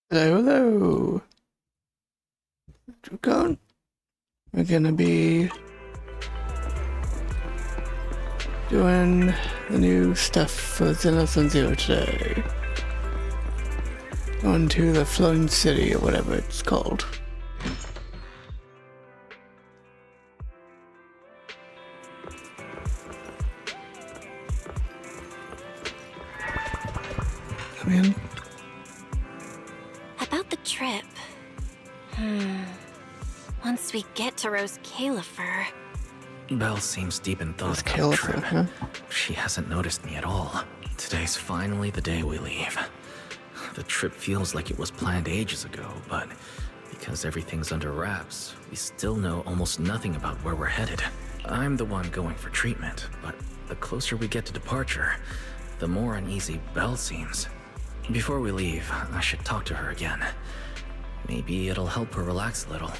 Hello, hello. We're gonna be doing the new stuff for Zenless and Zero today. Going to the floating city or whatever it's called. Come in. About the trip. Once we get to Rose Califer. Belle seems deep in thought Rose about the Califer, trip. huh? She hasn't noticed me at all. Today's finally the day we leave. The trip feels like it was planned ages ago, but because everything's under wraps, we still know almost nothing about where we're headed. I'm the one going for treatment, but the closer we get to departure, the more uneasy Belle seems. Before we leave, I should talk to her again. Maybe it'll help her relax a little.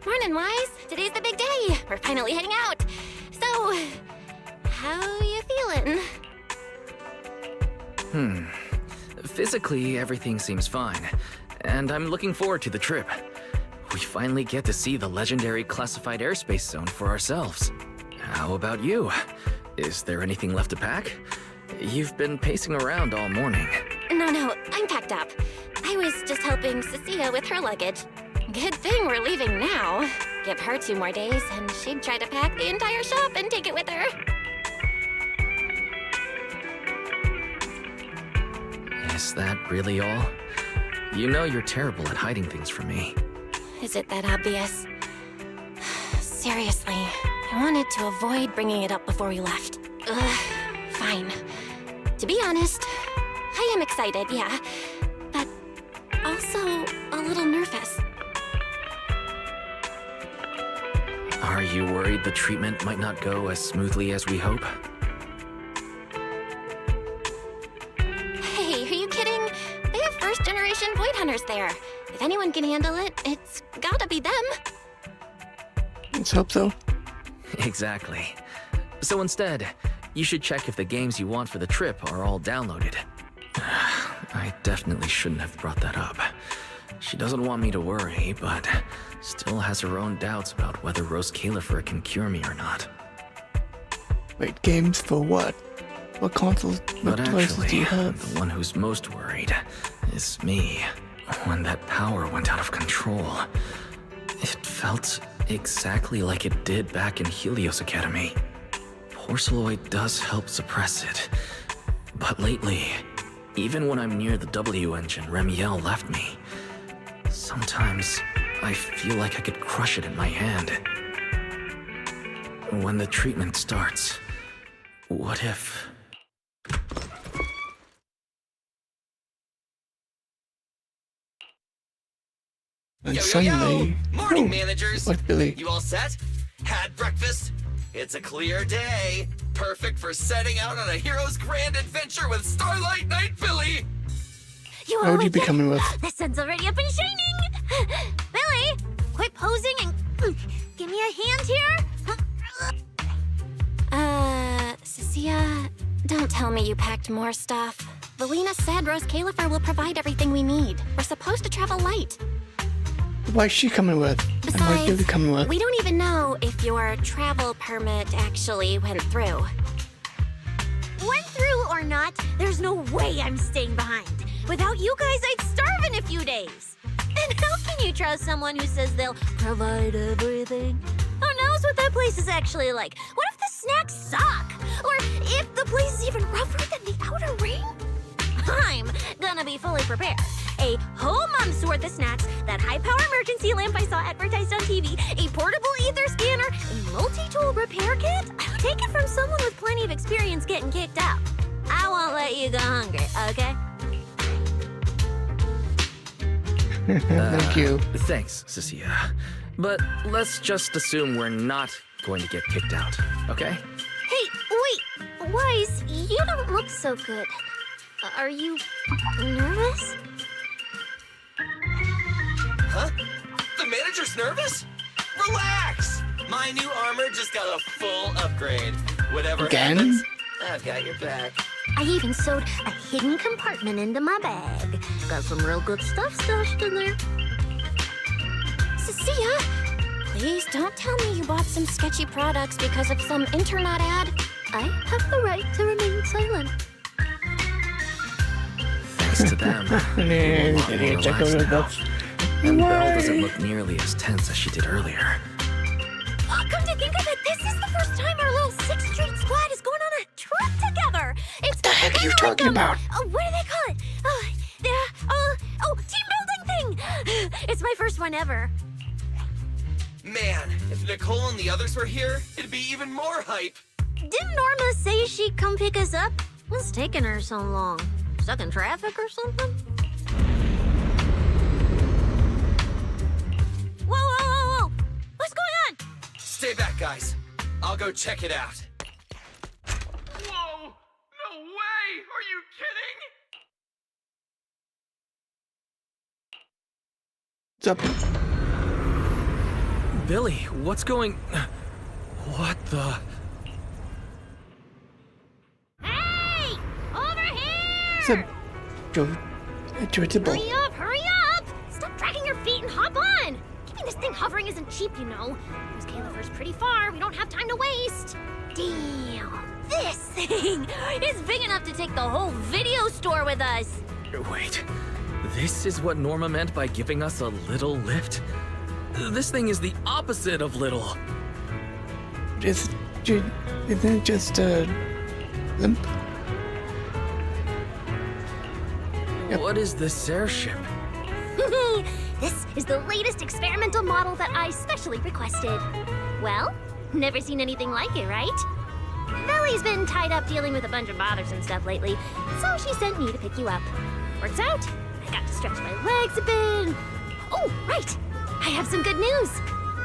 Morning, Wise. Today's the big day. We're finally heading out. So, how you feeling? Physically, everything seems fine, and I'm looking forward to the trip. We finally get to see the legendary classified airspace zone for ourselves. How about you? Is there anything left to pack? You've been pacing around all morning. No, I'm packed up. I was just helping Cecilia with her luggage. Good thing we're leaving now. Give her 2 more days, and she'd try to pack the entire shop and take it with her. Is that really all? You know you're terrible at hiding things from me. Is it that obvious? Seriously, I wanted to avoid bringing it up before we left. Fine. To be honest, I am excited, yeah, but also a little nervous. Are you worried the treatment might not go as smoothly as we hope? Hey, are you kidding? They have first-generation Void Hunters there. If anyone can handle it, it's gotta be them. Let's hope so. Exactly. So instead, you should check if the games you want for the trip are all downloaded. I definitely shouldn't have brought that up. She doesn't want me to worry, but still has her own doubts about whether Rose Califer can cure me or not. Wait, games for what? What consoles, what But devices do actually, you have? the one who's most worried is me. When that power went out of control, it felt exactly like it did back in Helios Academy. Porceloid does help suppress it, but lately, even when I'm near the W engine Remiel left me, sometimes I feel like I could crush it in my hand. When the treatment starts, what if... And Yo, suddenly, Morning, oh, managers! what, Billy? You all set? Had breakfast? It's a clear day. Perfect for setting out on a hero's grand adventure with Starlight Knight Billy! You What would you be coming with? The sun's already up and shining! Billy, quit posing and give me a hand here! Cecilia, don't tell me you packed more stuff. Valina said Rose Califer will provide everything we need. We're supposed to travel light. Why is she coming with? And why is Billy coming with? We don't even know if your travel permit actually went through. Went through or not, there's no way I'm staying behind. Without you guys, I'd starve in a few days. And how can you trust someone who says they'll provide everything? Who knows what that place is actually like? What if the snacks suck? Or if the place is even rougher than the outer ring? I'm gonna be fully prepared. A whole month's worth of snacks, that high-power emergency lamp I saw advertised on TV, a portable ether scanner, a multi-tool repair kit. Take it from someone with plenty of experience getting kicked out. I won't let you go hungry, okay? Thank you. Thanks, Cecilia. But let's just assume we're not going to get kicked out, okay? Hey, wait! Wise, you don't look so good. Are you nervous? Huh? The manager's nervous? Relax! My new armor just got a full upgrade. Whatever Again? happens, I've got your back. I even sewed a hidden compartment into my bag. Got some real good stuff stashed in there. Cecilia, please don't tell me you bought some sketchy products because of some internet ad. I have the right to remain silent. Thanks to them, And we're you check relaxed over now. that. And Belle doesn't look nearly as tense as she did earlier. Come to think of it, this is the first time our little 6th Street squad is going on a trip together. It's The heck are you kinda talking about? what do they call it? Team building thing. It's my first one ever. Man, if Nicole and the others were here, it'd be even more hype. Didn't Norma say she'd come pick us up? What's taking her so long? Stuck in traffic or something? Whoa! What's going on? Stay back, guys. I'll go check it out. Whoa! No way! Are you kidding? What's up? Billy, what's going... What the... Hey! Over here! What's up, Joe? Hurry up! Stop dragging your feet and hop on! Keeping this thing hovering isn't cheap, you know. There's Califer's pretty far. We don't have time to waste. Damn! This thing is big enough to take the whole video store with us. Wait, this is what Norma meant by giving us a little lift? This thing is the opposite of little. Isn't it just a limp? Yep. What is this airship? This is the latest experimental model that I specially requested. Well, never seen anything like it, right? Bellie's been tied up dealing with a bunch of bothers and stuff lately, so she sent me to pick you up. Works out. I got to stretch my legs a bit. Oh, right. I have some good news.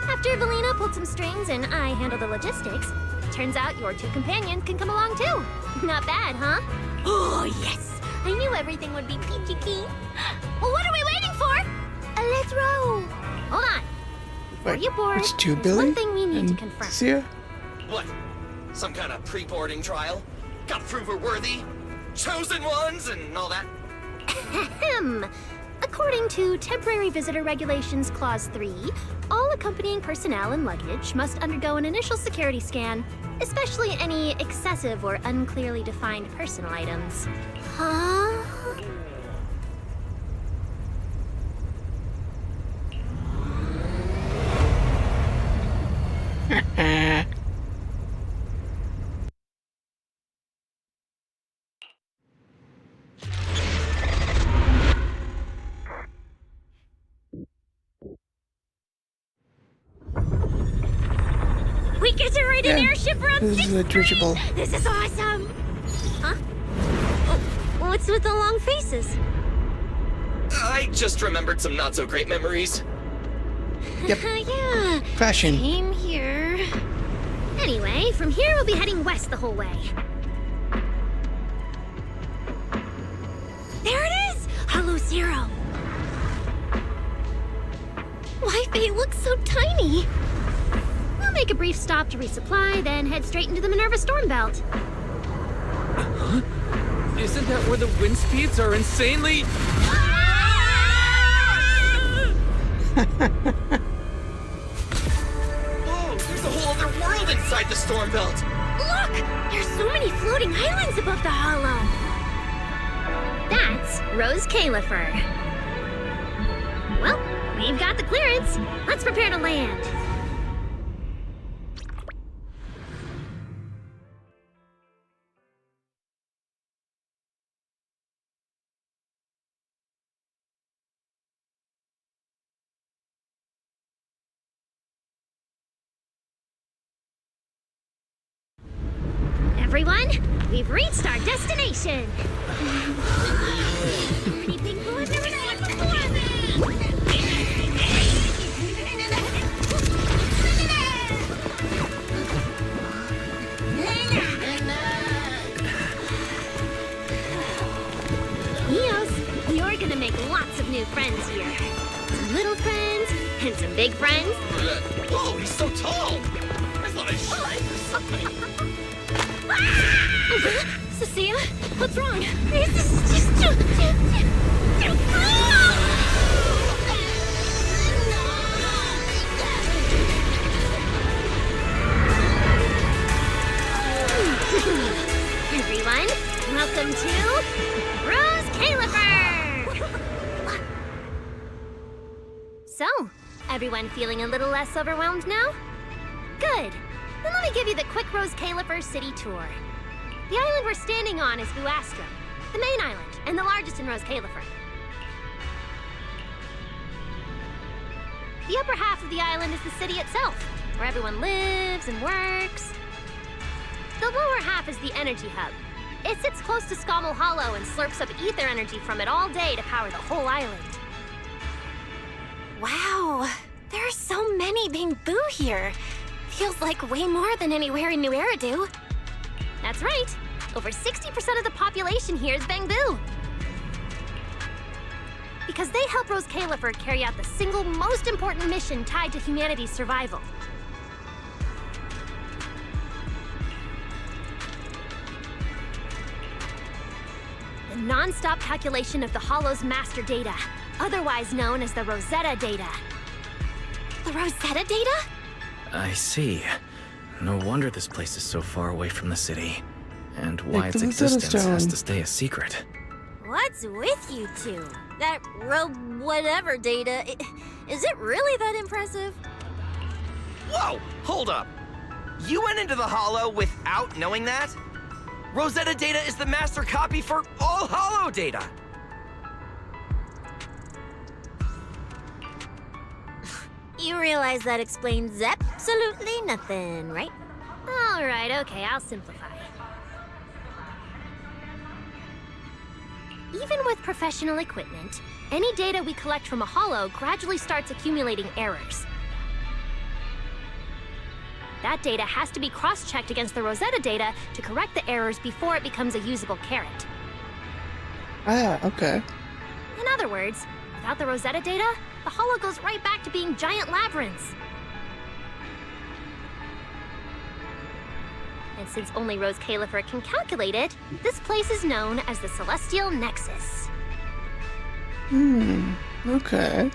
After Valina pulled some strings and I handled the logistics, turns out your 2 companions can come along too. Not bad, huh? Oh, yes. I knew everything would be peachy keen. Well, what are we waiting for? Let's row. Hold on. Before Wait, you board, it's two there's Billy one thing we need to and confirm. Sia? What? Some kind of pre-boarding trial? Gotta prove we're worthy? Chosen ones and all that? Ahem. According to Temporary Visitor Regulations Clause 3, all accompanying personnel and luggage must undergo an initial security scan, especially any excessive or unclearly defined personal items. Huh? We get to ride an Yeah, airship around this is 6th a dirigible. Street! This is awesome! Huh? Oh, what's with the long faces? I just remembered some not-so-great memories. Yep. Yeah, Fashion. same here. Anyway, from here we'll be heading west the whole way. There it is! Hollow Zero! Why, they look so tiny! We'll make a brief stop to resupply, then head straight into the Minerva Storm Belt. Huh? Isn't that where the wind speeds are insanely... Whoa, there's a whole other world inside the storm belt. Look! There's so many floating islands above the hollow! That's Rose Califer. Well, we've got the clearance. Let's prepare to land. Everyone, we've reached our destination. Pretty big blue, I've never seen it before. Eos, you're gonna make lots of new friends here. Some little friends and some big friends. Whoa, he's so tall. I thought I shrank or something. What's wrong? This is just... Everyone, welcome to Rose Califer! So, everyone feeling a little less overwhelmed now? Good. Then let me give you the quick Rose Califer city tour. The island we're standing on is Buastrum, the main island, and the largest in Rose Califer. The upper half of the island is the city itself, where everyone lives and works. The lower half is the energy hub. It sits close to Scommel Hollow and slurps up ether energy from it all day to power the whole island. Wow, there are so many Bangboo here. Feels like way more than anywhere in New Eridu. That's right. Over 60% of the population here is Bangboo. Because they help Rose Califer carry out the single most important mission tied to humanity's survival. The non-stop calculation of the Hollow's master data, otherwise known as the Rosetta data. The Rosetta data? I see. No wonder this place is so far away from the city. And why Like its the Rosetta existence has Stone. to stay a secret. What's with you two? That whatever data, is it really that impressive? Whoa! Hold up! You went into the Hollow without knowing that? Rosetta data is the master copy for all Hollow data! You realize that explains absolutely nothing, right? All right, okay, I'll simplify. Even with professional equipment, any data we collect from a Hollow gradually starts accumulating errors. That data has to be cross-checked against the Rosetta data to correct the errors before it becomes a usable carrot. Ah, okay. In other words, without the Rosetta data, the Hollow goes right back to being giant labyrinths. And since only Rose Califer can calculate it, this place is known as the Celestial Nexus. Okay.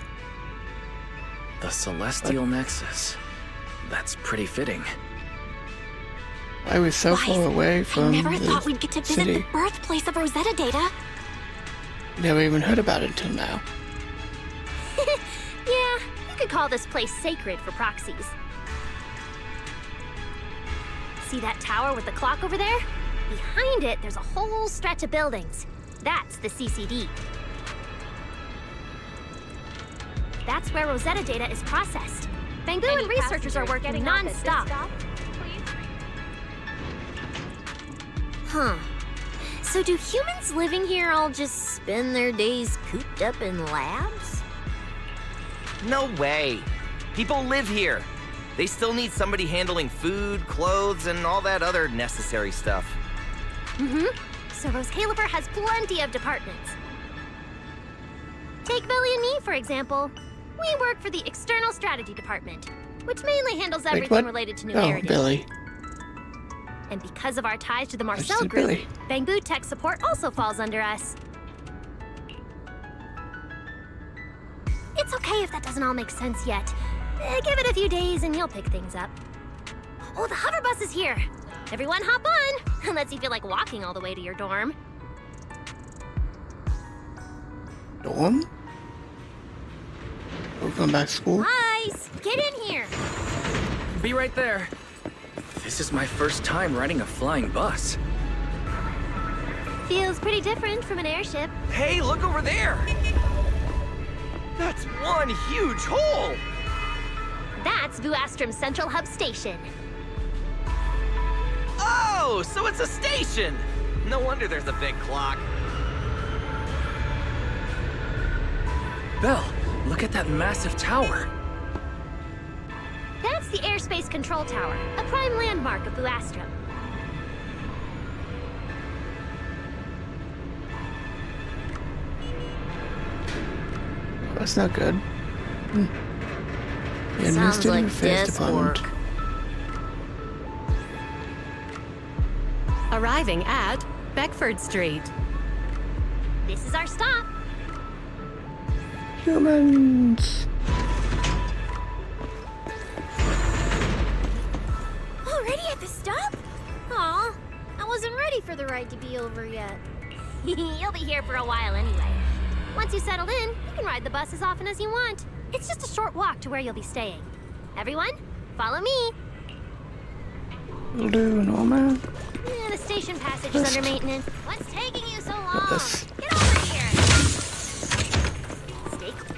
The Celestial Nexus. That's pretty fitting. Why are we so far away I from never the thought we'd get to visit city? the birthplace of Rosetta data. Never even heard about it until now. Yeah, you could call this place sacred for proxies. See that tower with the clock over there? Behind it, there's a whole stretch of buildings. That's the CCD. That's where Rosetta data is processed. Bangboo and researchers are working non-stop. Huh. So do humans living here all just spend their days cooped up in labs? No way! People live here! They still need somebody handling food, clothes, and all that other necessary stuff. So Rose Califer has plenty of departments. Take Billy and me, for example. We work for the External Strategy Department, which mainly handles Wait, everything what? related to New Oh, Eridu. Billy. And because of our ties to the just Marcel said Group, Billy. Bangboo Tech Support also falls under us. It's okay if that doesn't all make sense yet. Give it a few days and you'll pick things up. Oh, the hover bus is here. Everyone hop on, unless you feel like walking all the way to your dorm. Dorm? We're going back to school? Guys, get in here. Be right there. This is my first time riding a flying bus. Feels pretty different from an airship. Hey, look over there! That's one huge hole! That's Buastrum's Central Hub Station. Oh, so it's a station! No wonder there's a big clock. Belle, look at that massive tower. That's the Airspace Control Tower, a prime landmark of Buastrum. That's not good. The Sounds Administrative like Affairs desk Department. work. Arriving at Beckford Street. This is our stop. Humans. Already at the stop? Aw, I wasn't ready for the ride to be over yet. You'll be here for a while anyway. Once you settled in, you can ride the bus as often as you want. It's just a short walk to where you'll be staying. Everyone, follow me. Will do, Norman. The station passage is under maintenance. What's taking you so long? Yes. Get over here. Stay clear.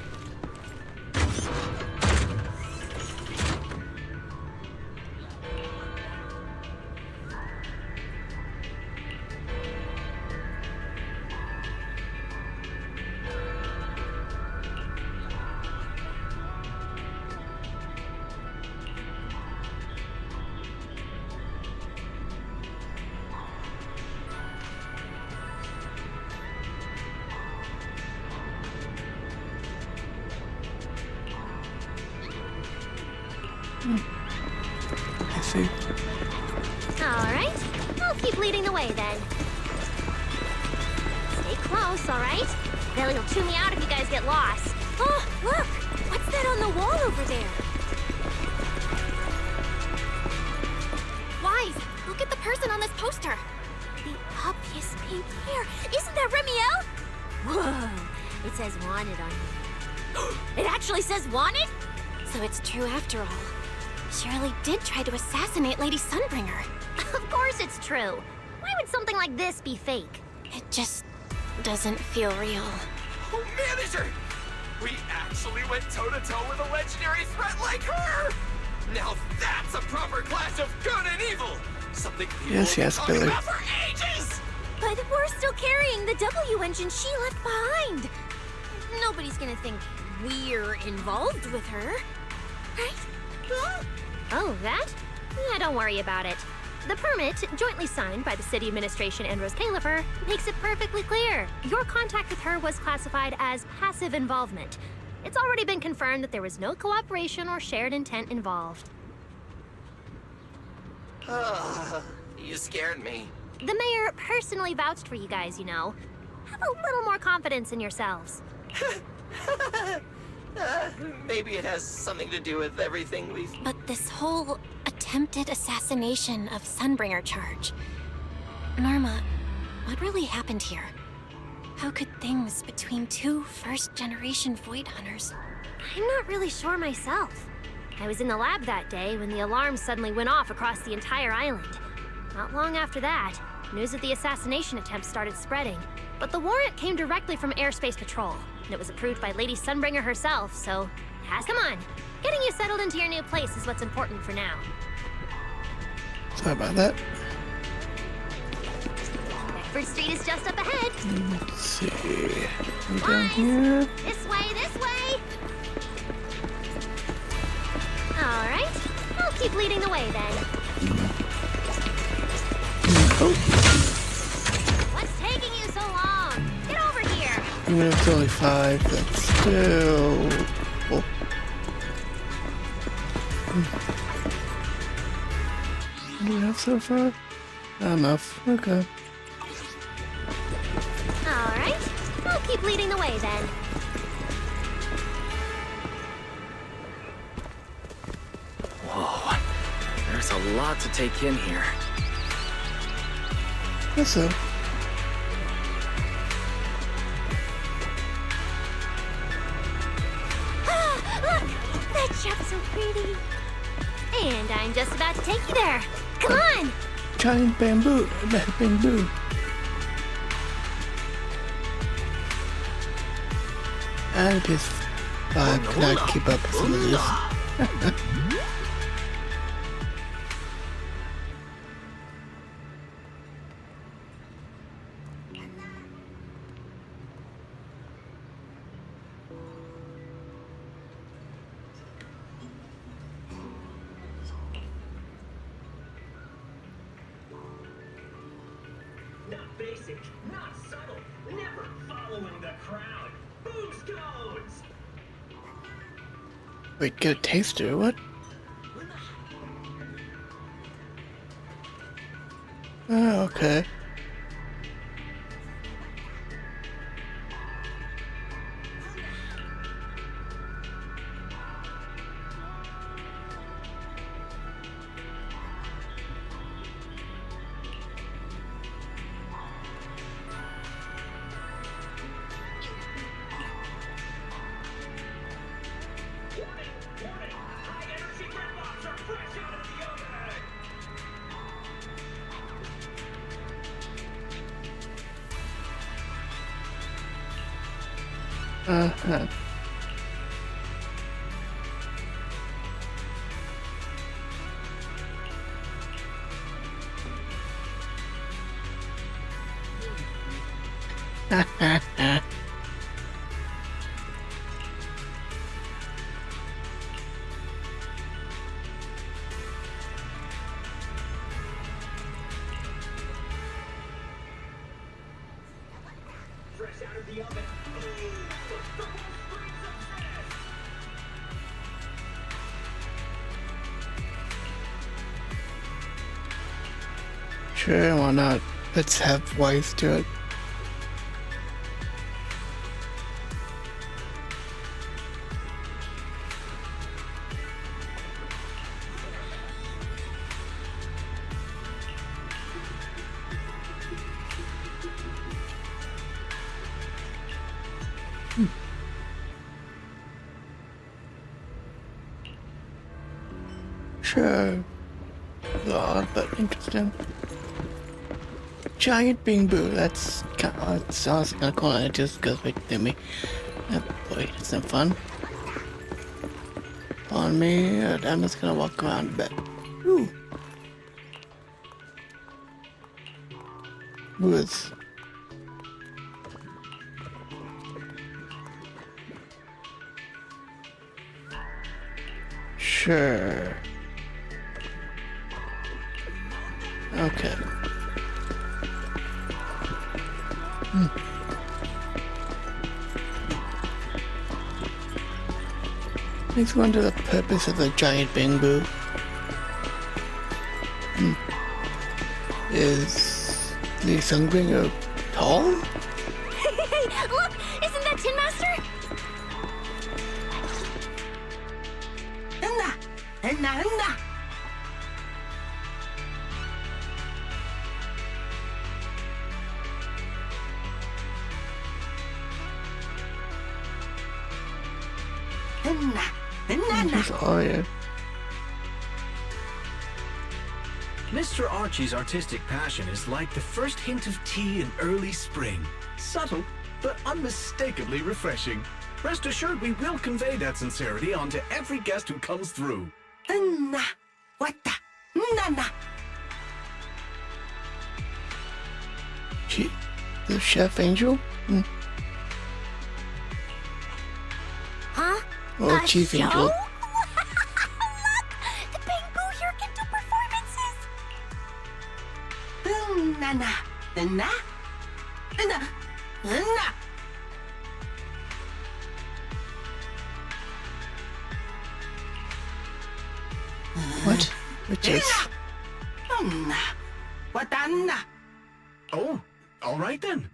I see. All right. I'll keep leading the way then. Stay close, all right? Billy will chew me out if you guys get lost. Oh, look! What's that on the wall over there? Wise, look at the person on this poster. The obvious pink hair. Isn't that Remiel? Whoa! It says wanted on it. It actually says wanted? So it's true after all. Shirley did try to assassinate Lady Sunbringer. Of course it's true. Why would something like this be fake? It just doesn't feel real. Oh, manager! We actually went toe-to-toe with a legendary threat like her! Now that's a proper clash of good and evil! Something people Yes, have yes, been talking Billy. about for ages! But we're still carrying the W engine she left behind. Nobody's gonna think we're involved with her, right? Oh, that? Yeah, don't worry about it. The permit, jointly signed by the city administration and Rose Califer, makes it perfectly clear. Your contact with her was classified as passive involvement. It's already been confirmed that there was no cooperation or shared intent involved. You scared me. The mayor personally vouched for you guys, you know. Have a little more confidence in yourselves. Maybe it has something to do with everything we've... But this whole attempted assassination of Sunbringer charge. Norma, what really happened here? How could things between two first-generation Void Hunters... I'm not really sure myself. I was in the lab that day when the alarm suddenly went off across the entire island. Not long after that, news of the assassination attempt started spreading. But the warrant came directly from Airspace Patrol, and it was approved by Lady Sunbringer herself, so... Come on. Getting you settled into your new place is what's important for now. Sorry about that. Beckford Street is just up ahead. Let's see. I'm down Wise. here. This way, this way! All right. I'll keep leading the way then. Oh, What's taking you so long? Get over here! even if it's only 5, that's still... Oh. What do we have so far? Not enough. Okay. All right. I'll keep leading the way then. Whoa, there's a lot to take in here. Guess so. Look! That shop's so pretty. And I'm just about to take you there. Come on! Giant bamboo. Bamboo. And PS5 cannot keep up with some of this. Not basic, not subtle, never following the crowd. Boots codes! Wait, get a taster? What? Oh, okay. Uh-huh. Fresh out of the oven. The whole spring success! Sure, why not? Let's have Wise do it. Sure. Odd, but interesting. Giant Bing-Boo, that's it sounds kind of cool, and it just goes right through me. Oh boy, it's some fun. On me, and I'm just gonna walk around a bit. Ooh. Woods. Sure. Okay. Makes me wonder the purpose of the giant Bing-Boo. Is the Sungbringer tall? Hey, look! Isn't that Tin Master? Just Arya. Mr. Archie's artistic passion is like the first hint of tea in early spring. Subtle, but unmistakably refreshing. Rest assured we will convey that sincerity onto every guest who comes through. She, the Chef Angel? Huh? Or A Chief show? Angel? Look! The Bing-Boo here can do performances! What? Which is... Oh, all right then.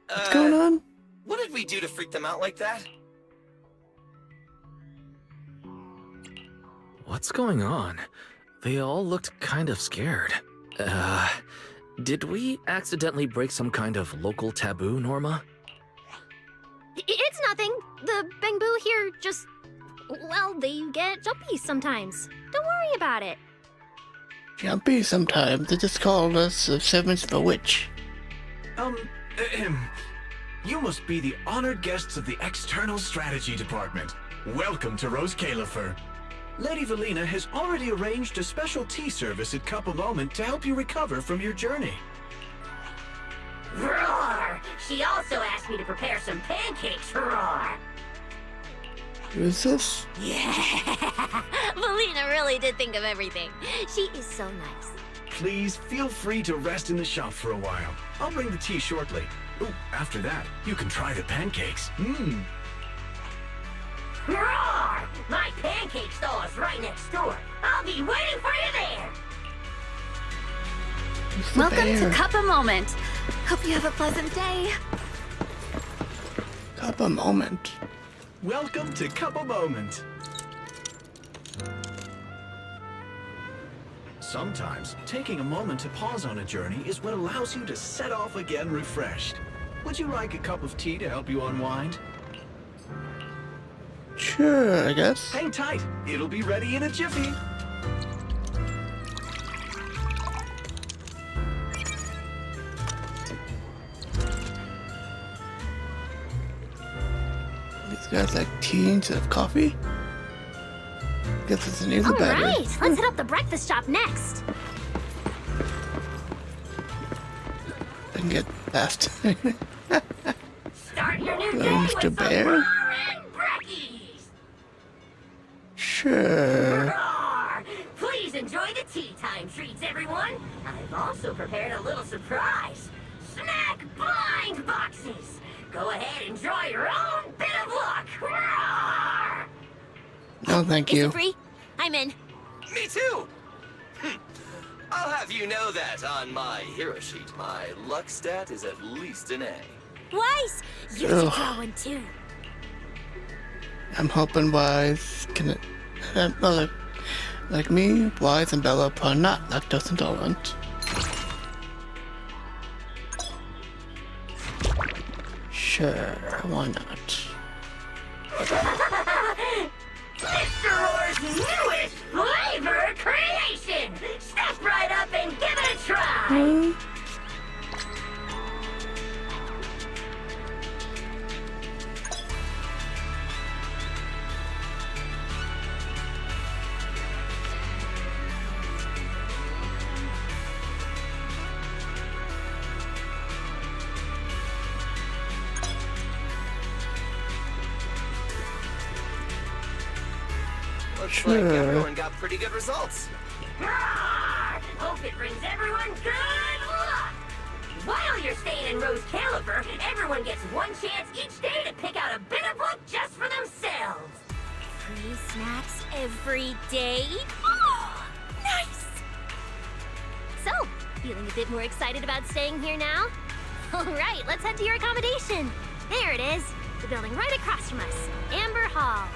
What's going on? What did we do to freak them out like that? What's going on? They all looked kind of scared. Did we accidentally break some kind of local taboo, Norma? It's nothing. The Bing-Boo here just... Well, they get jumpy sometimes. Don't worry about it. Jumpy sometimes. They just called us the servants of a witch. You must be the honored guests of the External Strategy Department. Welcome to Rose Califer. Lady Valina has already arranged a special tea service at Cup a Moment to help you recover from your journey. Roar! She also asked me to prepare some pancakes for Roar. Who is this? Yeah! Valina really did think of everything. She is so nice. Please feel free to rest in the shop for a while. I'll bring the tea shortly. Oh, after that, you can try the pancakes. Roar! My pancake stall is right next door. I'll be waiting for you there. Who's the Welcome bear? to Cup a Moment. Hope you have a pleasant day. Cup a Moment. Welcome to Cup a Moment. Sometimes, taking a moment to pause on a journey is what allows you to set off again refreshed. Would you like a cup of tea to help you unwind? Sure, I guess. Hang tight. It'll be ready in a jiffy. guys like tea instead of coffee? Guess it's an easy battery. Alright, let's hit up the breakfast shop next. I can get past. Start your new Hello, day Mr. with some Bear. roaring brekkies. Sure. Roar! Please enjoy the tea time treats, everyone. I've also prepared a little surprise. Snack blind boxes. Go ahead and draw your own bit of luck. Roar! No, thank Is you. it free? I'm in. Me too! I'll have you know that on my hero sheet, my luck stat is at least an A. Wise! You should Ugh. draw one too. I'm hoping Wise can. Well, like me, Wise and Bella are not lactose intolerant. Sure, why not? Mr. Roar's newest flavor creation! Step right up and give it a try! Looks like Sure. everyone got pretty good results. Roar! Hope it brings everyone good luck! While you're staying in Rose Califer, everyone gets one chance each day to pick out a bit of luck just for themselves. Free snacks every day? Oh, nice! So, feeling a bit more excited about staying here now? Alright, let's head to your accommodation. There it is. The building right across from us. Amber Hall.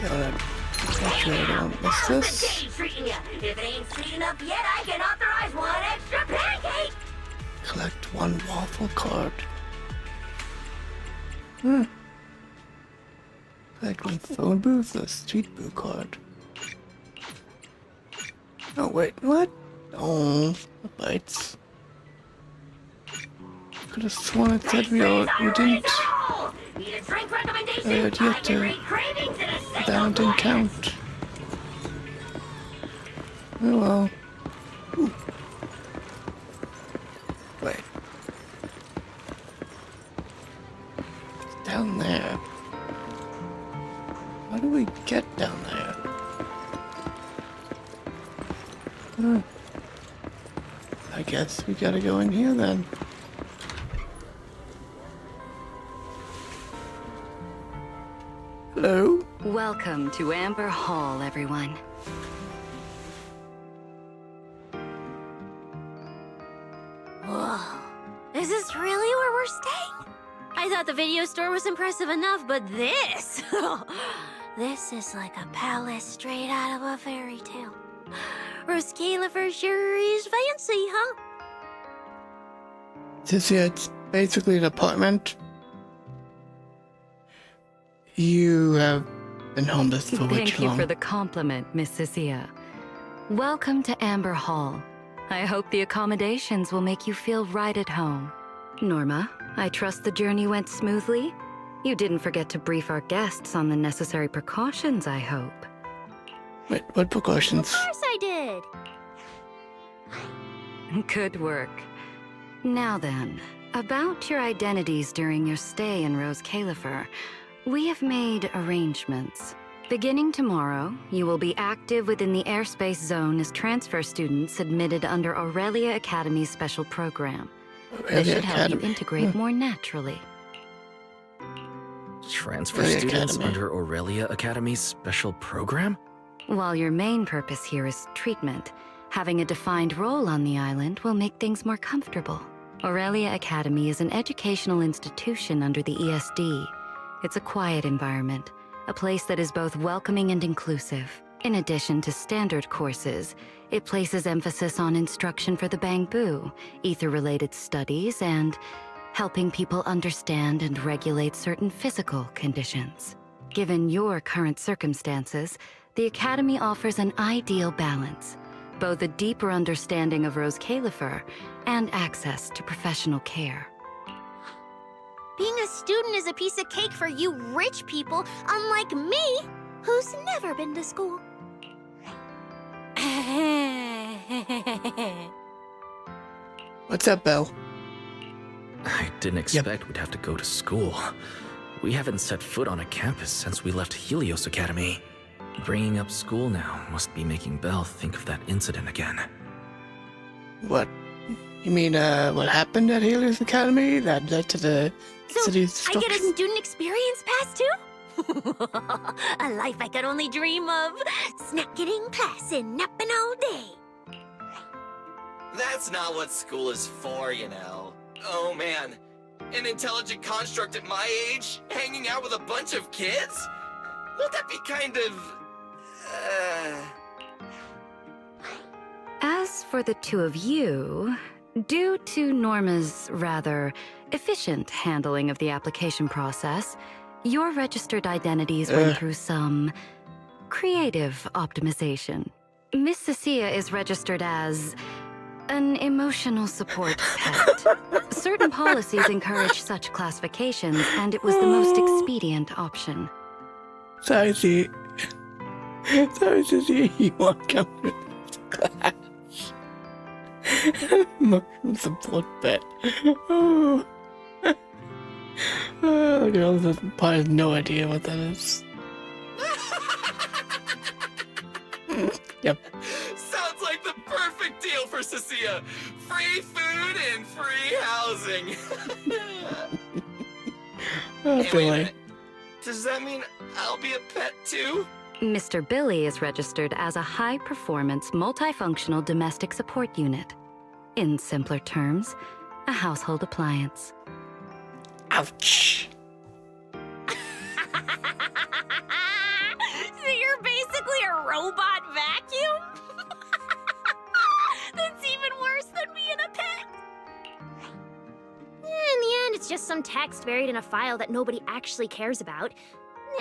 Gotta make sure I don't miss How's the this. day treating ya? If it ain't sweet enough yet, I can authorize one extra pancake! Collect one waffle card. Collect one phone booth, a street boo card. Oh wait, what? Oh, the bites. Could have sworn it said we didn't. Need a drink recommendation? You I have can to. read cravings in a single That didn't glance. count. Oh well. Ooh. Wait. It's down there. How do we get down there? I guess we gotta go in here then. Hello? Welcome to Amber Hall, everyone. Whoa. Is this really where we're staying? I thought the video store was impressive enough, but this... this is like a palace straight out of a fairy tale. Rose Califer sure is fancy, huh? Yeah, it's basically an apartment. You have been homeless for way Thank too you long. for the compliment, Miss Cecilia. Welcome to Amber Hall. I hope the accommodations will make you feel right at home. Norma, I trust the journey went smoothly? You didn't forget to brief our guests on the necessary precautions, I hope. Wait, what precautions? Of course I did. Good work. Now then, about your identities during your stay in Rose Califer, we have made arrangements. Beginning tomorrow, you will be active within the airspace zone as transfer students admitted under Aurelia Academy's special program. This Aurelia should help Academy. you integrate more naturally. Transfer Aurelia students Academy. under Aurelia Academy's special program? While your main purpose here is treatment, having a defined role on the island will make things more comfortable. Aurelia Academy is an educational institution under the ESD. It's a quiet environment, a place that is both welcoming and inclusive. In addition to standard courses, it places emphasis on instruction for the Bangbu, ether-related studies, and helping people understand and regulate certain physical conditions. Given your current circumstances, the Academy offers an ideal balance. both a deeper understanding of Rose Califer and access to professional care. Being a student is a piece of cake for you rich people, unlike me, who's never been to school. What's up, Belle? I didn't expect we'd have to go to school. We haven't set foot on a campus since we left Helios Academy. Bringing up school now must be making Belle think of that incident again. What? You mean, what happened at Helios Academy that led to the city's I get a destruction? student experience pass too? A life I could only dream of. Snacking class and napping all day. That's not what school is for, you know. Oh man, an intelligent construct at my age, hanging out with a bunch of kids? Won't that be kind of... As for the two of you, due to Norma's rather efficient handling of the application process, your registered identities went through some creative optimization. Miss Cecilia is registered as an emotional support pet. Certain policies encourage such classifications, and it was the most expedient option. Sorry, see. Sorry to see you won't come to this class. Emotional support pet. Oh. The girl probably has no idea what that is. Yep. Sounds like the perfect deal for Cecilia. Free food and free housing. Oh, Hey, wait a Billy. minute. Does that mean I'll be a pet too? Mr. Billy is registered as a high-performance, multifunctional domestic support unit. In simpler terms, a household appliance. Ouch. So you're basically a robot vacuum? That's even worse than being a pet. In the end, it's just some text buried in a file that nobody actually cares about.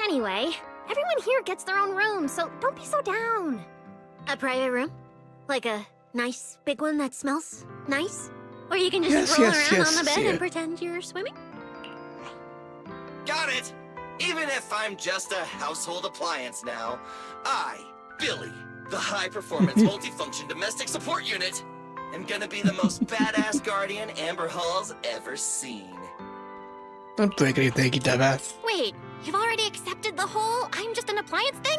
Anyway, everyone here gets their own room, so don't be so down. A private room? Like a nice big one that smells nice? Or you can just Yes, roll yes, around yes, on the bed yeah. and pretend you're swimming? Got it! Even if I'm just a household appliance now, I, Billy, the high-performance multifunction domestic support unit, am gonna be the most badass guardian Amber Hall's ever seen. Don't break anything, you dumbass. Wait, you've already accepted the whole I'm just an appliance thing?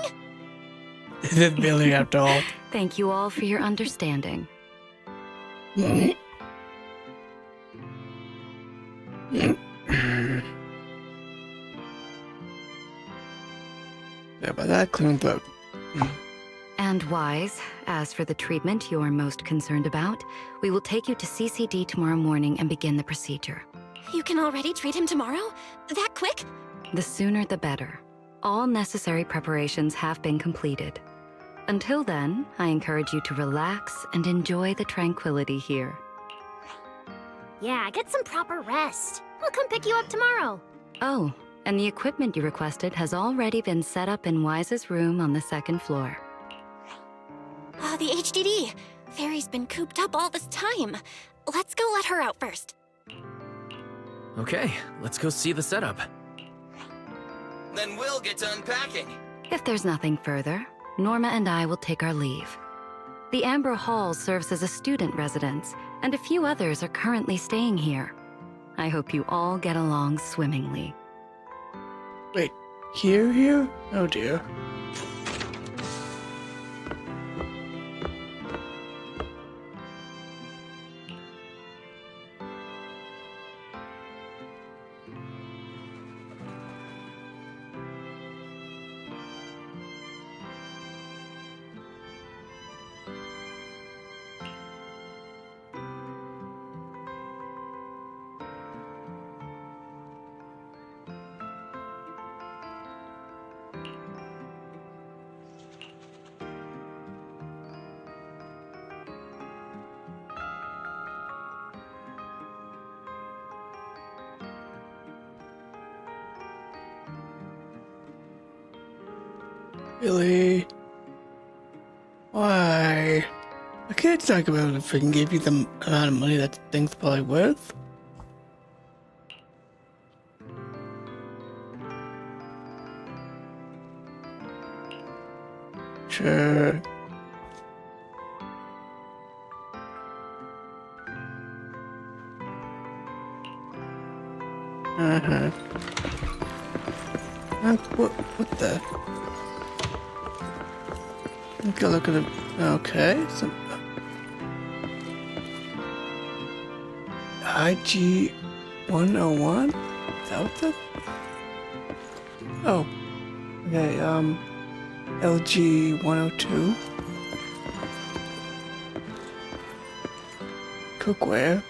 This is Billy after all. Thank you all for your understanding. Yeah, about that, clean throat. And Wise, as for the treatment you're most concerned about, we will take you to CCD tomorrow morning and begin the procedure. You can already treat him tomorrow? That quick? The sooner the better. All necessary preparations have been completed. Until then, I encourage you to relax and enjoy the tranquility here. Yeah, get some proper rest. We'll come pick you up tomorrow. Oh, and the equipment you requested has already been set up in Wise's room on the second floor. Oh, the HDD. Fairy's been cooped up all this time. Let's go let her out first. Okay, let's go see the setup. Then we'll get to unpacking. If there's nothing further, Norma and I will take our leave. The Amber Hall serves as a student residence, and a few others are currently staying here. I hope you all get along swimmingly. Wait, here? Oh dear. Billy. Why? I can't talk about if I can give you the amount of money that thing's probably worth. Sure. What the? Okay, look at it. Okay, so IG 101? Is that what that? Oh, okay. LG 102. Cookware.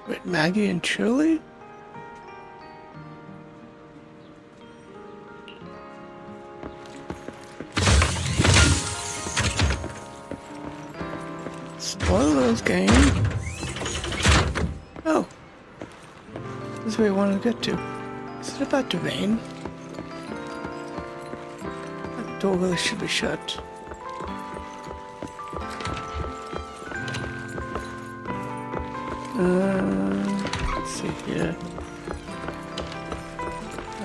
Wait, Maggie and Shirley? Spoilers game. Oh. This is where I wanted to get to. Is it about to rain? That door really should be shut. Let's see here.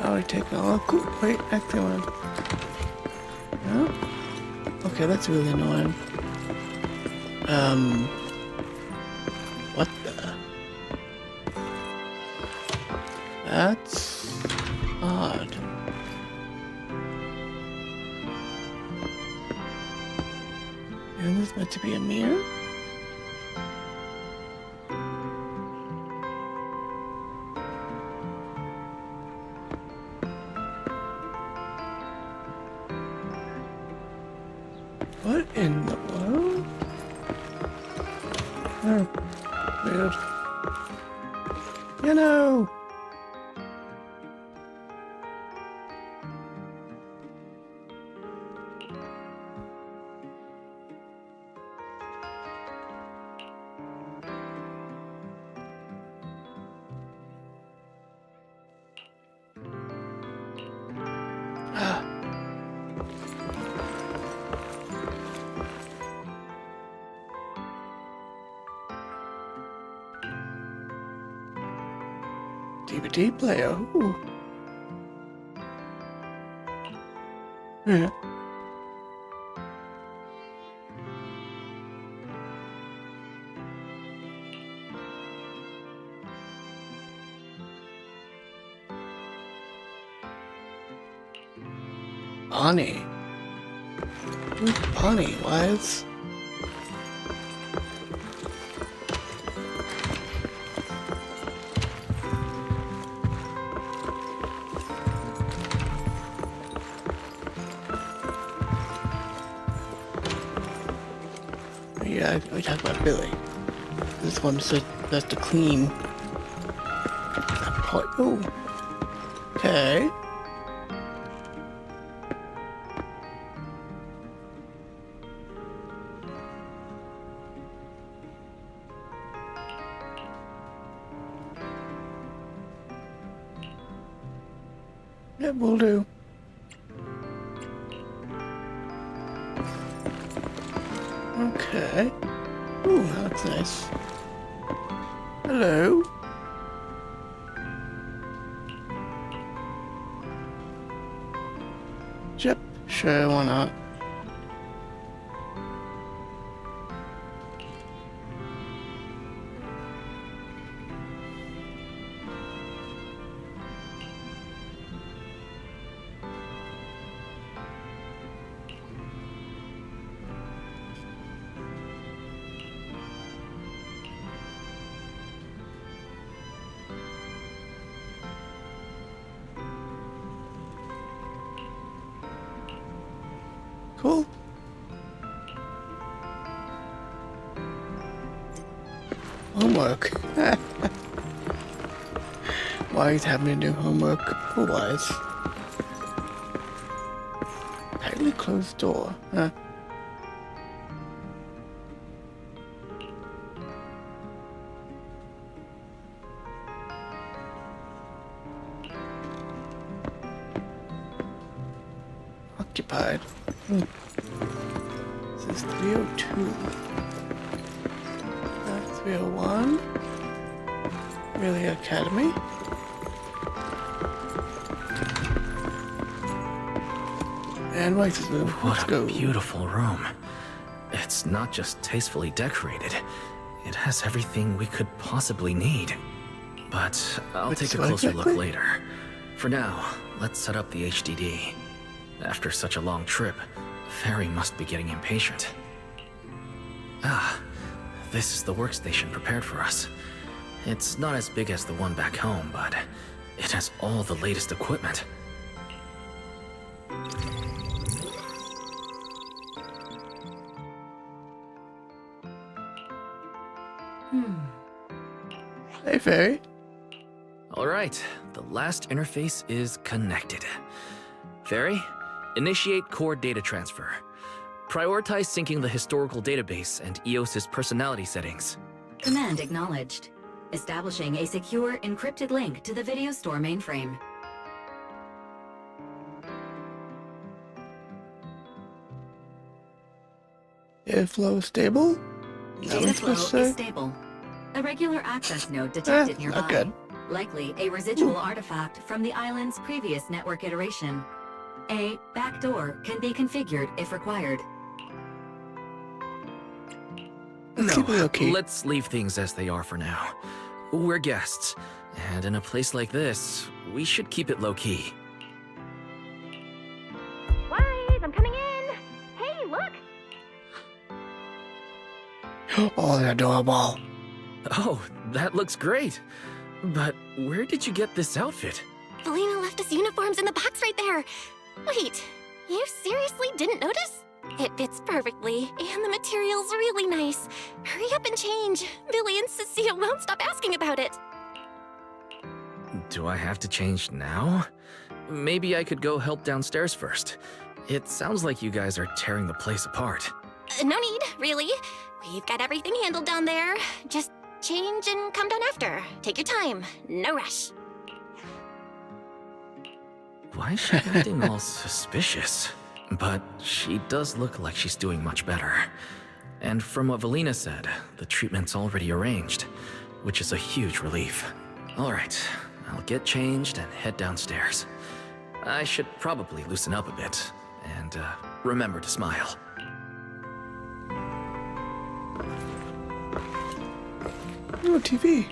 Oh, we're taking all cool. Wait, actually, I want to. No? Okay, that's really annoying. What the? That's odd. And this is meant to be a mirror? What in the world? Oh, weird. You know. Ah. DVD player. Ooh. Yeah. Bonnie. Who's Bonnie? Why is... Yeah, we talked about Billy. This one's just to clean that part. Oh. Okay. Yeah, will do. Okay. Ooh, that's nice. Hello. Yep, sure, why not? Cool. Homework. Why is having to do homework? Who was? tightly closed door. Huh? Occupied. This is 302. 301. Really Academy. And Weiss's room. Let's What a go. beautiful room. It's not just tastefully decorated, it has everything we could possibly need. But I'll take a closer look later. For now, let's set up the HDD. After such a long trip, Fairy must be getting impatient. Ah, this is the workstation prepared for us. It's not as big as the one back home, but it has all the latest equipment. Hey, Fairy. All right, the last interface is connected. Fairy, initiate core data transfer. Prioritize syncing the historical database and EOS's personality settings. Command acknowledged. Establishing a secure, encrypted link to the video store mainframe. Airflow stable? Data flow is stable. A regular access node detected nearby. Not good. Likely a residual artifact from the island's previous network iteration. A backdoor can be configured if required. Let's keep it okay. Let's leave things as they are for now. We're guests, and in a place like this, we should keep it low-key. Wise, I'm coming in. Hey, look. Oh, they're adorable. Oh, that looks great. But where did you get this outfit? Felina left us uniforms in the box right there. Wait, you seriously didn't notice? It fits perfectly, and the material's really nice. Hurry up and change. Billy and Cecile won't stop asking about it. Do I have to change now? Maybe I could go help downstairs first. It sounds like you guys are tearing the place apart. No need, really. We've got everything handled down there. Just change and come down after. Take your time. No rush. Why is she acting all suspicious? But she does look like she's doing much better. And from what Valina said, the treatment's already arranged, which is a huge relief. All right, I'll get changed and head downstairs. I should probably loosen up a bit, and remember to smile. Oh, TV.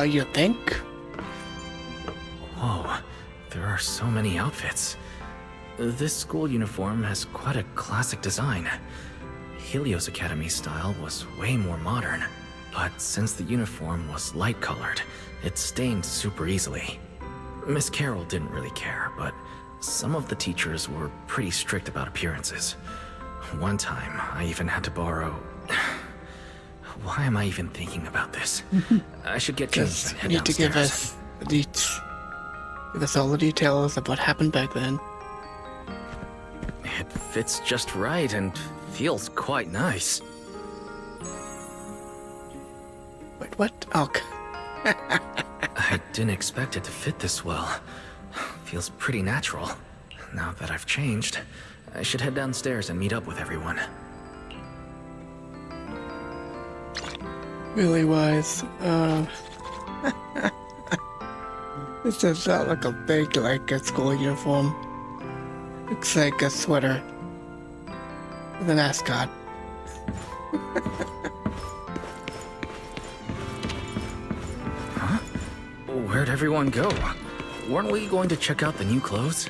You think? Whoa, there are so many outfits. This school uniform has quite a classic design. Helios Academy style was way more modern, but since the uniform was light-colored, it stained super easily. Miss Carroll didn't really care, but some of the teachers were pretty strict about appearances. One time, I even had to borrow... Why am I even thinking about this? I should get changed and head You need to give downstairs. us give us all the details of what happened back then. It fits just right and feels quite nice. Wait, what? Oh, I didn't expect it to fit this well. Feels pretty natural. Now that I've changed, I should head downstairs and meet up with everyone. really wise. This does not look a big like a school uniform. Looks like a sweater with an ascot. Huh? Where'd everyone go? Weren't we going to check out the new clothes?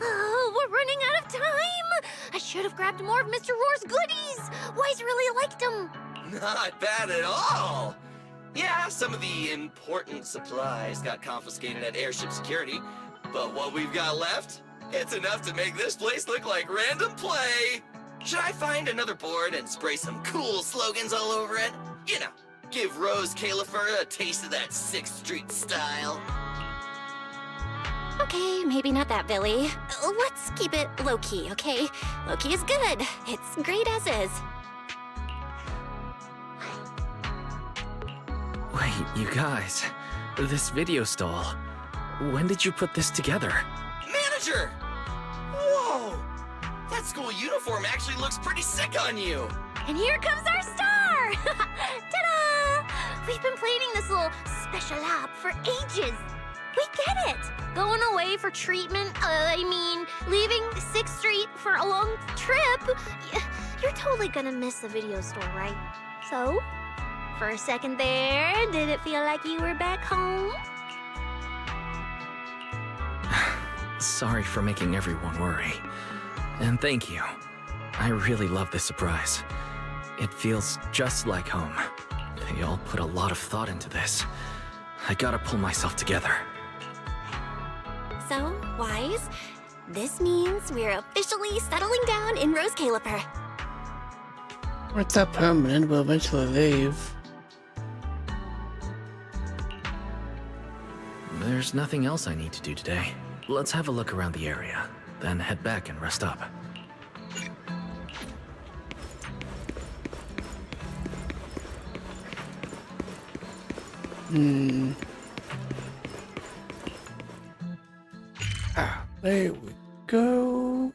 Oh, we're running out of time! I should have grabbed more of Mr. Roar's goodies! Wise really liked them! Not bad at all! Yeah, some of the important supplies got confiscated at airship security, but what we've got left, it's enough to make this place look like random play! Should I find another board and spray some cool slogans all over it? You know, give Rose Califer a taste of that 6th Street style. Okay, maybe not that, Billy. Let's keep it low-key, okay? Low-key is good. It's great as is. Wait, you guys. This video stall. When did you put this together? Manager! Whoa! That school uniform actually looks pretty sick on you. And here comes our star! Ta-da! We've been planning this little special op for ages. We get it. Going away for treatment, leaving 6th Street for a long trip. You're totally gonna miss the video store, right? So, for a second there, did it feel like you were back home? Sorry for making everyone worry. And thank you. I really love this surprise. It feels just like home. They all put a lot of thought into this. I gotta pull myself together. So, Wise, this means we're officially settling down in Rose Caliper. It's not permanent, we'll eventually leave. There's nothing else I need to do today. Let's have a look around the area, then head back and rest up. There we go.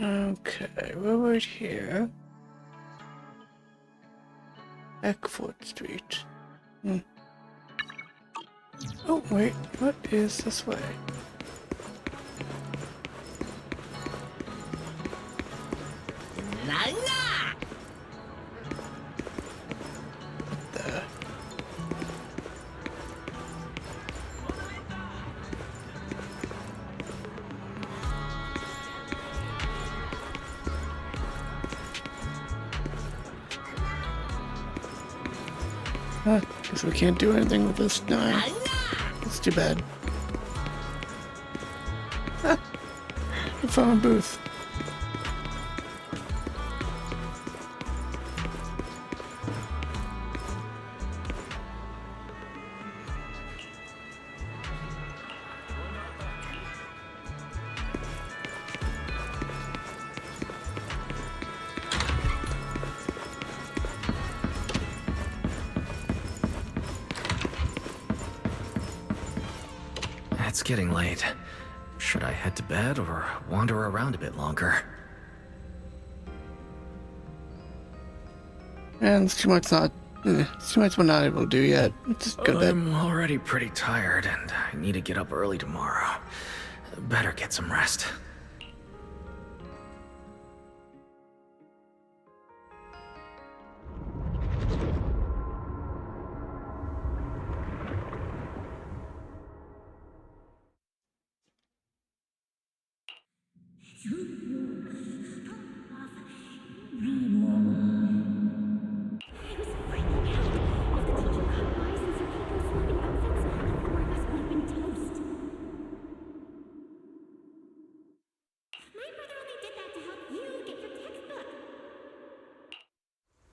Okay, we're right here. Eckford Street. Oh, wait, what is this way? What the? Huh, guess we can't do anything with this now. It's too bad. I found a booth. It's getting late. Should I head to bed or wander around a bit longer? And it's too much we're not able to do yet. Let's just go to bed. I'm already pretty tired and I need to get up early tomorrow. Better get some rest.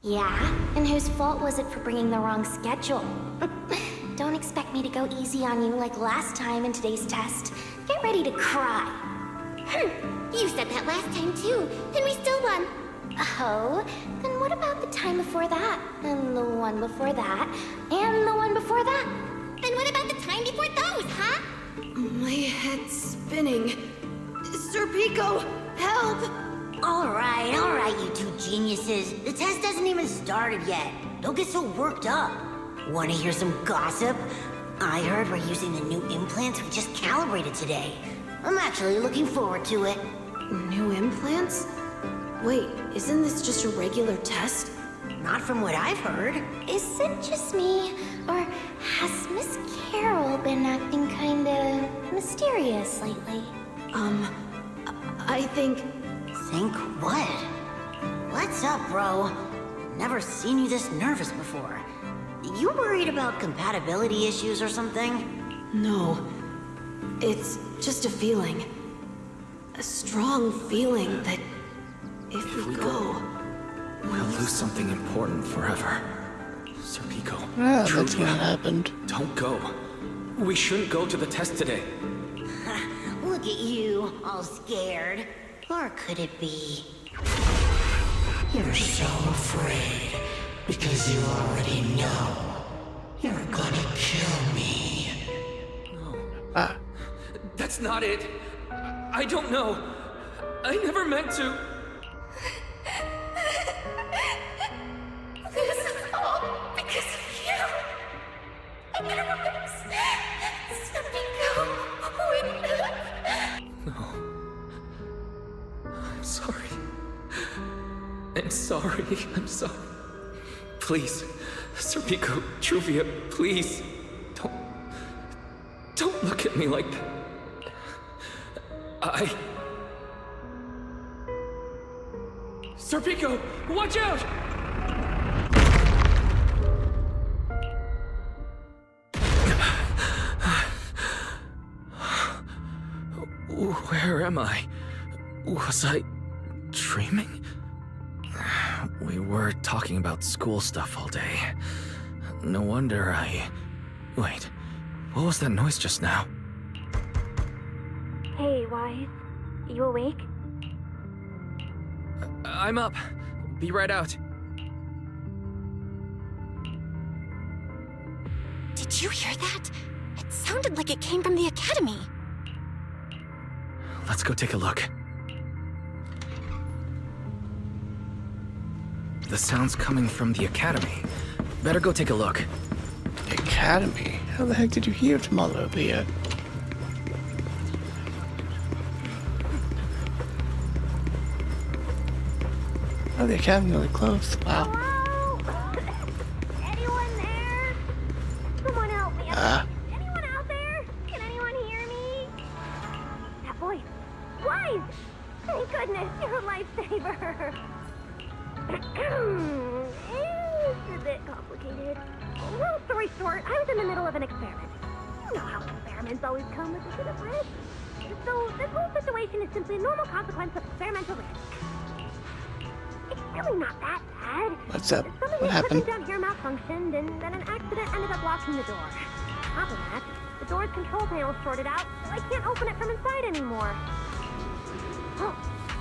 Yeah? And whose fault was it for bringing the wrong schedule? Don't expect me to go easy on you like last time in today's test. Get ready to cry. You said that last time too, and we still won. Oh, then what about the time before that? And the one before that? And the one before that? Then what about the time before those, huh? My head's spinning. Sir Pico, help! All right, you two geniuses. The test hasn't even started yet. Don't get so worked up. Want to hear some gossip? I heard we're using the new implants we just calibrated today. I'm actually looking forward to it. New implants? Wait, isn't this just a regular test? Not from what I've heard. Is it just me? Or has Miss Carol been acting kinda mysterious lately? I think... Think what? What's up, bro? Never seen you this nervous before. You worried about compatibility issues or something? No. It's just a feeling. a strong feeling that if we go, we'll lose something important forever. Serpico, Ah, that's what Truvia, happened. don't go. We shouldn't go to the test today. Look at you, all scared. Or could it be? You're so afraid because you already know you're gonna kill me. Ah, That's not it. I don't know. I never meant to. This is all because of you. Otherwise, Serpico wouldn't have. No. I'm sorry. I'm sorry. I'm sorry. Please, Serpico, Truvia, please. Don't look at me like that. Serpico, watch out! Where am I? Was I dreaming? We were talking about school stuff all day. No wonder Wait, what was that noise just now? Hey, Wise. You awake? I'm up. Be right out. Did you hear that? It sounded like it came from the academy. Let's go take a look. The sound's coming from the academy. Better go take a look. the academy? How the heck did you hear from all over here? Oh, the academy really close. Wow. Hello? Anyone there? Someone help me. Anyone out there? Can anyone hear me? That voice. Wise! Thank goodness, you're a lifesaver. It's a bit complicated. Long story short, I was in the middle of an experiment. You know how experiments always come with a bit of risk. So this whole situation is simply a normal consequence of experimental risk. It's really not that bad. What's up? Something What happened? down here malfunctioned, and then an accident ended up locking the door. On top of that, the door's control panel shorted out, so I can't open it from inside anymore. Oh,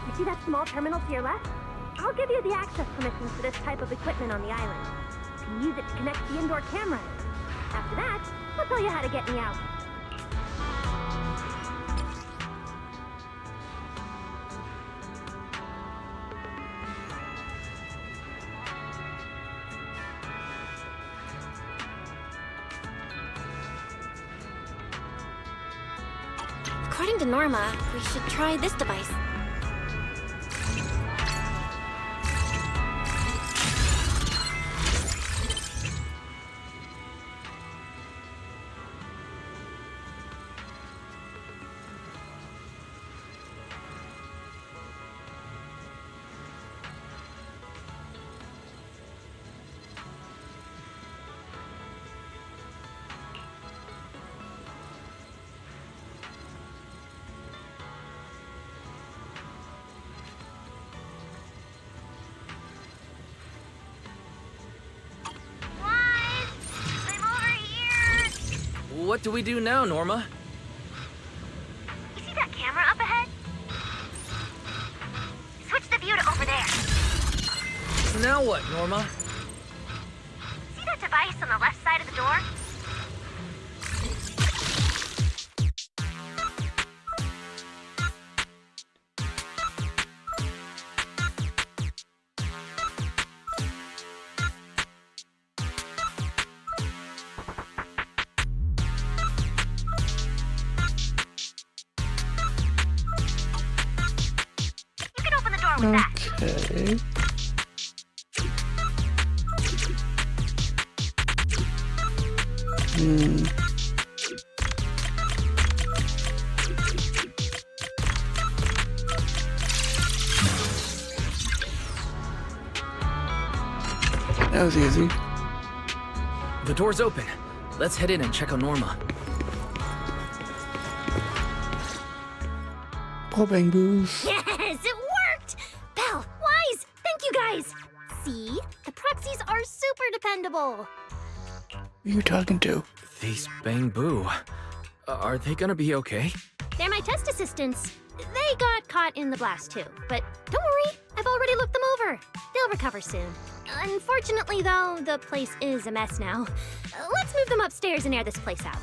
you see that small terminal to your left? I'll give you the access permissions for this type of equipment on the island. You can use it to connect the indoor cameras. After that, I'll tell you how to get me out. According to Norma, we should try this device. What do we do now, Norma? You see that camera up ahead? Switch the view to over there. Now what, Norma? See that device on the left side of the door? You can open the door with that. Okay. That was easy. The door's open. Let's head in and check on Norma. Poor Bang Boos. Yes, it worked! Belle, Wise, thank you guys! See? The proxies are super dependable. Who are you talking to? These Bang Boo. Are they gonna be okay? They're my test assistants. They got caught in the blast too, but don't worry, I've already looked them over. They'll recover soon. Unfortunately, though, the place is a mess now. Let's move them upstairs and air this place out.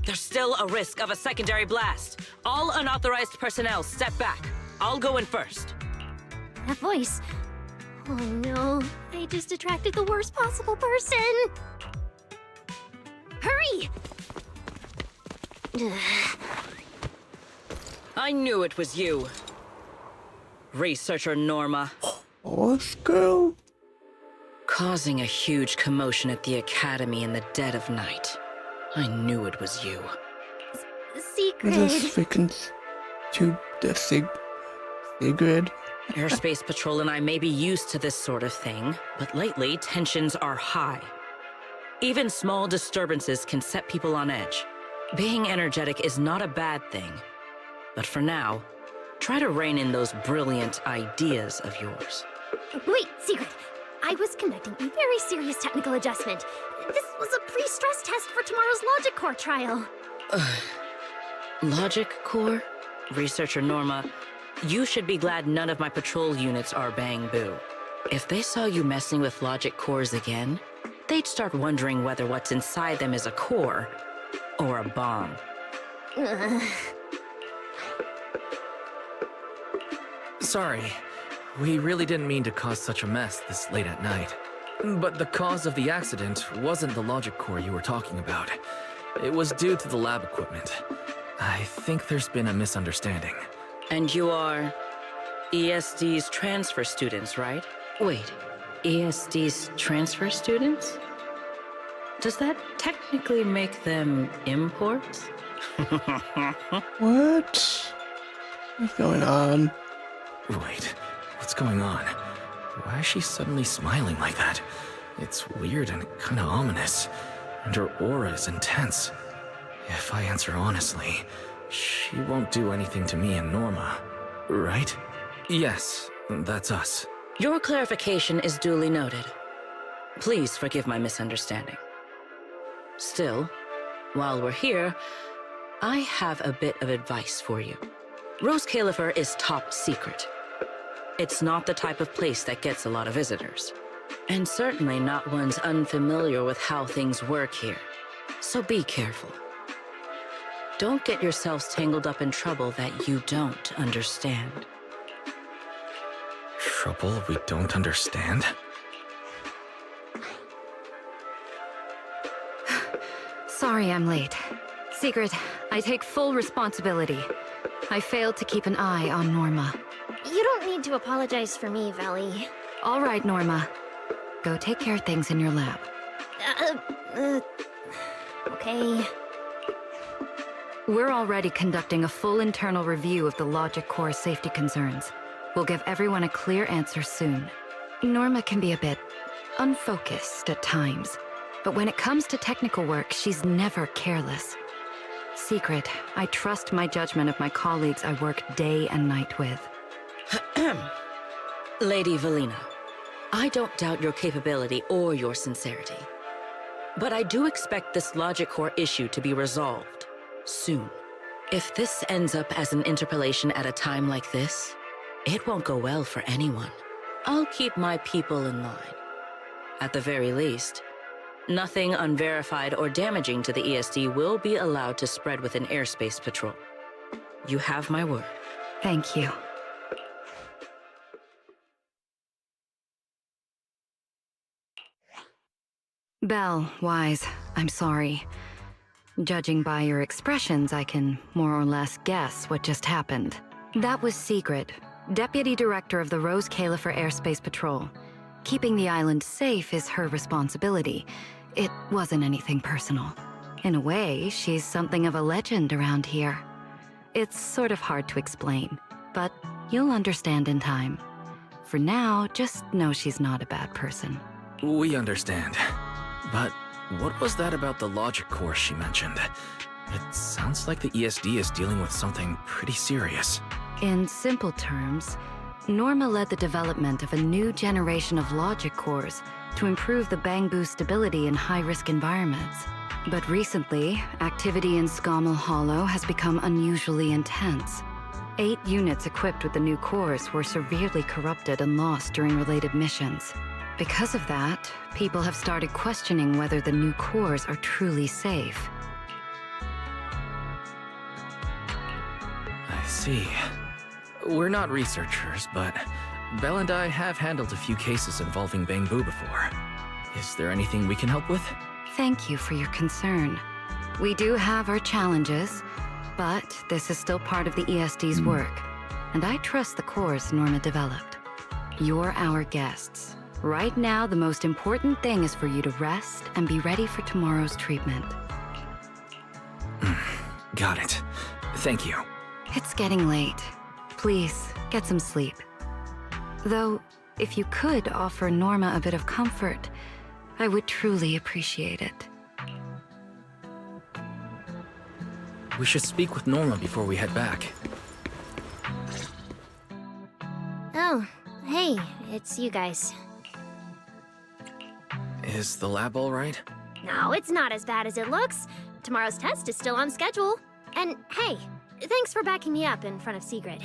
There's still a risk of a secondary blast. All unauthorized personnel step back. I'll go in first. That voice. Oh no, I just attracted the worst possible person. Hurry! I knew it was you. Researcher Norma. Oh, this girl. Causing a huge commotion at the Academy in the dead of night. I knew it was you. Secret. This freaking Sigrid. Airspace Patrol and I may be used to this sort of thing, but lately tensions are high. Even small disturbances can set people on edge. Being energetic is not a bad thing. But for now, try to rein in those brilliant ideas of yours. Wait, Secret. I was conducting a very serious technical adjustment. This was a pre-stress test for tomorrow's Logic Core trial. Logic Core? Researcher Norma, you should be glad none of my patrol units are Bang Boo. If they saw you messing with Logic Cores again, they'd start wondering whether what's inside them is a core or a bomb. Sorry. We really didn't mean to cause such a mess this late at night. But the cause of the accident wasn't the logic core you were talking about. It was due to the lab equipment. I think there's been a misunderstanding. And you are ESD's transfer students, right? Wait, ESD's transfer students? Does that technically make them imports? What? What's going on? Wait, what's going on? Why is she suddenly smiling like that? It's weird and kinda ominous, and her aura is intense. If I answer honestly, she won't do anything to me and Norma, right? Yes, that's us. Your clarification is duly noted. Please forgive my misunderstanding. Still, while we're here, I have a bit of advice for you. Rose Califer is top secret. It's not the type of place that gets a lot of visitors. And certainly not ones unfamiliar with how things work here. So be careful. Don't get yourselves tangled up in trouble that you don't understand. Trouble we don't understand? Sorry I'm late. Secret, I take full responsibility. I failed to keep an eye on Norma. You don't need to apologize for me, Valley. All right, Norma. Go take care of things in your lab. Okay. We're already conducting a full internal review of the Logic Core safety concerns. We'll give everyone a clear answer soon. Norma can be a bit unfocused at times, but when it comes to technical work, she's never careless. Secret, I trust my judgment of my colleagues I work day and night with. Lady Valina, I don't doubt your capability or your sincerity. But I do expect this Logic Core issue to be resolved soon. If this ends up as an interpolation at a time like this, it won't go well for anyone. I'll keep my people in line. At the very least, nothing unverified or damaging to the ESD will be allowed to spread within Airspace Patrol. You have my word. Thank you. Belle, Wise, I'm sorry. Judging by your expressions, I can more or less guess what just happened. That was Secret, Deputy Director of the Rose Califer Airspace Patrol. Keeping the island safe is her responsibility. It wasn't anything personal. In a way, she's something of a legend around here. It's sort of hard to explain, but you'll understand in time. For now, just know she's not a bad person. We understand. But what was that about the logic core she mentioned? It sounds like the ESD is dealing with something pretty serious. In simple terms, Norma led the development of a new generation of logic cores to improve the Bangbu stability in high-risk environments. But recently, activity in Scommel Hollow has become unusually intense. 8 units equipped with the new cores were severely corrupted and lost during related missions. Because of that, people have started questioning whether the new cores are truly safe. I see. We're not researchers, but Belle and I have handled a few cases involving Bangbu before. Is there anything we can help with? Thank you for your concern. We do have our challenges, but this is still part of the ESD's work, and I trust the cores Norma developed. You're our guests. Right now, the most important thing is for you to rest and be ready for tomorrow's treatment. Got it. Thank you. It's getting late. Please, get some sleep. Though, if you could offer Norma a bit of comfort, I would truly appreciate it. We should speak with Norma before we head back. Oh, hey, it's you guys. Is the lab all right? No, it's not as bad as it looks. Tomorrow's test is still on schedule. And hey, thanks for backing me up in front of Sigrid.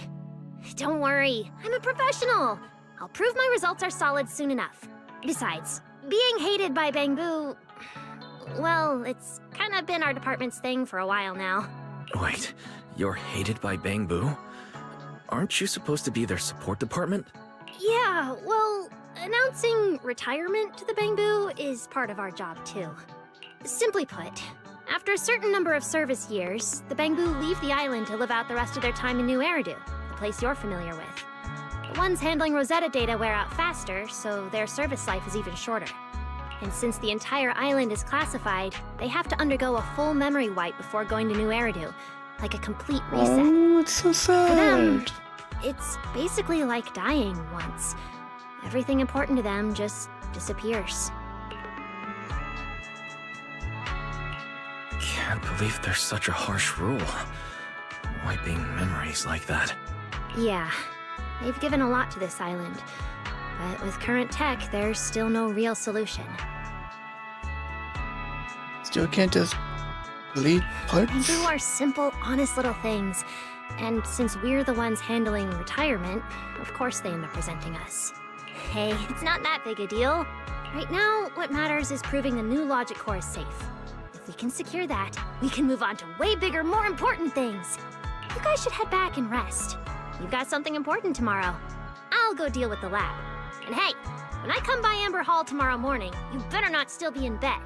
Don't worry, I'm a professional. I'll prove my results are solid soon enough. Besides, being hated by Bangbu, well, it's kind of been our department's thing for a while now. Wait, you're hated by Bangbu? Aren't you supposed to be their support department? Yeah, well, announcing retirement to the Bangbu is part of our job too. Simply put, after a certain number of service years, the Bangbu leave the island to live out the rest of their time in New Eridu, the place you're familiar with. The ones handling Rosetta data wear out faster, so their service life is even shorter. And since the entire island is classified, they have to undergo a full memory wipe before going to New Eridu, like a complete reset. Oh, it's so sad. For them, it's basically like dying once. Everything important to them just disappears. Can't believe there's such a harsh rule. Wiping memories like that. Yeah, they've given a lot to this island. But with current tech, there's still no real solution. Still can't just delete parts? Bangbu are simple, honest little things. And since we're the ones handling retirement, of course they end up presenting us. Hey, it's not that big a deal. Right now, what matters is proving the new logic core is safe. If we can secure that, we can move on to way bigger, more important things. You guys should head back and rest. You've got something important tomorrow. I'll go deal with the lab. And hey, when I come by Amber Hall tomorrow morning, you better not still be in bed.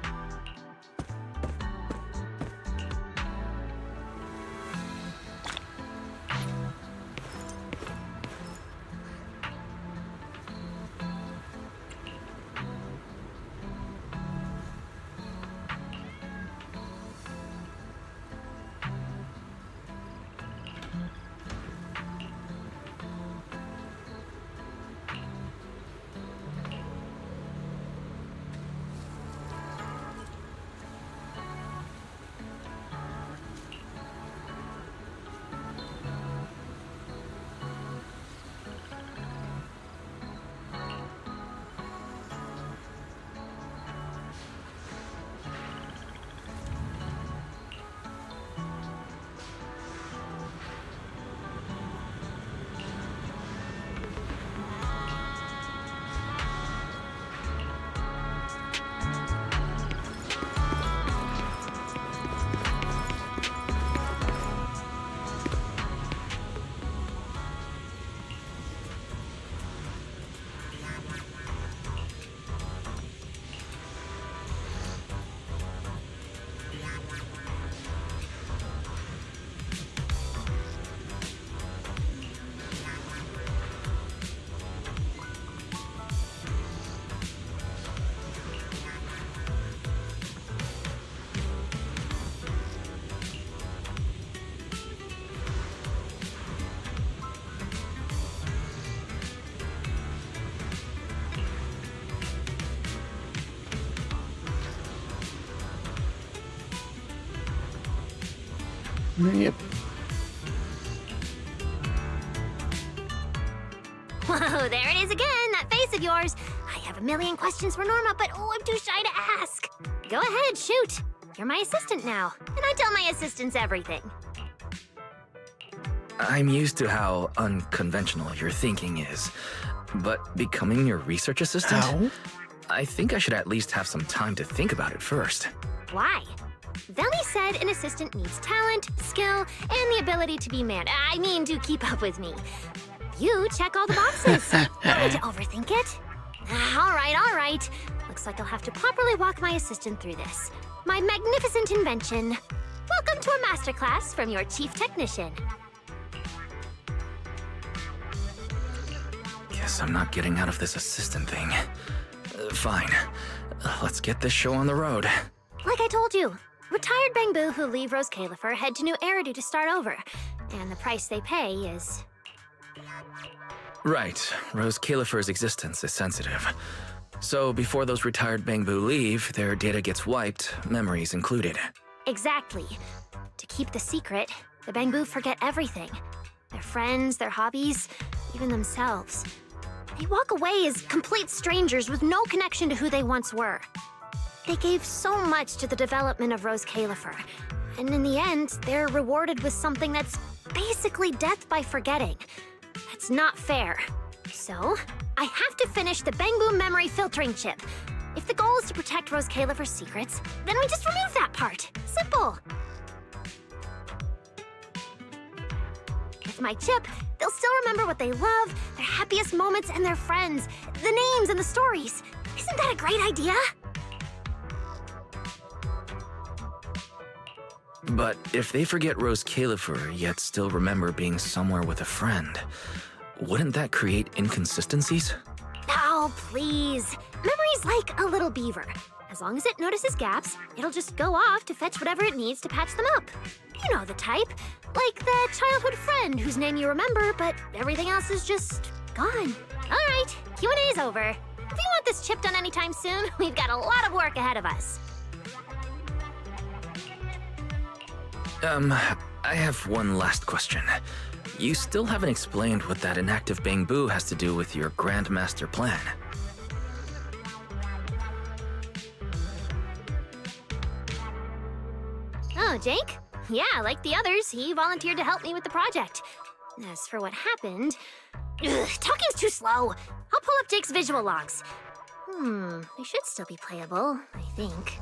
Yep. Whoa, there it is again, that face of yours. I have a million questions for Norma, but I'm too shy to ask. Go ahead, shoot. You're my assistant now, and I tell my assistants everything. I'm used to how unconventional your thinking is, but becoming your research assistant? How? I think I should at least have some time to think about it first. Why? Veli said an assistant needs talent, skill, and the ability to be to keep up with me. You check all the boxes. Don't need to overthink it. All right. Looks like I'll have to properly walk my assistant through this. My magnificent invention. Welcome to a masterclass from your chief technician. Guess I'm not getting out of this assistant thing. Fine. Let's get this show on the road. Like I told you, retired Bangbu who leave Rose Califer head to New Eridu to start over. And the price they pay is... Right. Rose Califer's existence is sensitive. So before those retired Bangbu leave, their data gets wiped, memories included. Exactly. To keep the secret, the Bangbu forget everything. Their friends, their hobbies, even themselves. They walk away as complete strangers with no connection to who they once were. They gave so much to the development of Rose Califer, and in the end, they're rewarded with something that's basically death by forgetting. That's not fair. So, I have to finish the Bangbu memory filtering chip. If the goal is to protect Rose Califer's secrets, then we just remove that part. Simple. With my chip, they'll still remember what they love, their happiest moments, and their friends, the names and the stories. Isn't that a great idea? But if they forget Rose Califer, yet still remember being somewhere with a friend, wouldn't that create inconsistencies? Oh, please. Memory's like a little beaver. As long as it notices gaps, it'll just go off to fetch whatever it needs to patch them up. You know the type. Like the childhood friend whose name you remember, but everything else is just gone. All right, Q&A's over. If you want this chip done anytime soon, we've got a lot of work ahead of us. I have one last question. You still haven't explained what that inactive Bangbu has to do with your Grandmaster plan. Oh, Jake? Yeah, like the others, he volunteered to help me with the project. As for what happened... talking's too slow. I'll pull up Jake's visual logs. They should still be playable, I think.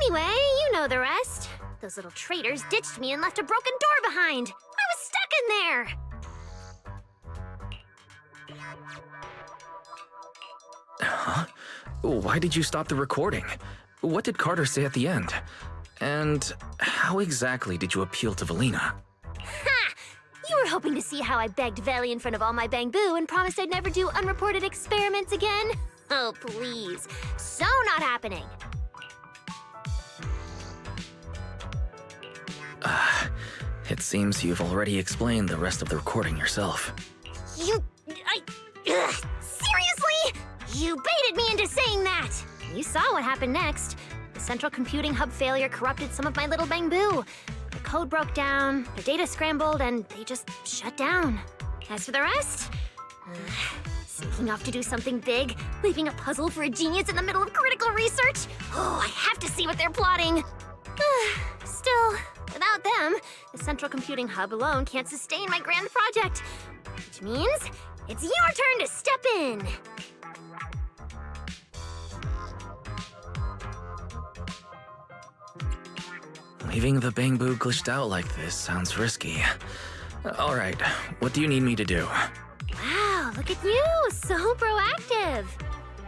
Anyway, you know the rest. Those little traitors ditched me and left a broken door behind. I was stuck in there. Huh? Why did you stop the recording? What did Carter say at the end? And how exactly did you appeal to Valina? Ha! You were hoping to see how I begged Veli in front of all my Bangbu and promised I'd never do unreported experiments again? Oh, please. So not happening. It seems you've already explained the rest of the recording yourself. Seriously? You baited me into saying that! You saw what happened next. The central computing hub failure corrupted some of my little Bangbu. The code broke down, the data scrambled, and they just shut down. As for the rest, sneaking off to do something big, leaving a puzzle for a genius in the middle of critical research. Oh, I have to see what they're plotting. Still, without them, the central computing hub alone can't sustain my grand project. Which means it's your turn to step in. Leaving the Bangbu glitched out like this sounds risky. Alright, what do you need me to do? Wow, look at you, so proactive.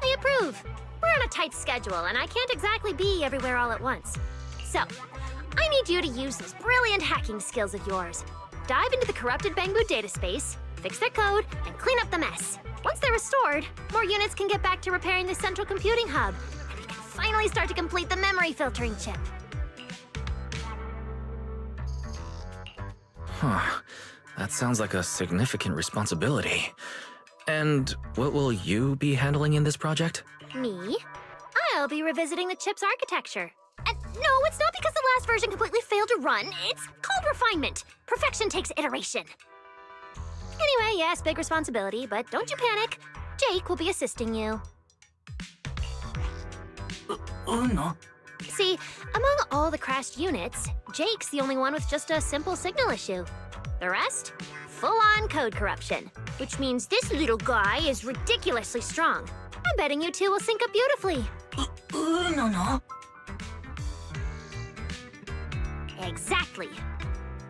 I approve. We're on a tight schedule, and I can't exactly be everywhere all at once. So, I need you to use those brilliant hacking skills of yours. Dive into the corrupted Bangbu data space, fix their code, and clean up the mess. Once they're restored, more units can get back to repairing the central computing hub, and we can finally start to complete the memory filtering chip. Huh. That sounds like a significant responsibility. And what will you be handling in this project? Me? I'll be revisiting the chip's architecture. No, it's not because the last version completely failed to run. It's called refinement. Perfection takes iteration. Anyway, yes, big responsibility, but don't you panic. Jake will be assisting you. No. See, among all the crashed units, Jake's the only one with just a simple signal issue. The rest? Full-on code corruption. Which means this little guy is ridiculously strong. I'm betting you two will sync up beautifully. No. Exactly.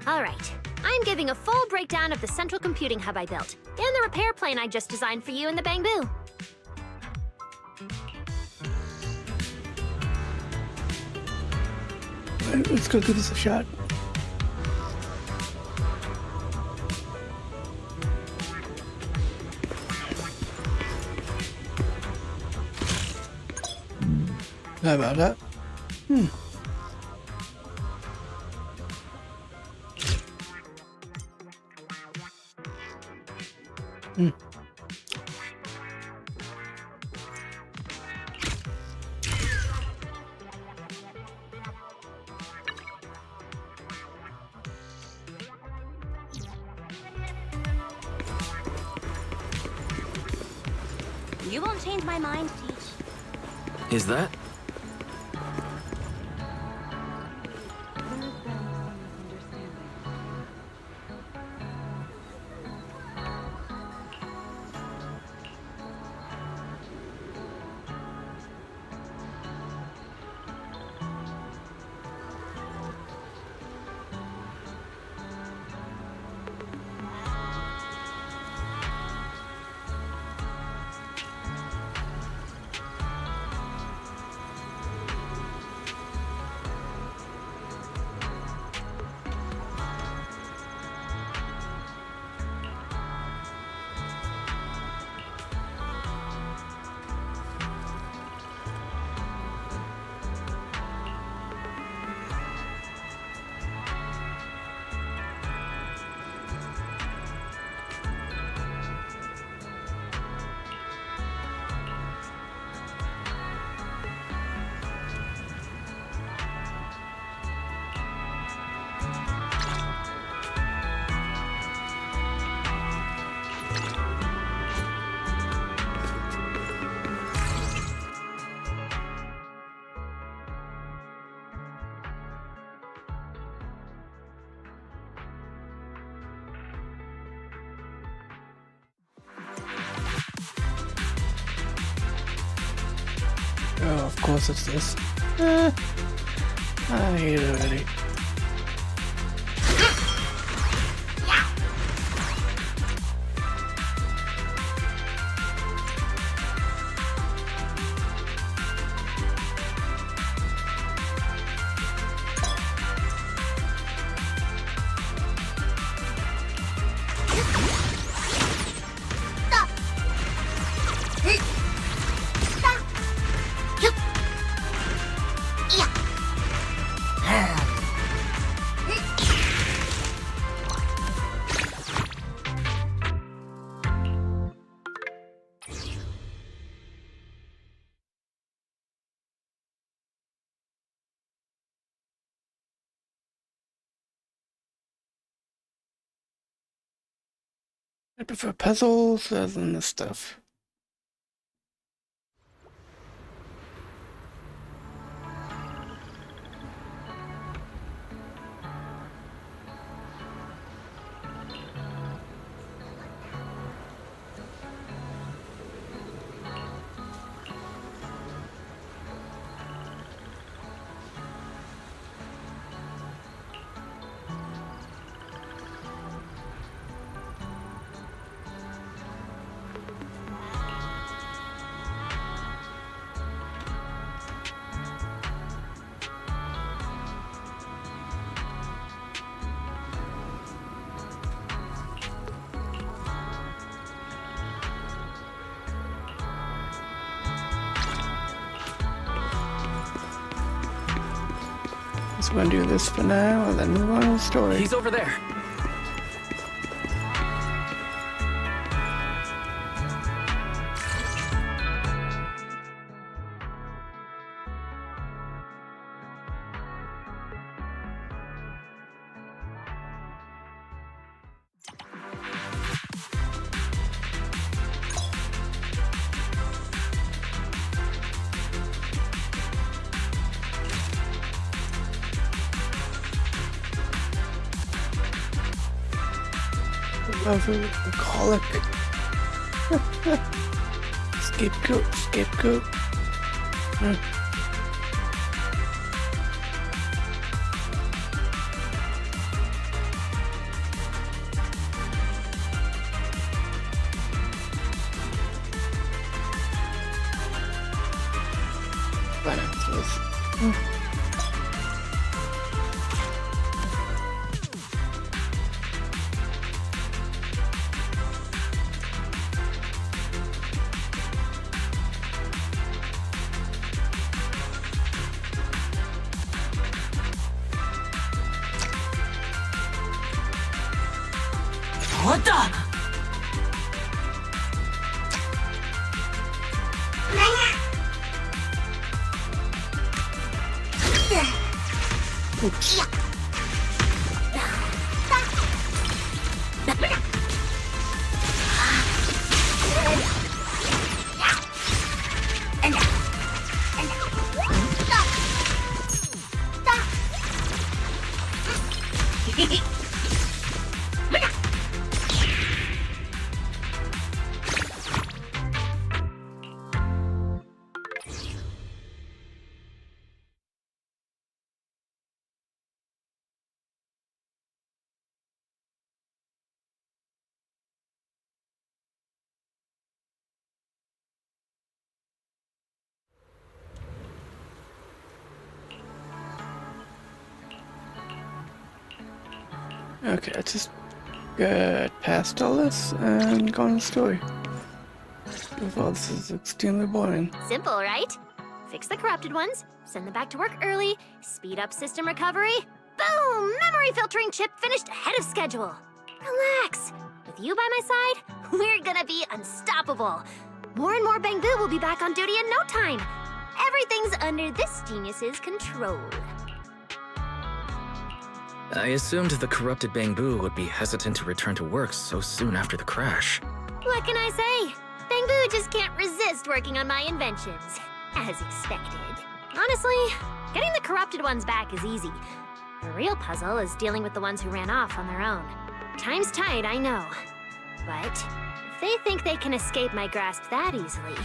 All right. I'm giving a full breakdown of the central computing hub I built, and the repair plane I just designed for you in the Bangbu. Let's go give this a shot. How about that? You won't change my mind, Peach. Is that? Oh, of course it's this. I hate it already. I prefer puzzles rather than this stuff. So we're gonna do this for now and then move on to the story. He's over there. Alcoholic. Scapegoat, scapegoat. Finances. What the? Oops. Okay, I just got past all this and go on to the story. Well, this is extremely boring. Simple, right? Fix the corrupted ones, send them back to work early, speed up system recovery. Boom! Memory filtering chip finished ahead of schedule. Relax. With you by my side, we're gonna be unstoppable. More and more Bangbu will be back on duty in no time. Everything's under this genius's control. I assumed the corrupted Bangbu would be hesitant to return to work so soon after the crash. What can I say? Bangbu just can't resist working on my inventions. As expected. Honestly, getting the corrupted ones back is easy. The real puzzle is dealing with the ones who ran off on their own. Time's tight, I know. But if they think they can escape my grasp that easily,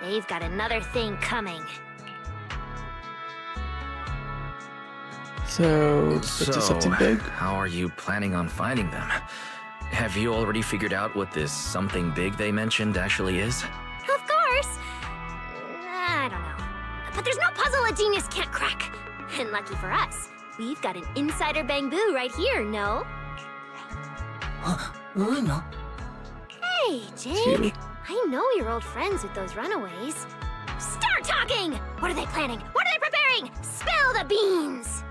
they've got another thing coming. So, is this something big? How are you planning on finding them? Have you already figured out what this something big they mentioned actually is? Of course. I don't know. But there's no puzzle a genius can't crack. And lucky for us, we've got an insider bamboo right here, no? No. Hey, Jake. I know you're old friends with those runaways. Start talking! What are they planning? What are they preparing? Spill the beans!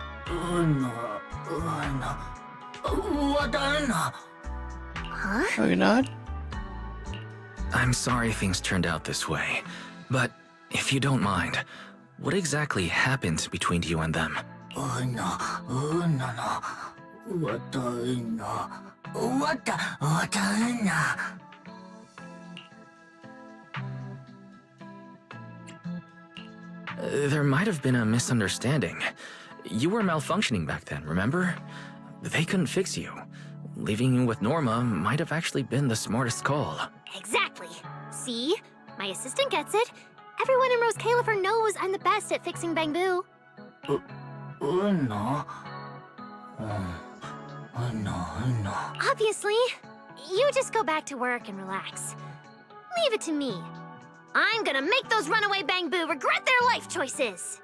Huh? Oh, you're not? I'm sorry things turned out this way, but if you don't mind, what exactly happened between you and them? There might have been a misunderstanding. You were malfunctioning back then, remember? They couldn't fix you. Leaving you with Norma might have actually been the smartest call. Exactly. See? My assistant gets it. Everyone in Rose Califer knows I'm the best at fixing bamboo. Obviously. You just go back to work and relax. Leave it to me. I'm gonna make those runaway bamboo regret their life choices.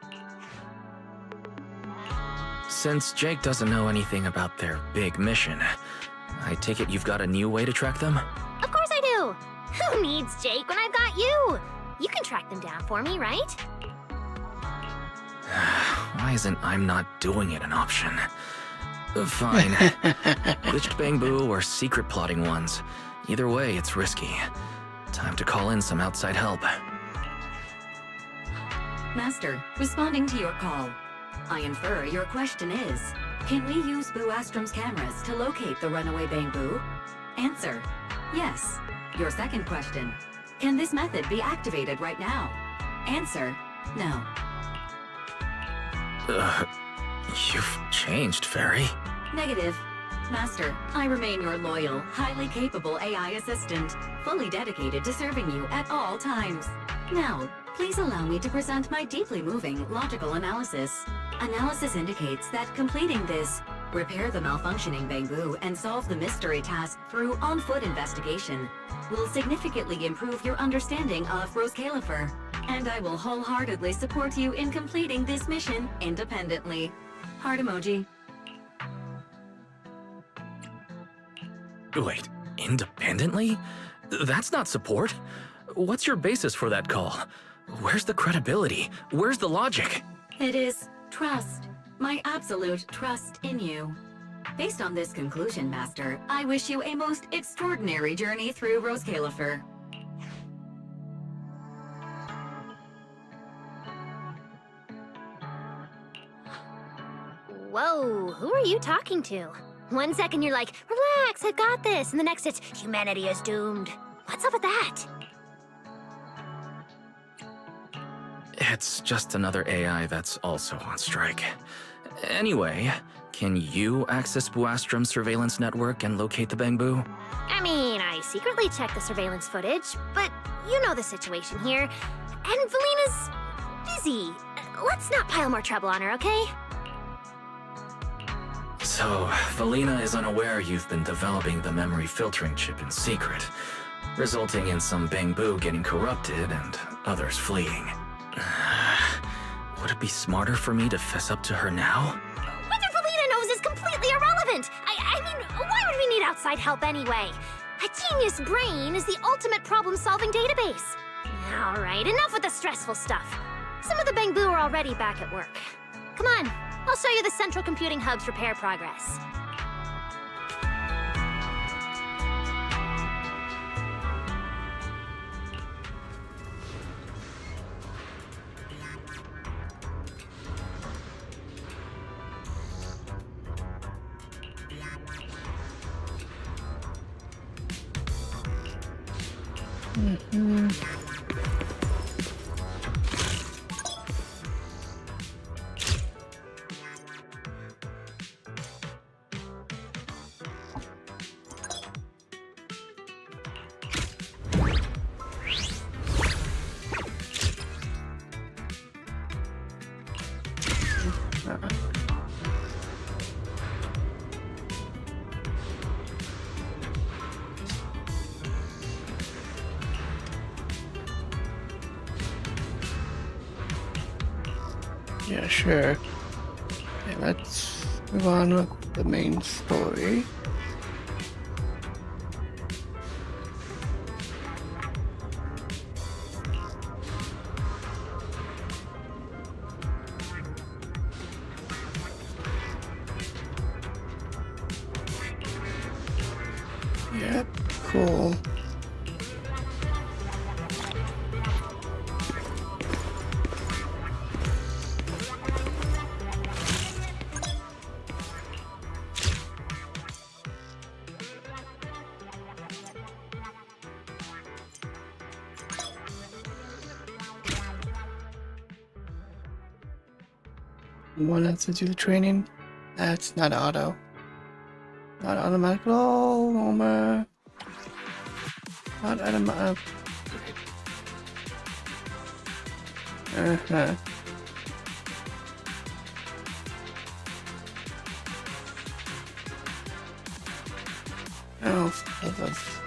Since Jake doesn't know anything about their big mission, I take it you've got a new way to track them? Of course I do. Who needs Jake when I've got you? You can track them down for me, right? Why isn't I'm not doing it an option? Fine. Glitched bamboo or secret plotting ones. Either way, it's risky. Time to call in some outside help. Master, responding to your call. I infer your question is, can we use Boo Astrum's cameras to locate the runaway bamboo? Answer, yes. Your second question, can this method be activated right now? Answer, no. You've changed, Fairy. Negative. Master, I remain your loyal, highly capable AI assistant, fully dedicated to serving you at all times. Now, please allow me to present my deeply moving logical analysis. Analysis indicates that completing this, repair the malfunctioning bamboo and solve the mystery task through on-foot investigation, will significantly improve your understanding of Rose Califer, and I will wholeheartedly support you in completing this mission independently. Heart emoji. Wait, independently? That's not support. What's your basis for that call? Where's the credibility? Where's the logic? It is trust. My absolute trust in you. Based on this conclusion, Master, I wish you a most extraordinary journey through Rose Califer. Whoa, who are you talking to? 1 second you're like, relax, I've got this. And the next it's, humanity is doomed. What's up with that? It's just another AI that's also on strike. Anyway, can you access Boo Astrum's surveillance network and locate the bamboo? I mean, I secretly checked the surveillance footage, but you know the situation here. And Valina's busy. Let's not pile more trouble on her, okay? So, Valina is unaware you've been developing the memory filtering chip in secret, resulting in some bamboo getting corrupted and others fleeing. Would it be smarter for me to fess up to her now? Whether Valina knows is completely irrelevant. I mean, why would we need outside help anyway? A genius brain is the ultimate problem-solving database. All right, enough with the stressful stuff. Some of the bamboo are already back at work. Come on, I'll show you the Central Computing Hub's repair progress. Yeah, sure. Okay, let's move on with the main story. Yep, cool. One has to do the training. That's not auto. Not automatic at all, Homer. Not automatic. Uh-huh. Oh, that's...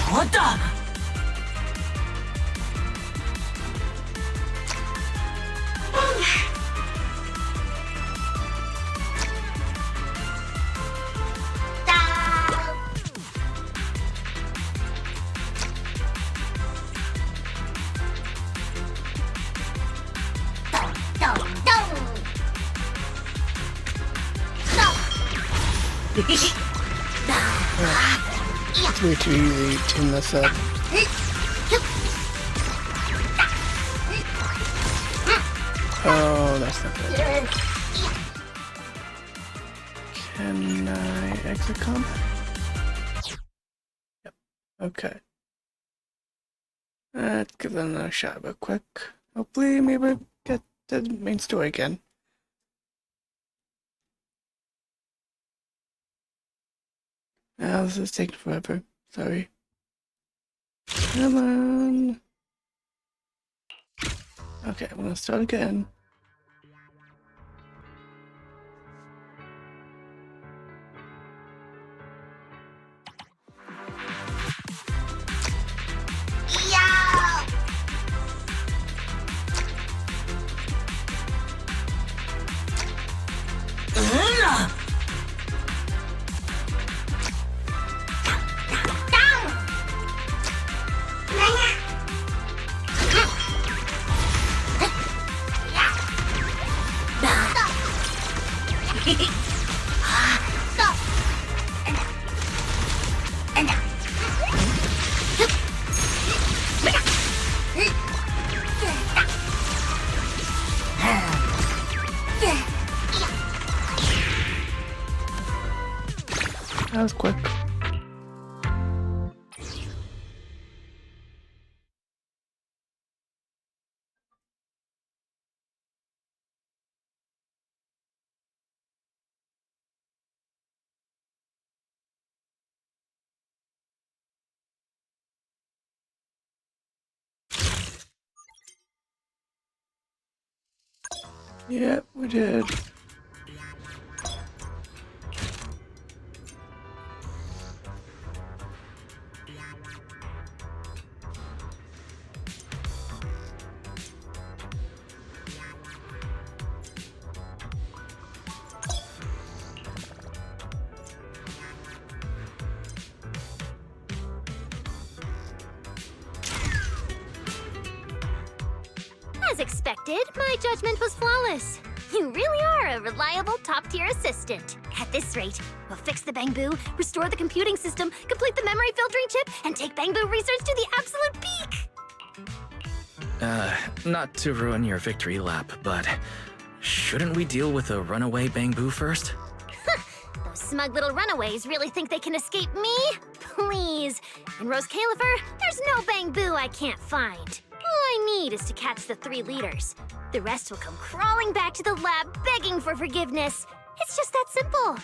What the? It's way too easy to mess up. Oh, that's not good. Can I exit combat? Yep. Okay. Let's give that another shot real quick. Hopefully, maybe I'll get the main story again. Now this is taking forever. Sorry. Come on. Okay, I'm gonna start again. That was quick. Yep, we did. As expected, my judgment was flawless. You really are a reliable top-tier assistant. At this rate, we'll fix the Bangbu, restore the computing system, complete the memory filtering chip, and take Bangbu research to the absolute peak! Not to ruin your victory lap, but shouldn't we deal with a runaway Bangbu first? Those smug little runaways really think they can escape me? Please. In Rose Califer, there's no Bangbu I can't find. All I need is to catch the 3 leaders. The rest will come crawling back to the lab begging for forgiveness. It's just that simple.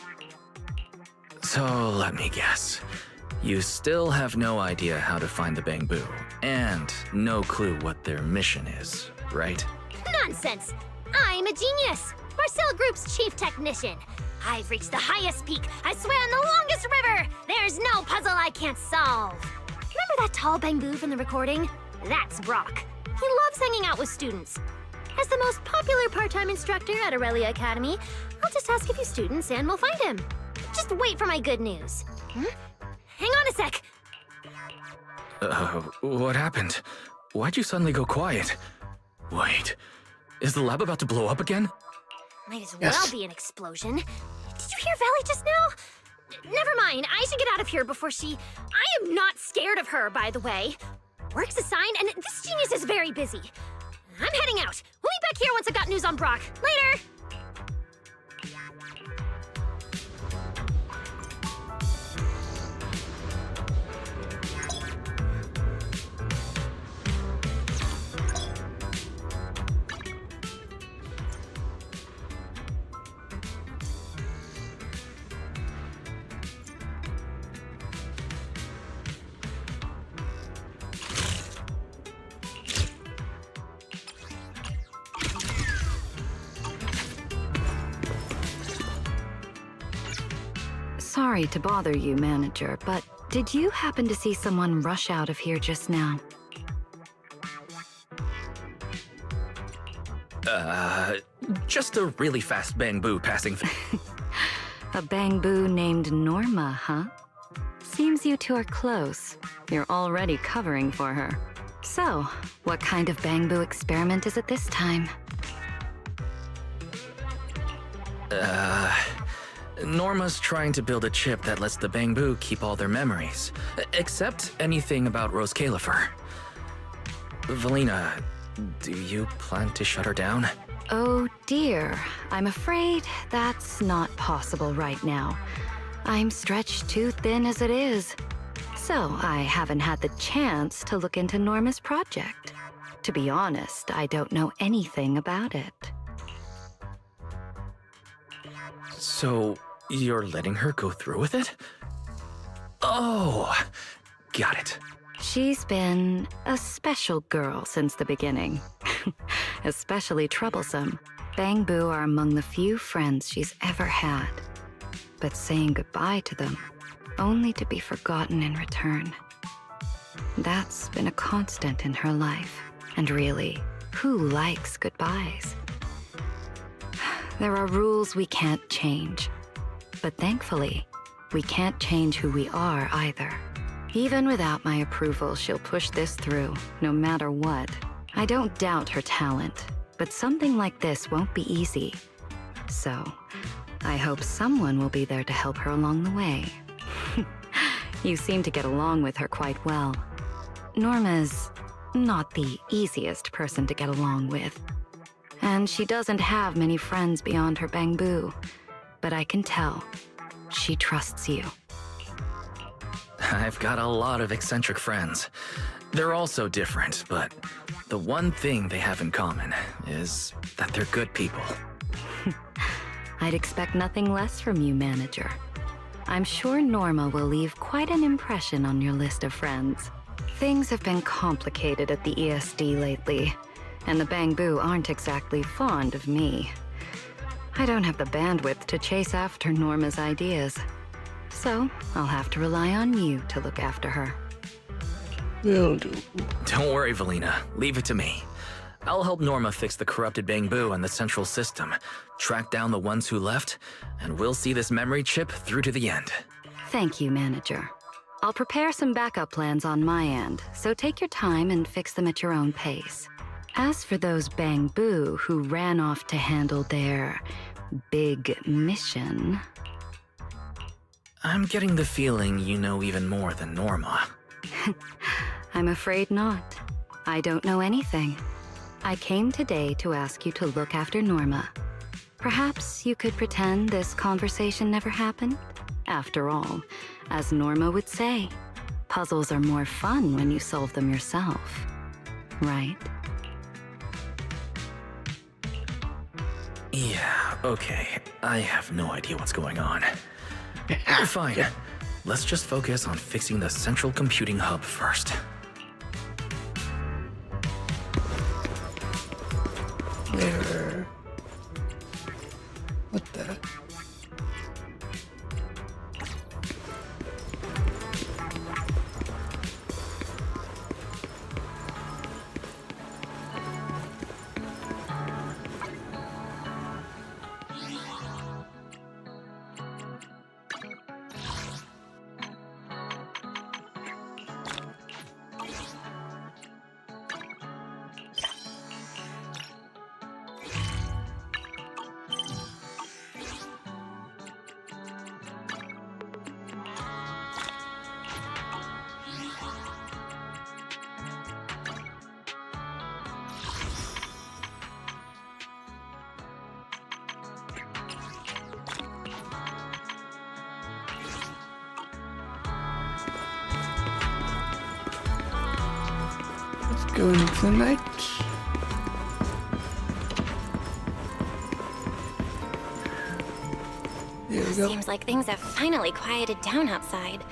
So let me guess. You still have no idea how to find the Bangbu, and no clue what their mission is, right? Nonsense! I'm a genius! Or Cell Group's chief technician. I've reached the highest peak. I swam the longest river. There's no puzzle I can't solve. Remember that tall bamboo from the recording? That's Brock. He loves hanging out with students. As the most popular part-time instructor at Aurelia Academy, I'll just ask a few students and we'll find him. Just wait for my good news. Hang on a sec. What happened? Why'd you suddenly go quiet? Wait, is the lab about to blow up again? Might as well be an explosion. Did you hear Valley just now? Never mind, I should get out of here before she... I am not scared of her, by the way. Work's assigned, and this genius is very busy. I'm heading out. We'll be back here once I've got news on Brock. Later! Sorry to bother you, Manager, but did you happen to see someone rush out of here just now? Just a really fast bamboo passing through. A bamboo named Norma, huh? Seems you two are close. You're already covering for her. So, what kind of bamboo experiment is it this time? Norma's trying to build a chip that lets the bamboo keep all their memories, except anything about Rose Califer. Valina, do you plan to shut her down? Oh dear, I'm afraid that's not possible right now. I'm stretched too thin as it is. So I haven't had the chance to look into Norma's project. To be honest, I don't know anything about it. So, you're letting her go through with it? Oh, got it. She's been a special girl since the beginning. Especially troublesome. Bamboo are among the few friends she's ever had. But saying goodbye to them, only to be forgotten in return. That's been a constant in her life. And really, who likes goodbyes? There are rules we can't change. But thankfully, we can't change who we are either. Even without my approval, she'll push this through, no matter what. I don't doubt her talent, but something like this won't be easy. So, I hope someone will be there to help her along the way. You seem to get along with her quite well. Norma's not the easiest person to get along with. And she doesn't have many friends beyond her bamboo. But I can tell, she trusts you. I've got a lot of eccentric friends. They're all so different, but the one thing they have in common is that they're good people. I'd expect nothing less from you, Manager. I'm sure Norma will leave quite an impression on your list of friends. Things have been complicated at the ESD lately, and the bamboo aren't exactly fond of me. I don't have the bandwidth to chase after Norma's ideas. So, I'll have to rely on you to look after her. Will do. Don't worry, Valina. Leave it to me. I'll help Norma fix the corrupted bamboo and the central system, track down the ones who left, and we'll see this memory chip through to the end. Thank you, Manager. I'll prepare some backup plans on my end, so take your time and fix them at your own pace. As for those bamboo who ran off to handle their big mission... I'm getting the feeling you know even more than Norma. I'm afraid not. I don't know anything. I came today to ask you to look after Norma. Perhaps you could pretend this conversation never happened? After all, as Norma would say, puzzles are more fun when you solve them yourself. Right? Yeah, okay. I have no idea what's going on. Fine. Let's just focus on fixing the central computing hub first. There. What the? Let's go into the night. There we go. Seems like things have finally quieted down outside.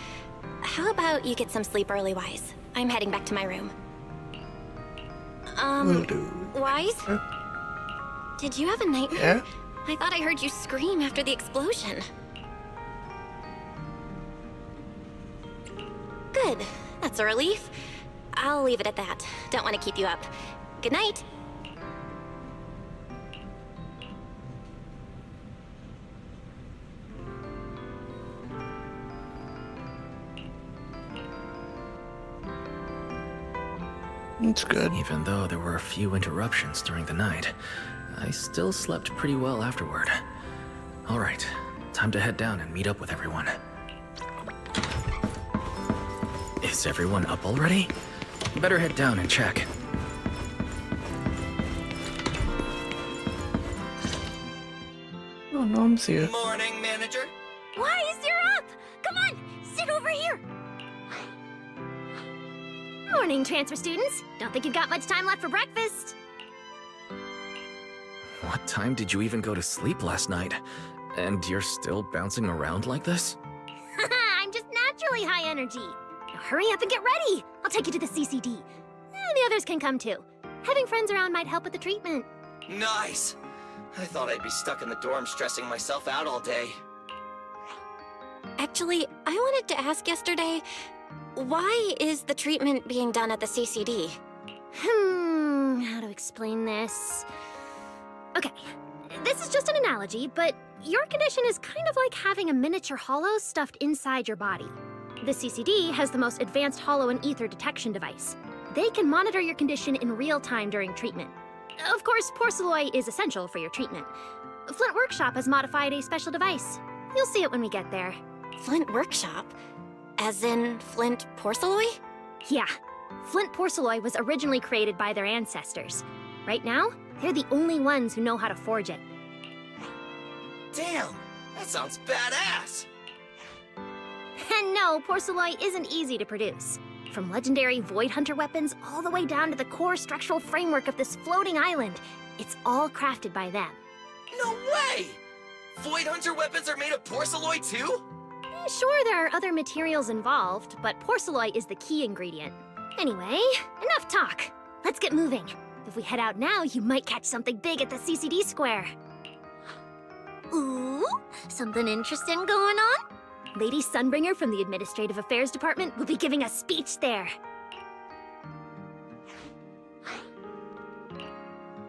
How about you get some sleep early, Wise? I'm heading back to my room. Will do. Wise? Did you have a nightmare? Yeah? I thought I heard you scream after the explosion. Good. That's a relief. I'll leave it at that. Don't want to keep you up. Good night. It's good. Even though there were a few interruptions during the night, I still slept pretty well afterward. Alright, time to head down and meet up with everyone. Is everyone up already? Better head down and check. Oh, no one's here. Morning, manager. Wise, you're up! Come on, sit over here. Morning, transfer students. Don't think you've got much time left for breakfast. What time did you even go to sleep last night? And you're still bouncing around like this? I'm just naturally high energy. Now hurry up and get ready. I'll take you to the CCD. The others can come too. Having friends around might help with the treatment. Nice. I thought I'd be stuck in the dorm stressing myself out all day. Actually, I wanted to ask yesterday, why is the treatment being done at the CCD? How to explain this? Okay, this is just an analogy, but your condition is kind of like having a miniature hollow stuffed inside your body. The CCD has the most advanced hollow and ether detection device. They can monitor your condition in real time during treatment. Of course, porcelloi is essential for your treatment. Flint Workshop has modified a special device. You'll see it when we get there. Flint Workshop? As in Flint Porcelloi? Yeah. Flint porcelloi was originally created by their ancestors. Right now, they're the only ones who know how to forge it. Damn, that sounds badass. And no, porcelloi isn't easy to produce. From legendary Void Hunter weapons all the way down to the core structural framework of this floating island, it's all crafted by them. No way! Void Hunter weapons are made of porcelloi too? Sure, there are other materials involved, but porcelloi is the key ingredient. Anyway, enough talk. Let's get moving. If we head out now, you might catch something big at the CCD square. Ooh, something interesting going on? Lady Sunbringer from the Administrative Affairs Department will be giving a speech there.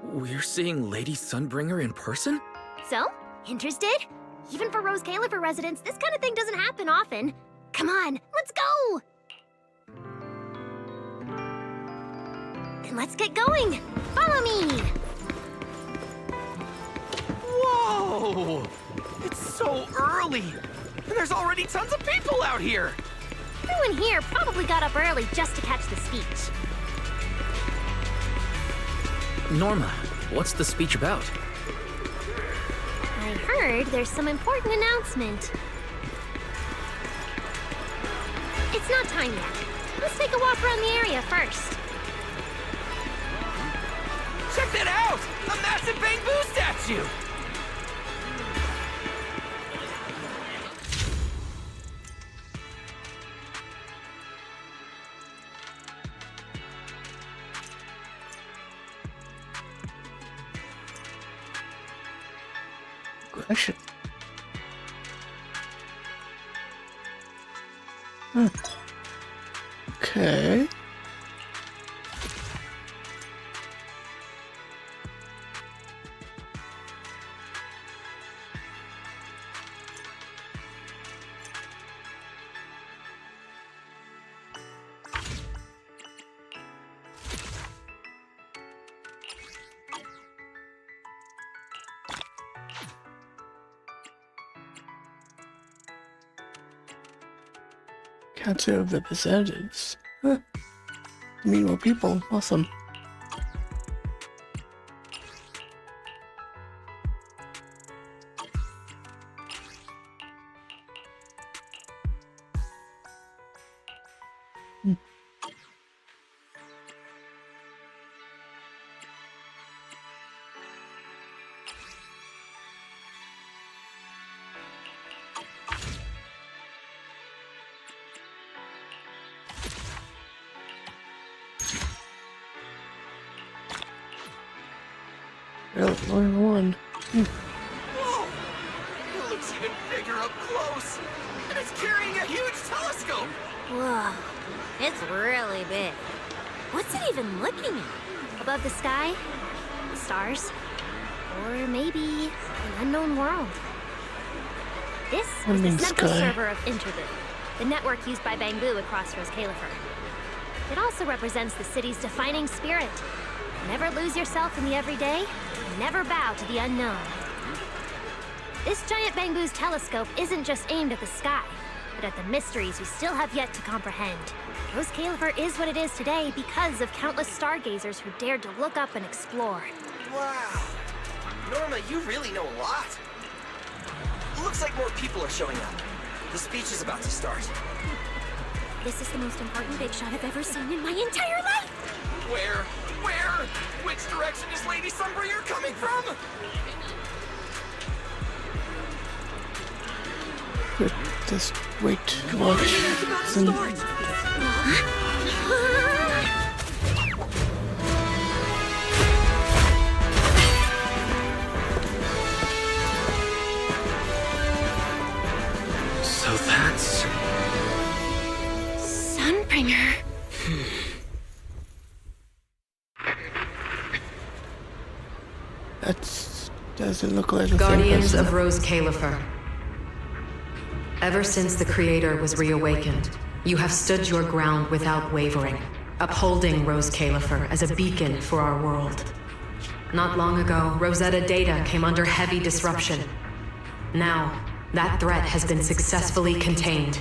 We're seeing Lady Sunbringer in person? So, interested? Even for Rose Califer residents, this kind of thing doesn't happen often. Come on, let's go! Then let's get going. Follow me! Whoa! It's so early! And there's already tons of people out here! Everyone here probably got up early just to catch the speech. Norma, what's the speech about? I heard there's some important announcement. It's not time yet. Let's take a walk around the area first. Check that out! A massive bamboo statue! question. Huh. Okay. Council of Representatives. Huh. Meet more people. Awesome. Really, only one. Whoa! It looks even bigger up close! And it's carrying a huge telescope! Whoa, it's really big. What's it even looking at? Above the sky? The stars? Or maybe an unknown world? This is the central server of Interboo, the network used by Bangbu across Rose Califer. It also represents the city's defining spirit. Never lose yourself in the everyday, never bow to the unknown. This giant Bangbu's telescope isn't just aimed at the sky, but at the mysteries we still have yet to comprehend. Rose Califer is what it is today because of countless stargazers who dared to look up and explore. Wow. Norma, you really know a lot. Looks like more people are showing up. The speech is about to start. This is the most important big shot I've ever seen in my entire life! Where? Where? Which direction is Lady Sunbringer coming from? Just wait to watch. So that's... Sunbringer. Doesn't look like the Guardians of Rose Califer. Ever since the Creator was reawakened, you have stood your ground without wavering, upholding Rose Califer as a beacon for our world. Not long ago, Rosetta data came under heavy disruption. Now, that threat has been successfully contained.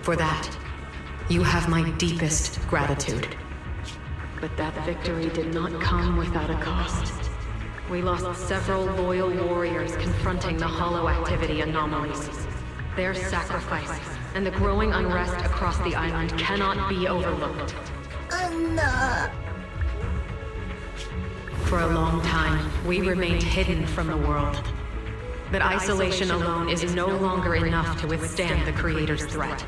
For that, you have my deepest gratitude. But that victory did not come without a cost. We lost several loyal warriors confronting the hollow activity anomalies. Their sacrifice and the growing unrest across the island cannot be overlooked. For a long time, we remained hidden from the world. But isolation alone is no longer enough to withstand the Creator's threat.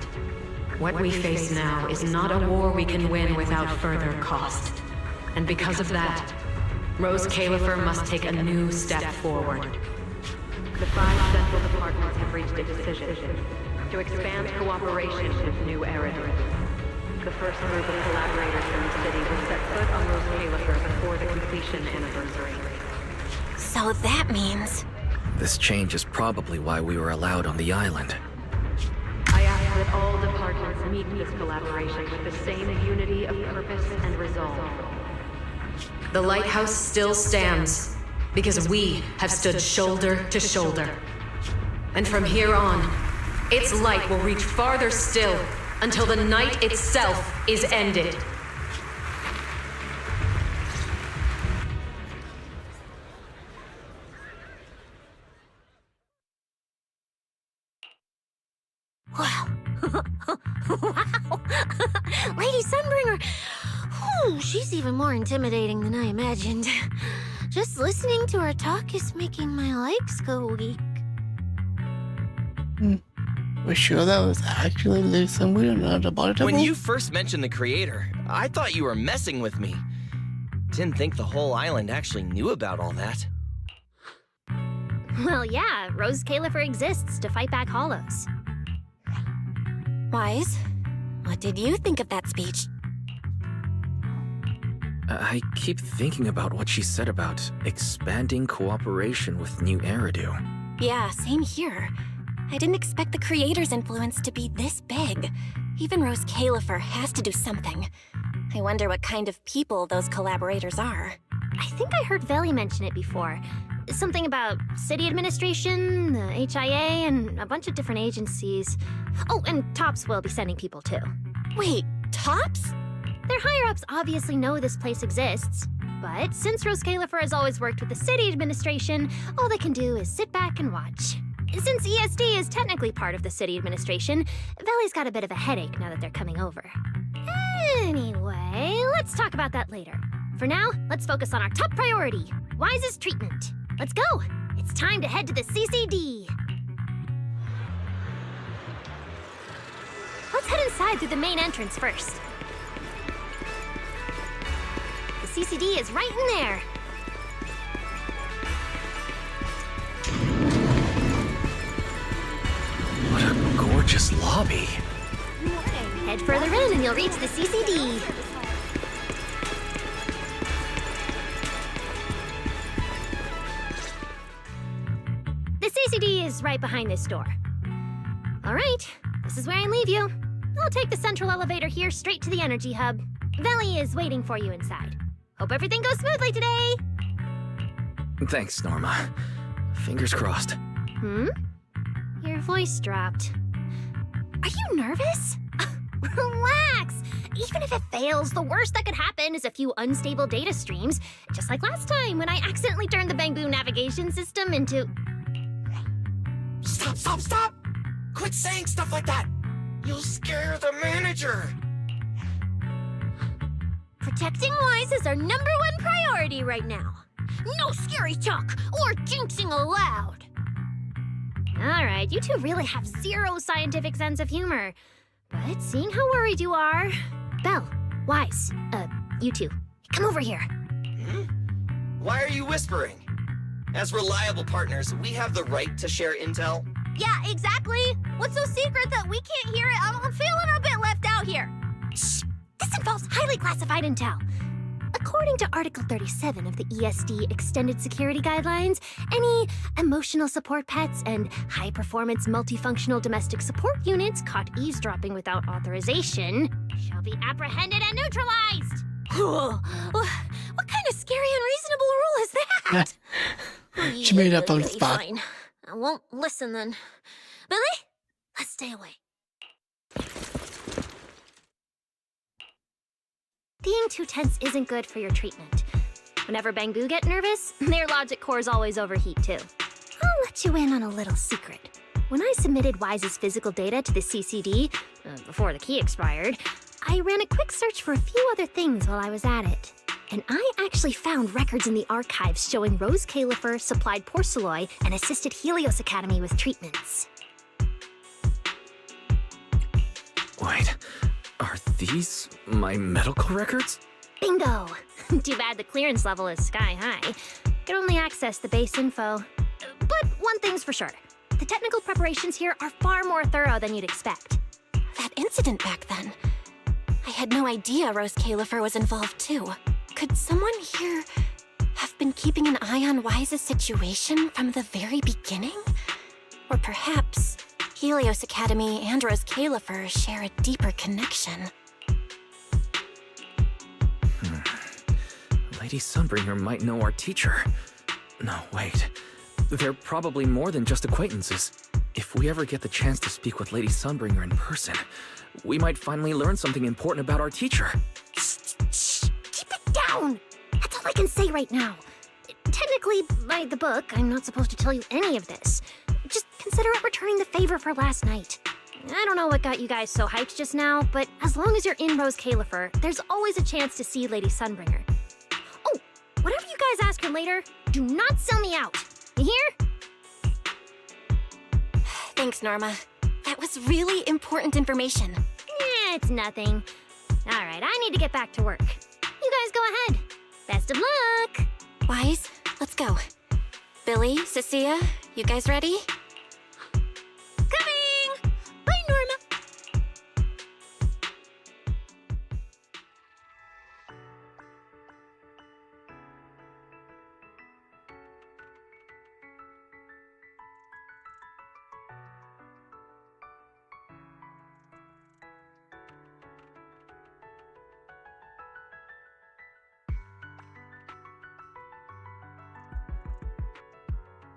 What we face now is not a war we can win without further cost. And because of that, Rose Califer must take a new step forward. The 5 central departments have reached a decision to expand cooperation with new Eridans. The first group of collaborators from the city will set foot on Rose Califer before the completion anniversary. So that means... This change is probably why we were allowed on the island. I ask that all departments meet this collaboration with the same unity of purpose and resolve. The lighthouse still stands because we have stood shoulder to shoulder. And from here on, its light will reach farther still until the night itself is ended. Wow. Wow. Lady Sunbringer. Whew, she's even more intimidating than I imagined. Just listening to her talk is making my legs go weak. We're sure that was actually Lady Sunbringer, not a body double? When you first mentioned the Creator, I thought you were messing with me. Didn't think the whole island actually knew about all that. Well, yeah, Rose Califer exists to fight back hollows. Wise, what did you think of that speech? I keep thinking about what she said about expanding cooperation with New Eridu. Yeah, same here. I didn't expect the creator's influence to be this big. Even Rose Califer has to do something. I wonder what kind of people those collaborators are. I think I heard Veli mention it before. Something about city administration, the HIA, and a bunch of different agencies. Oh, and Tops will be sending people too. Wait, Tops? Their higher-ups obviously know this place exists. But since Rose Califer has always worked with the city administration, all they can do is sit back and watch. Since ESD is technically part of the city administration, Veli's got a bit of a headache now that they're coming over. Anyway, let's talk about that later. For now, let's focus on our top priority, Wise's treatment. Let's go! It's time to head to the CCD. Let's head inside through the main entrance first. The CCD is right in there. What a gorgeous lobby. Head further in and you'll reach the CCD. The CCD is right behind this door. All right, this is where I leave you. I'll take the central elevator here straight to the energy hub. Veli is waiting for you inside. Hope everything goes smoothly today. Thanks, Norma. Fingers crossed. Your voice dropped. Are you nervous? Relax! Even if it fails, the worst that could happen is a few unstable data streams, just like last time when I accidentally turned the Bangbu navigation system into... Stop, stop, stop! Quit saying stuff like that! You'll scare the manager! Protecting Wise is our #1 priority right now. No scary talk or jinxing allowed. Alright, you two really have zero scientific sense of humor. But seeing how worried you are... Belle, Wise, you two, come over here. Why are you whispering? As reliable partners, we have the right to share intel. Yeah, exactly. What's so secret that we can't hear it? I'm feeling a bit left out here. Shh! This involves highly classified intel. According to Article 37 of the ESD Extended Security Guidelines, any emotional support pets and high-performance multifunctional domestic support units caught eavesdropping without authorization shall be apprehended and neutralized. What kind of scary, unreasonable rule is that? She made up on the spot. Fine. I won't listen then. Billy, let's stay away. Being too tense isn't good for your treatment. Whenever Bangbu get nervous, their logic cores always overheat too. I'll let you in on a little secret. When I submitted Wise's physical data to the CCD, before the key expired, I ran a quick search for a few other things while I was at it. And I actually found records in the archives showing Rose Califer supplied Porceloi and assisted Helios Academy with treatments. Wait, are these my medical records? Bingo! Too bad the clearance level is sky high. Can only access the base info. But one thing's for sure. The technical preparations here are far more thorough than you'd expect. That incident back then. I had no idea Rose Califer was involved too. Could someone here have been keeping an eye on Wise's situation from the very beginning? Or perhaps Helios Academy and Rose Califer share a deeper connection. Lady Sunbringer might know our teacher. No, wait. They're probably more than just acquaintances. If we ever get the chance to speak with Lady Sunbringer in person, we might finally learn something important about our teacher. Keep it down! That's all I can say right now. Technically, by the book, I'm not supposed to tell you any of this. Just consider it returning the favor for last night. I don't know what got you guys so hyped just now, but as long as you're in Rose Califer, there's always a chance to see Lady Sunbringer. Oh, whatever you guys ask her later, do not sell me out. You hear? Thanks, Norma. That was really important information. It's nothing. All right, I need to get back to work. You guys go ahead. Best of luck! Wise, let's go. Billy, Cecilia, You guys ready? Coming! Bye, Norma.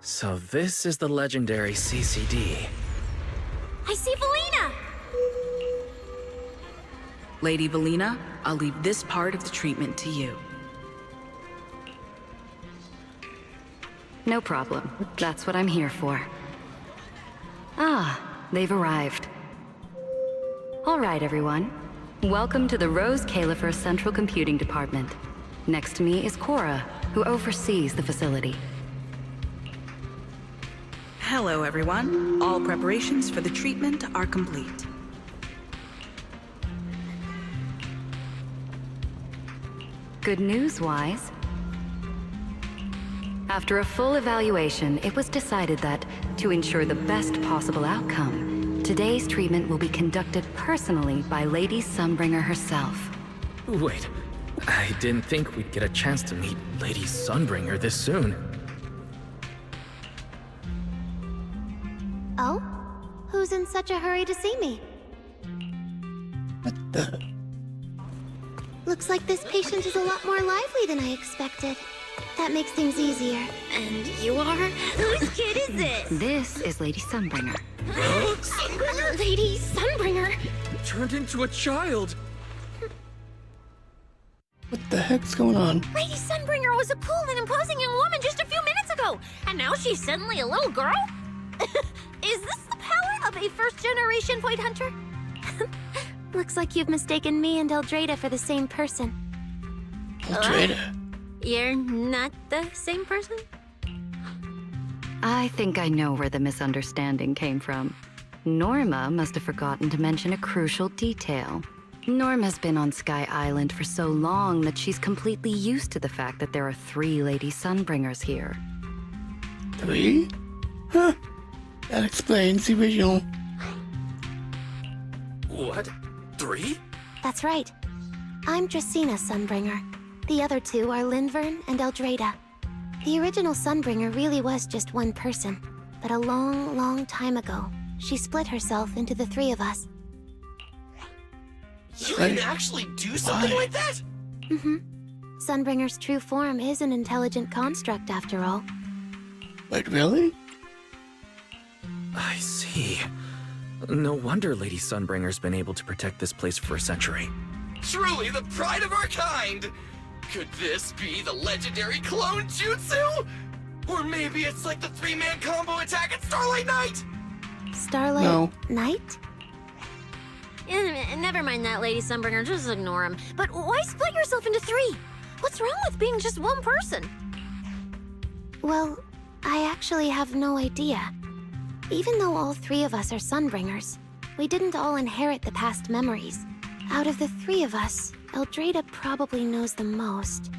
So this is the legendary CCD. I see Valina! Lady Valina, I'll leave this part of the treatment to you. No problem. That's what I'm here for. Ah, they've arrived. All right, everyone. Welcome to the Rose Califer Central Computing Department. Next to me is Cora, who oversees the facility. Hello, everyone. All preparations for the treatment are complete. Good news, Wise. After a full evaluation, it was decided that, to ensure the best possible outcome, today's treatment will be conducted personally by Lady Sunbringer herself. Wait, I didn't think we'd get a chance to meet Lady Sunbringer this soon. Oh? Who's in such a hurry to see me? What the? Looks like this patient is a lot more lively than I expected. That makes things easier. And you are? Whose kid is this? This is Lady Sunbringer. Sunbringer? Lady Sunbringer! Turned into a child! What the heck's going on? Lady Sunbringer was a cool and imposing young woman just a few minutes ago, and now she's suddenly a little girl? Is this the power of a first-generation point hunter? Looks like you've mistaken me and Eldrada for the same person. Eldrada? You're not the same person? I think I know where the misunderstanding came from. Norma must have forgotten to mention a crucial detail. Norma's been on Sky Island for so long that she's completely used to the fact that there are 3 Lady Sunbringers here. 3? Huh. That explains the original. What? 3? That's right. I'm Dracena Sunbringer. The other 2 are Lindvern and Eldrada. The original Sunbringer really was just one person, but a long, long time ago, she split herself into the 3 of us. You can actually do something like that? Mm-hmm. Sunbringer's true form is an intelligent construct, after all. Wait, really? I see. No wonder Lady Sunbringer's been able to protect this place for a century. Truly the pride of our kind! Could this be the legendary clone jutsu? Or maybe it's like the 3-man combo attack at Starlight Night? Starlight Night? Never mind that, Lady Sunbringer. Just ignore him. But why split yourself into 3? What's wrong with being just one person? Well, I actually have no idea. Even though all 3 of us are Sunbringers, we didn't all inherit the past memories. Out of the 3 of us, Eldrada probably knows the most.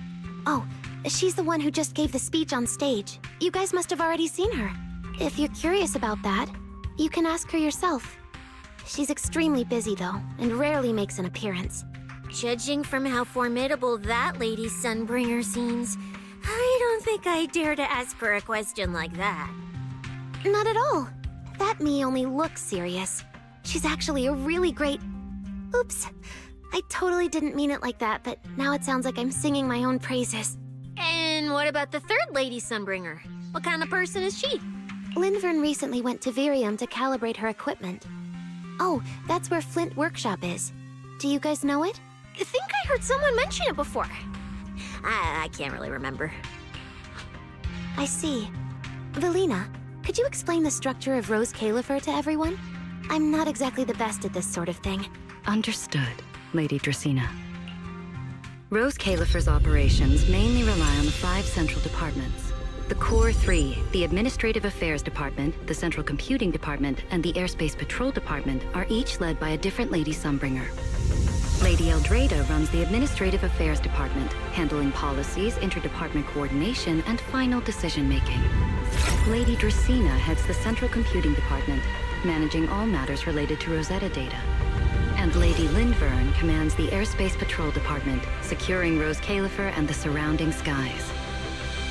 Oh, she's the one who just gave the speech on stage. You guys must have already seen her. If you're curious about that, you can ask her yourself. She's extremely busy, though, and rarely makes an appearance. Judging from how formidable that Lady Sunbringer seems, I don't think I dare to ask her a question like that. Not at all. That me only looks serious. She's actually a really great... Oops. I totally didn't mean it like that, but now it sounds like I'm singing my own praises. And what about the 3rd Lady Sunbringer? What kind of person is she? Lindvern recently went to Virium to calibrate her equipment. Oh, that's where Flint Workshop is. Do you guys know it? I think I heard someone mention it before. I can't really remember. I see. Valina, could you explain the structure of Rose Califer to everyone? I'm not exactly the best at this sort of thing. Understood, Lady Dracena. Rose Califer's operations mainly rely on the 5 central departments. The Core 3, the Administrative Affairs Department, the Central Computing Department, and the Airspace Patrol Department are each led by a different Lady Sunbringer. Lady Eldrada runs the Administrative Affairs Department, handling policies, interdepartment coordination, and final decision-making. Lady Dracaena heads the Central Computing Department, managing all matters related to Rosetta data. And Lady Lindvern commands the Airspace Patrol Department, securing Rose Califer and the surrounding skies.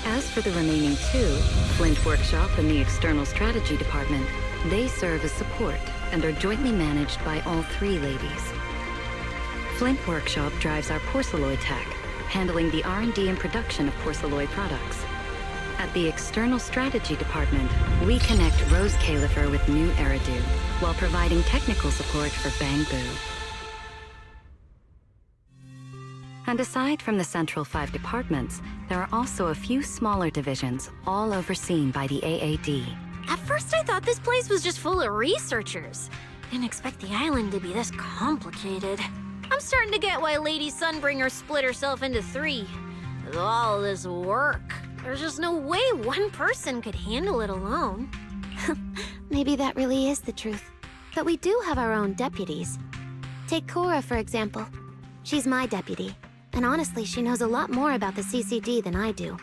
As for the remaining two, Flint Workshop and the External Strategy Department, they serve as support and are jointly managed by all three ladies. Flint Workshop drives our porcelloid tech, handling the R&D and production of porcelloid products. At the External Strategy Department, we connect Rose Califer with new Eridu, while providing technical support for Bangbu. And aside from the central 5 departments, there are also a few smaller divisions, all overseen by the AAD. At first I thought this place was just full of researchers. Didn't expect the island to be this complicated. I'm starting to get why Lady Sunbringer split herself into 3. With all this work, there's just no way one person could handle it alone. Maybe that really is the truth. But we do have our own deputies. Take Cora, for example. She's my deputy. And honestly, she knows a lot more about the CCD than I do.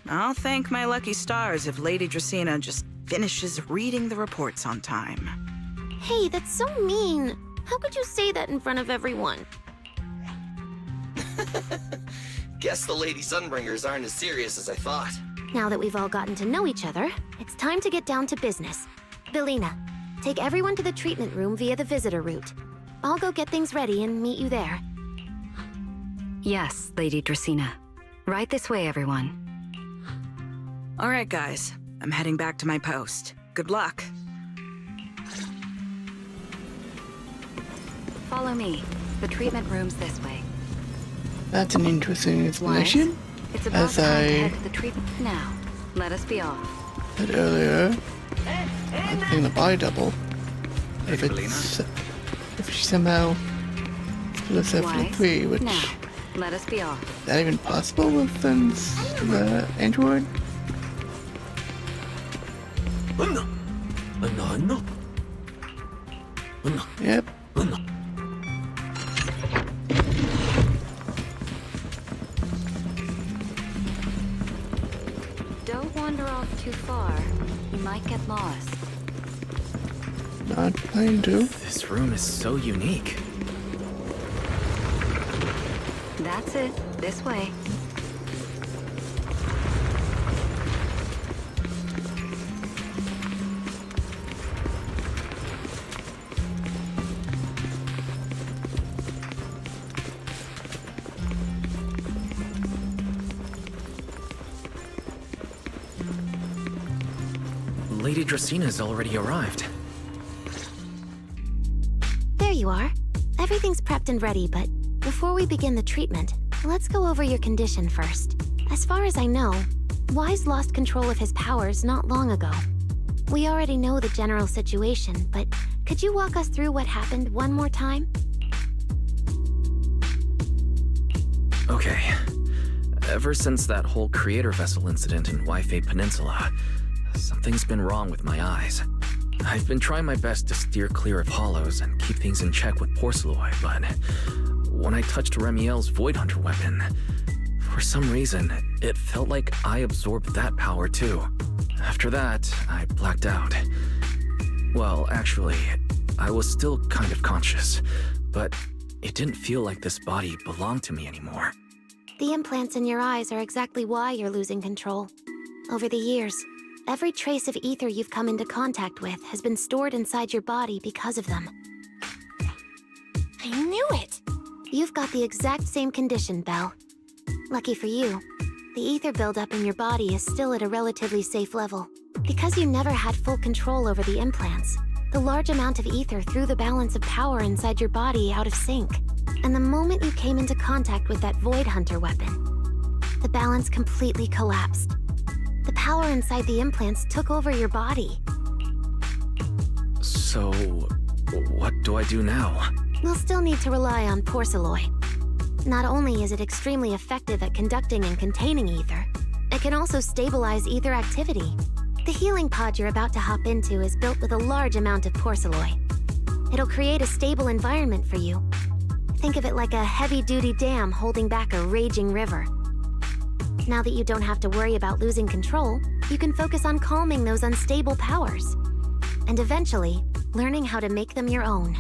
I'll thank my lucky stars if Lady Dracaena just finishes reading the reports on time. Hey, that's so mean. How could you say that in front of everyone? Guess the Lady Sunbringers aren't as serious as I thought. Now that we've all gotten to know each other, it's time to get down to business. Belina, take everyone to the treatment room via the visitor route. I'll go get things ready and meet you there. Yes, Lady Dracaena. Right this way, everyone. All right, guys. I'm heading back to my post. Good luck. Follow me. The treatment room's this way. That's an interesting explanation. It's about As time to I head to the treatment now. Let us be off. said earlier, I'm thinking the body double. If she somehow split herself into 3, which Now, let us be off. is that even possible with the android? Yep. Don't wander off too far. You might get lost. Not planning to. This room is so unique. That's it. This way. Lady Dracaena's already arrived. There you are. Everything's prepped and ready, but before we begin the treatment, let's go over your condition first. As far as I know, Wise lost control of his powers not long ago. We already know the general situation, but could you walk us through what happened one more time? Okay. Ever since that whole creator vessel incident in Waifei Peninsula, something's been wrong with my eyes. I've been trying my best to steer clear of hollows and keep things in check with porcelloid, but when I touched Remiel's Void Hunter weapon, for some reason, it felt like I absorbed that power too. After that, I blacked out. Well, actually, I was still kind of conscious, but it didn't feel like this body belonged to me anymore. The implants in your eyes are exactly why you're losing control. Over the years, every trace of ether you've come into contact with has been stored inside your body because of them. I knew it! You've got the exact same condition, Belle. Lucky for you, the ether buildup in your body is still at a relatively safe level. Because you never had full control over the implants, the large amount of ether threw the balance of power inside your body out of sync. And the moment you came into contact with that Void Hunter weapon, the balance completely collapsed. The power inside the implants took over your body. So, what do I do now? We'll still need to rely on porcelloid. Not only is it extremely effective at conducting and containing ether, it can also stabilize ether activity. The healing pod you're about to hop into is built with a large amount of porcelloid. It'll create a stable environment for you. Think of it like a heavy-duty dam holding back a raging river. Now that you don't have to worry about losing control, you can focus on calming those unstable powers. And eventually, learning how to make them your own.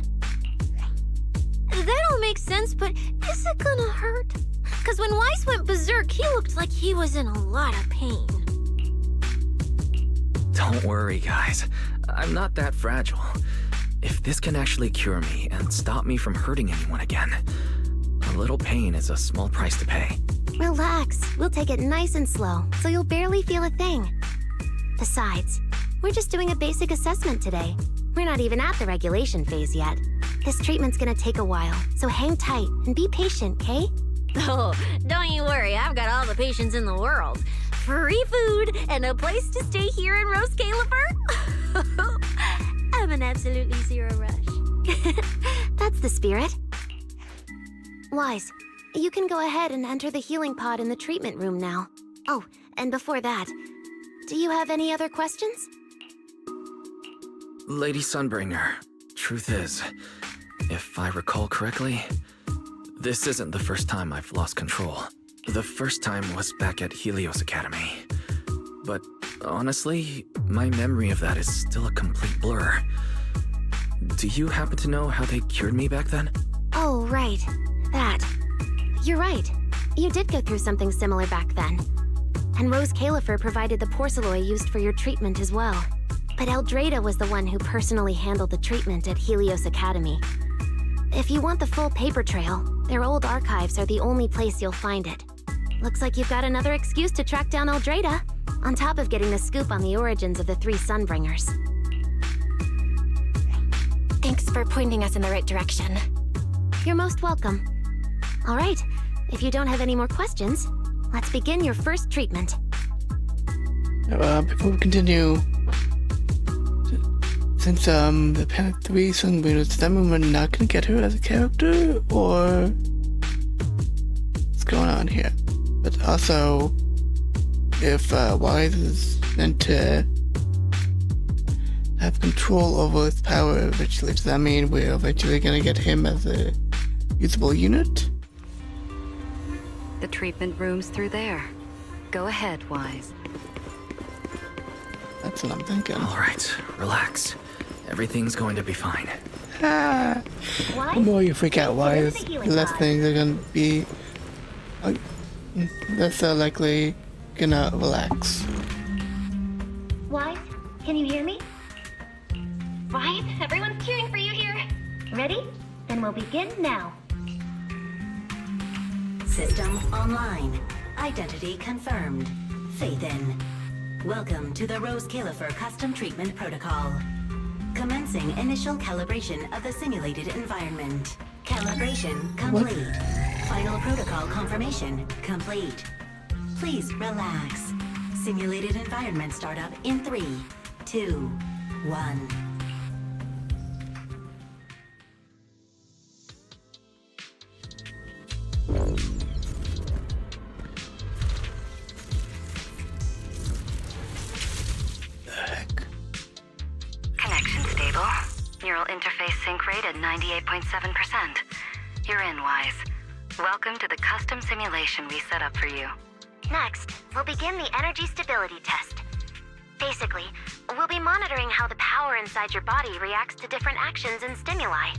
That all makes sense, but is it gonna hurt? Because when Weiss went berserk, he looked like he was in a lot of pain. Don't worry, guys. I'm not that fragile. If this can actually cure me and stop me from hurting anyone again, a little pain is a small price to pay. Relax. We'll take it nice and slow, so you'll barely feel a thing. Besides, we're just doing a basic assessment today. We're not even at the regulation phase yet. This treatment's gonna take a while, so hang tight and be patient, Kay? Oh, don't you worry, I've got all the patience in the world. Free food and a place to stay here in Rose Califer. I'm an absolutely zero rush. That's the spirit. Wise, you can go ahead and enter the healing pod in the treatment room now. Oh, and before that, do you have any other questions? Lady Sunbringer, truth is, if I recall correctly, this isn't the first time I've lost control. The first time was back at Helios Academy. But honestly, my memory of that is still a complete blur. Do you happen to know how they cured me back then? Oh, right. That. You're right. You did go through something similar back then. And Rose Califer provided the porcelain used for your treatment as well. But Eldrada was the one who personally handled the treatment at Helios Academy. If you want the full paper trail, their old archives are the only place you'll find it. Looks like you've got another excuse to track down Eldrada, on top of getting the scoop on the origins of the 3 Sunbringers. Thanks for pointing us in the right direction. You're most welcome. All right, if you don't have any more questions, let's begin your first treatment. Before we continue, since the Panic 3 Sunbringers, does that mean we're not gonna get her as a character, or what's going on here? But also, if Wise is meant to have control over his power eventually, does that mean we're eventually gonna get him as a usable unit? The treatment room's through there. Go ahead, Wise. That's what I'm thinking. All right, relax. Everything's going to be fine. The more you freak out, Wise, the less things are gonna be less likely gonna relax. Wise, can you hear me? Wise, everyone's cheering for you here. Ready? Then we'll begin now. System online. Identity confirmed. Faith in. Welcome to the Rose Califer Custom Treatment Protocol. Commencing initial calibration of the simulated environment. Calibration complete. Final protocol confirmation complete. Please relax. Simulated environment startup in 3, 2, 1. Connection stable. Neural interface sync rate at 98.7%. You're in, Wise. Welcome to the custom simulation we set up for you. Next, we'll begin the energy stability test. Basically, we'll be monitoring how the power inside your body reacts to different actions and stimuli.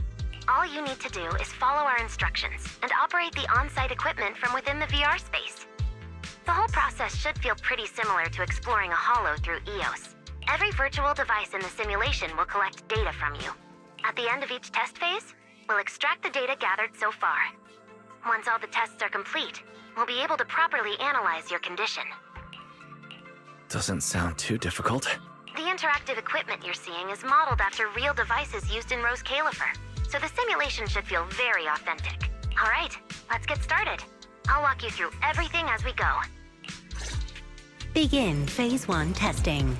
All you need to do is follow our instructions and operate the on-site equipment from within the VR space. The whole process should feel pretty similar to exploring a holo through EOS. Every virtual device in the simulation will collect data from you. At the end of each test phase, we'll extract the data gathered so far. Once all the tests are complete, we'll be able to properly analyze your condition. Doesn't sound too difficult. The interactive equipment you're seeing is modeled after real devices used in Rose Califer, so the simulation should feel very authentic. All right, let's get started. I'll walk you through everything as we go. Begin Phase 1 testing.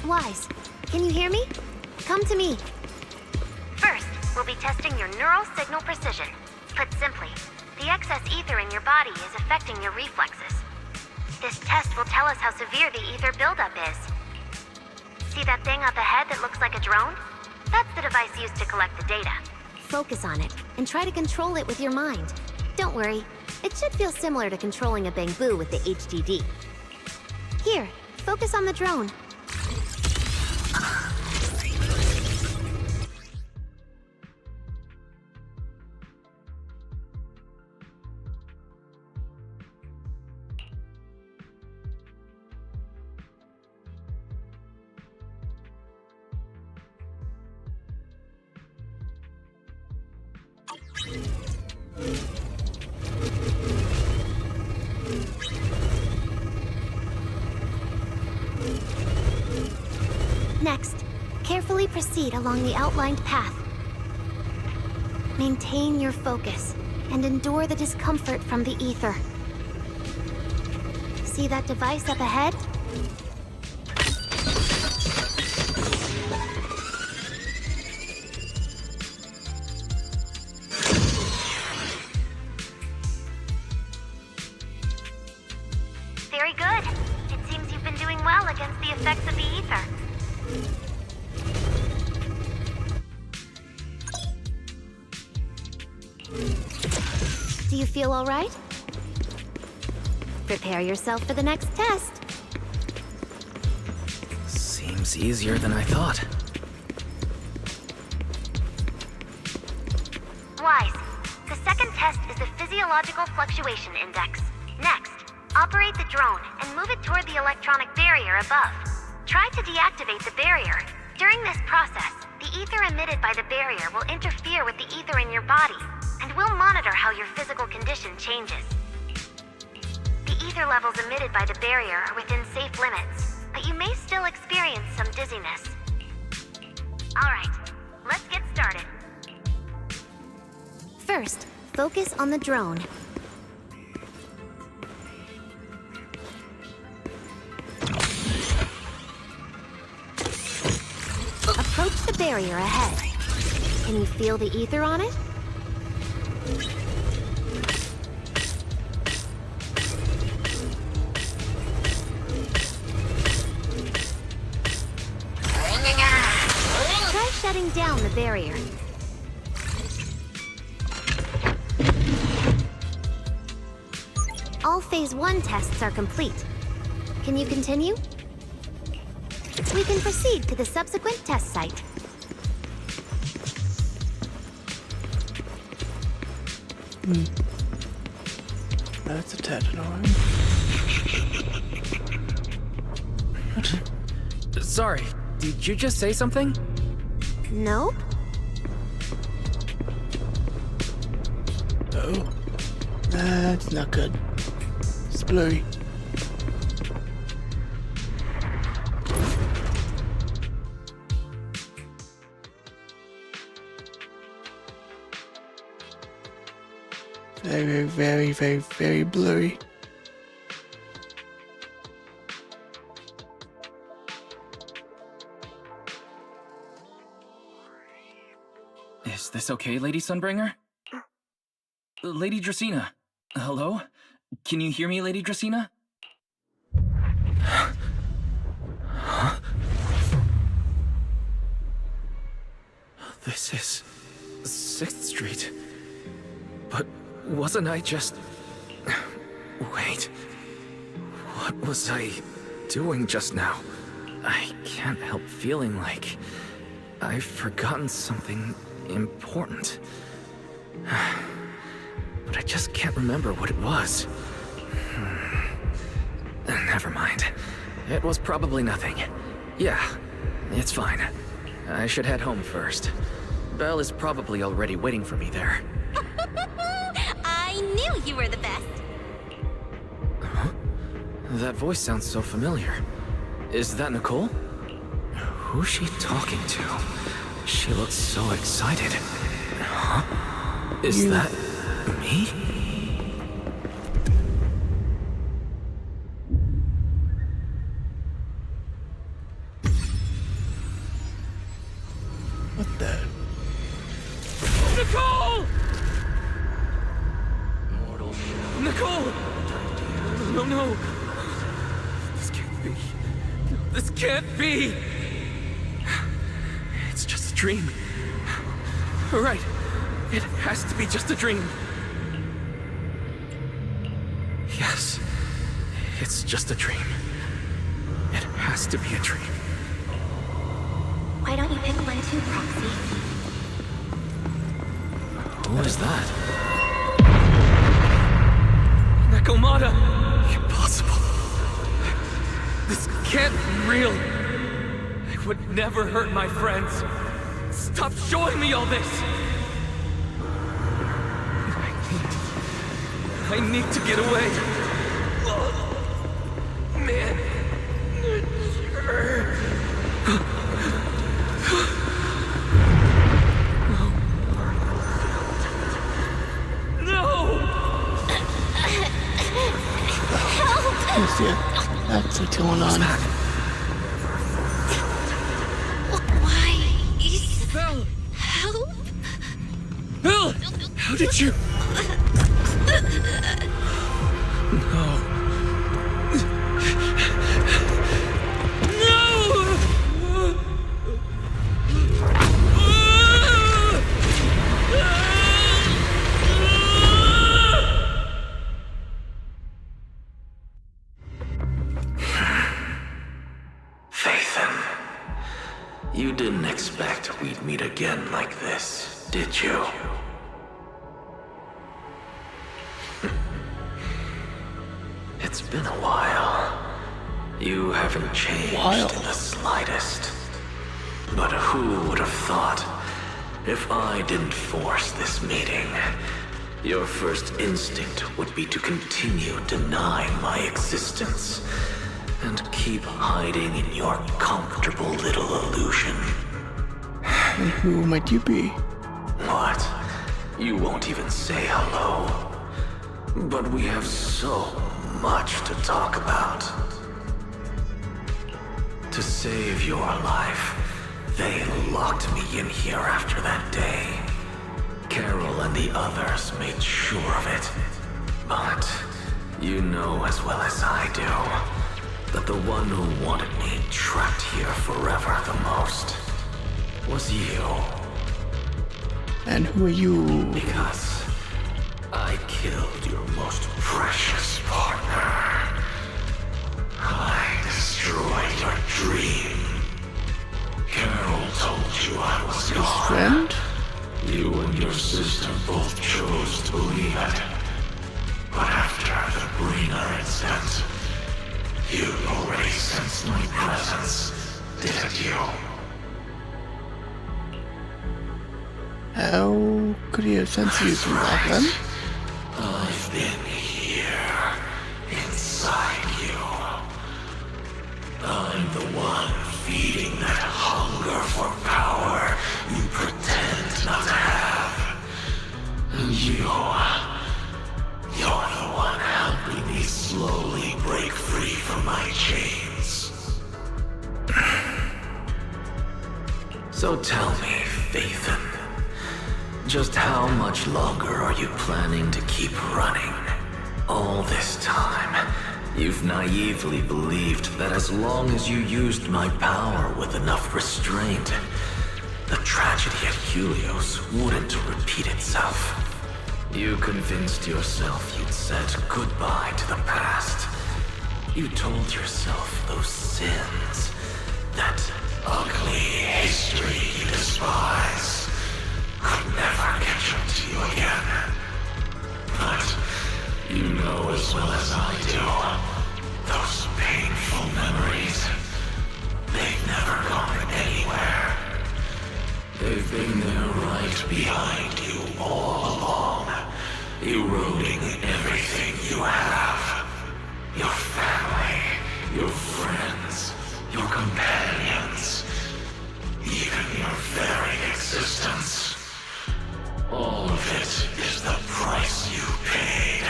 Wise, can you hear me? Come to me. First, we'll be testing your neural signal precision. Put simply, the excess ether in your body is affecting your reflexes. This test will tell us how severe the ether buildup is. See that thing up ahead that looks like a drone? That's the device used to collect the data. Focus on it, and try to control it with your mind. Don't worry, It should feel similar to controlling a bamboo with the HDD. Here, focus on the drone. Next, carefully proceed along the outlined path. Maintain your focus and endure the discomfort from the ether. See that device up ahead? Very good. It seems you've been doing well against the effects of the ether. Do you feel all right? Prepare yourself for the next test. Seems easier than I thought. Wise. The second test is the Physiological Fluctuation Index. Next, operate the drone and move it toward the electronic barrier above. Try to deactivate the barrier. During this process, the ether emitted by the barrier will interfere with the ether in your body, and we'll monitor how your physical condition changes. The ether levels emitted by the barrier are within safe limits, but you may still experience some dizziness. Alright, let's get started. First, focus on the drone. Approach the barrier ahead. Can you feel the ether on it? Try shutting down the barrier. All Phase 1 tests are complete. Can you continue? We can proceed to the subsequent test site. That's a tad annoying. What? Sorry, did you just say something? Nope. Oh, that's not good. It's blurry. Very, very, very, very blurry. Is this okay, Lady Sunbringer? Lady Dracaena, hello? Can you hear me, Lady Dracaena? Huh? This is 6th Street. But wasn't I just... Wait. What was I doing just now? I can't help feeling like I've forgotten something important. But I just can't remember what it was. Never mind. It was probably nothing. Yeah, it's fine. I should head home first. Belle is probably already waiting for me there. I knew you were the best. Huh? That voice sounds so familiar. Is that Nicole? Who's she talking to? She looks so excited. Huh? Is that me? What the? Nicole! Nicole! No, no! This can't be. This can't be! It's just a dream. Right. It has to be just a dream. Yes. It's just a dream. It has to be a dream. Why don't you pick one too, Proxy? Who is that? Nakomata! Impossible. This can't be real. I would never hurt my friends. Stop showing me all this! I need to get away. Man. That's what's going on. Why is... Belle! Help? Belle! How did you... No. You didn't expect we'd meet again like this, did you? It's been a while. You haven't changed in the slightest. But who would have thought, if I didn't force this meeting, your first instinct would be to continue denying my existence and keep hiding in your comfortable little illusion. And who might you be? What? You won't even say hello. But we have so much to talk about. To save your life, they locked me in here after that day. Carol and the others made sure of it. But you know as well as I do that the one who wanted me trapped here forever the most was you. And who are you? Because I killed your most precious partner. I destroyed your dream. Carol told you I was His gone. friend? You and your sister both chose to believe it. But after the Brina incident, you already sensed my presence, didn't you? How could he have sensed you from back then? I've been here, inside you. I'm the one feeding that hunger for power you pretend not to have. And you're the one helping me slowly break free from my chains. So tell me, Phaethon, just how much longer are you planning to keep running? All this time, you've naively believed that as long as you used my power with enough restraint, the tragedy at Helios wouldn't repeat itself. You convinced yourself you'd said goodbye to the past. You told yourself those sins, that ugly history you despise, could never catch up to you again. But you know as well as I do, those painful memories, they've never gone anywhere. They've been there right behind you all along, eroding everything you have. Your family, your friends, your companions, even your very existence. All of it is the price you paid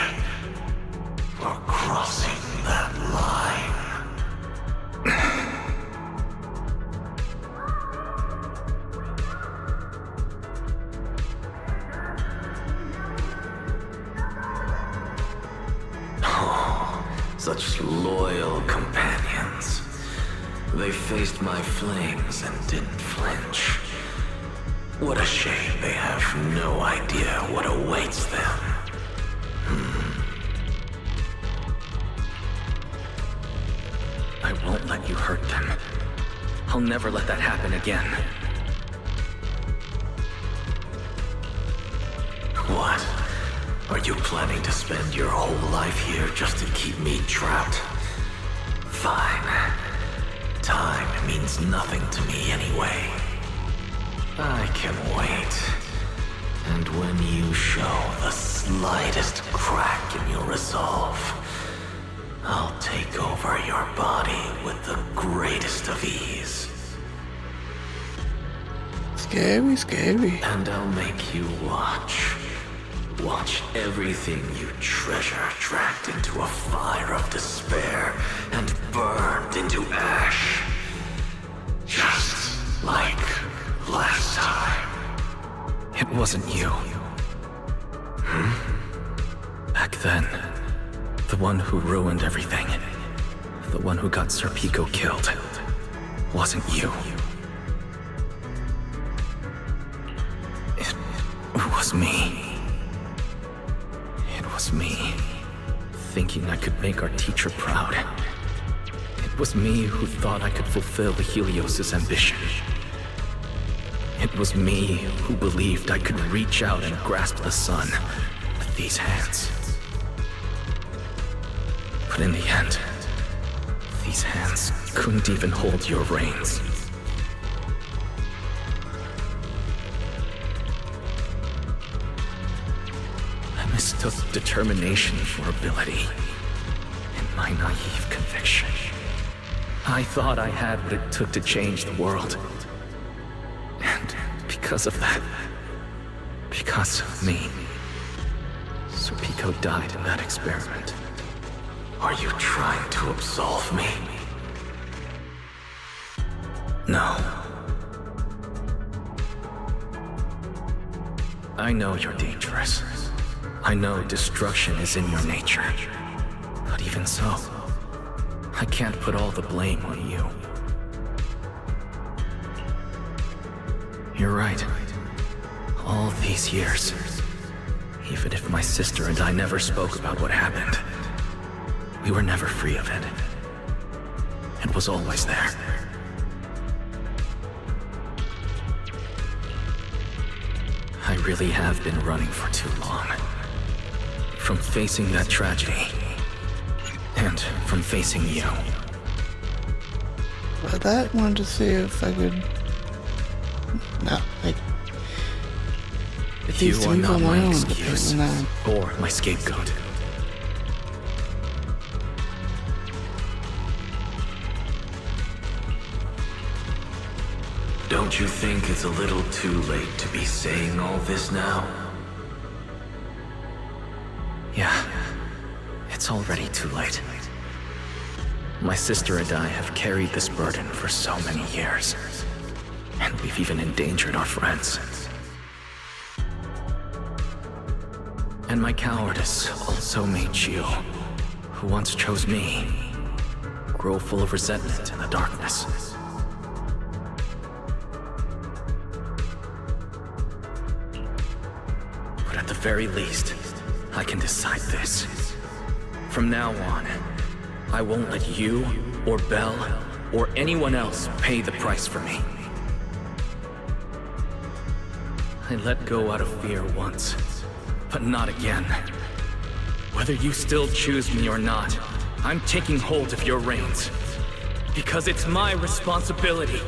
for crossing that line. Oh, such loyal companions. They faced my flames and didn't flinch. What a shame they have no idea what awaits them. I won't let you hurt them. I'll never let that happen again. What? Are you planning to spend your whole life here just to keep me trapped? Fine. Time means nothing to me anyway. I can wait. And when you show the slightest crack in your resolve, I'll take over your body with the greatest of ease. Scary, scary. And I'll make you watch. Watch everything you treasure dragged into a fire of despair and burned into ash. Just like last time. It wasn't you. Back then, the one who ruined everything, the one who got Sir Pico killed, wasn't you. It was me. It was me, thinking I could make our teacher proud. It was me who thought I could fulfill the Helios' ambition. It was me who believed I could reach out and grasp the sun with these hands. But in the end, these hands couldn't even hold your reins. I mistook determination for ability, and my naive conviction. I thought I had what it took to change the world. And because of that, because of me, Sir Pico died in that experiment. Are you trying to absolve me? No. I know you're dangerous. I know destruction is in your nature. But even so, I can't put all the blame on you. You're right. All these years, even if my sister and I never spoke about what happened, we were never free of it. It was always there. I really have been running for too long. From facing that tragedy, and from facing you. Well, that wanted to see if I could... No, like... You are not my excuse, or my scapegoat. Don't you think it's a little too late to be saying all this now? Yeah, it's already too late. My sister and I have carried this burden for so many years, and we've even endangered our friends. And my cowardice also made you, who once chose me, grow full of resentment in the darkness. But at the very least, I can decide this. From now on, I won't let you, or Belle, or anyone else pay the price for me. I let go out of fear once, but not again. Whether you still choose me or not, I'm taking hold of your reins. Because it's my responsibility.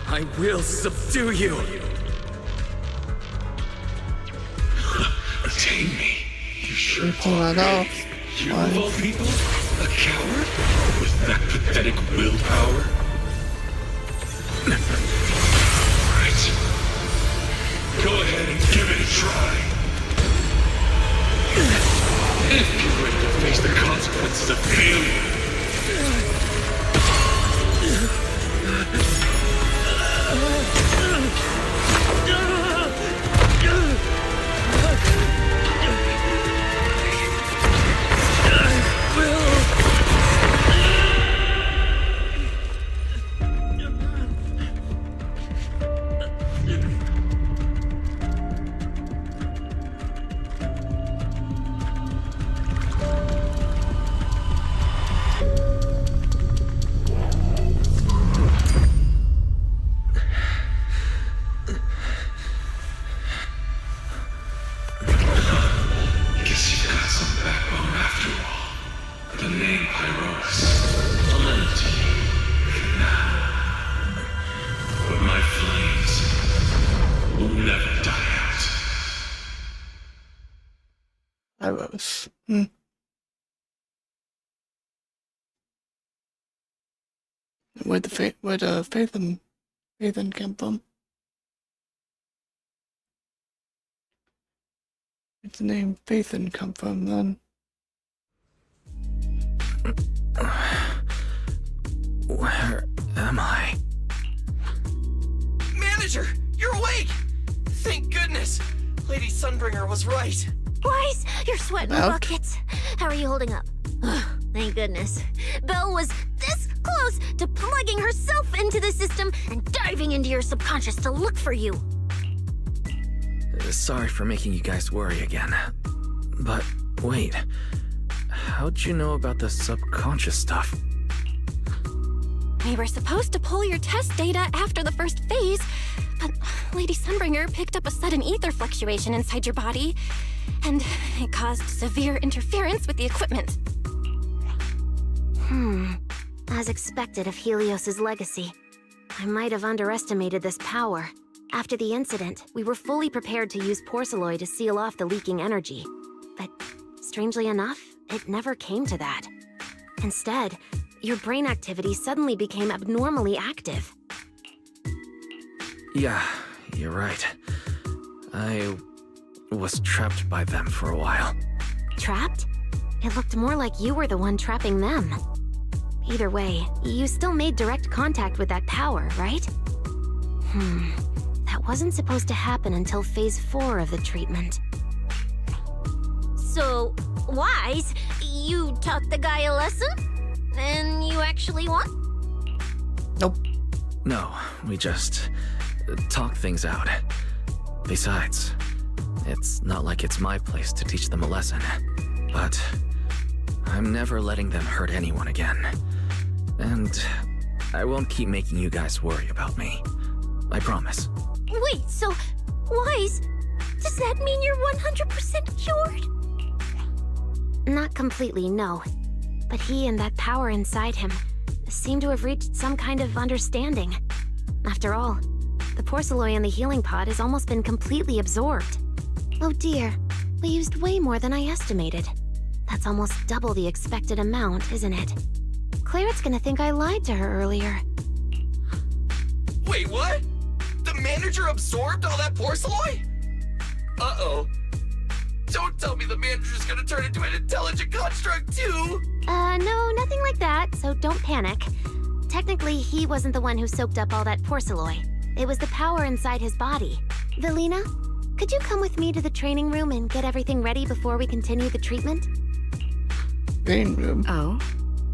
I will subdue you! Retain me. You sure Pull that off. You of all people? A coward? With that pathetic willpower? Right. Go ahead and give it a try. If you're ready to face the consequences of failure. Hi, Rose. Where'd Phaethon come from? Where'd the name Phaethon come from, then? Where am I? Manager, you're awake! Thank goodness! Lady Sunbringer was right. Wise, you're sweating buckets. How are you holding up? Thank goodness. Belle was this close to plugging herself into the system and diving into your subconscious to look for you. Sorry for making you guys worry again. But wait, how'd you know about the subconscious stuff? We were supposed to pull your test data after the first phase, but Lady Sunbringer picked up a sudden ether fluctuation inside your body, and it caused severe interference with the equipment. As expected of Helios's legacy, I might have underestimated this power. After the incident, we were fully prepared to use Porceloy to seal off the leaking energy. But strangely enough, it never came to that. Instead, your brain activity suddenly became abnormally active. Yeah, you're right. I was trapped by them for a while. Trapped? It looked more like you were the one trapping them. Either way, you still made direct contact with that power, right? That wasn't supposed to happen until phase 4 of the treatment. So, Wise, you taught the guy a lesson? And you actually won? Nope. No, we just talk things out. Besides, it's not like it's my place to teach them a lesson. But I'm never letting them hurt anyone again. And I won't keep making you guys worry about me. I promise. Wait, so, Wise, does that mean you're 100% cured? Not completely, no. But he and that power inside him seem to have reached some kind of understanding. After all, the Porceloy in the healing pod has almost been completely absorbed. Oh dear, we used way more than I estimated. That's almost double the expected amount, isn't it? Claret's gonna think I lied to her earlier. Wait, what? The manager absorbed all that Porceloy? Uh-oh. Don't tell me the manager's gonna turn into an intelligent construct too! No, nothing like that, so don't panic. Technically, he wasn't the one who soaked up all that Porceloy. It was the power inside his body. Velina, could you come with me to the training room and get everything ready before we continue the treatment? Training room? Oh?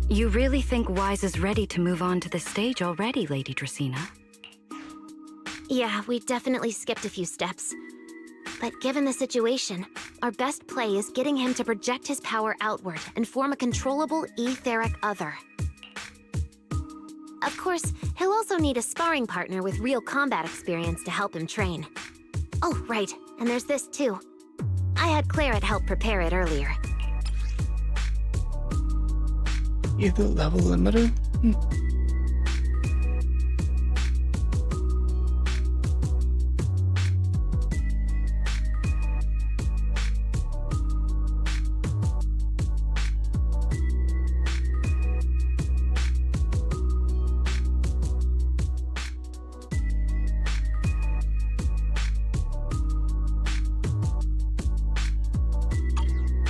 You really think Wise is ready to move on to the stage already, Lady Dracaena? Yeah, we definitely skipped a few steps. But given the situation, our best play is getting him to project his power outward and form a controllable etheric other. Of course, he'll also need a sparring partner with real combat experience to help him train. Oh, right, and there's this too. I had Claret help prepare it earlier. Ether level limiter?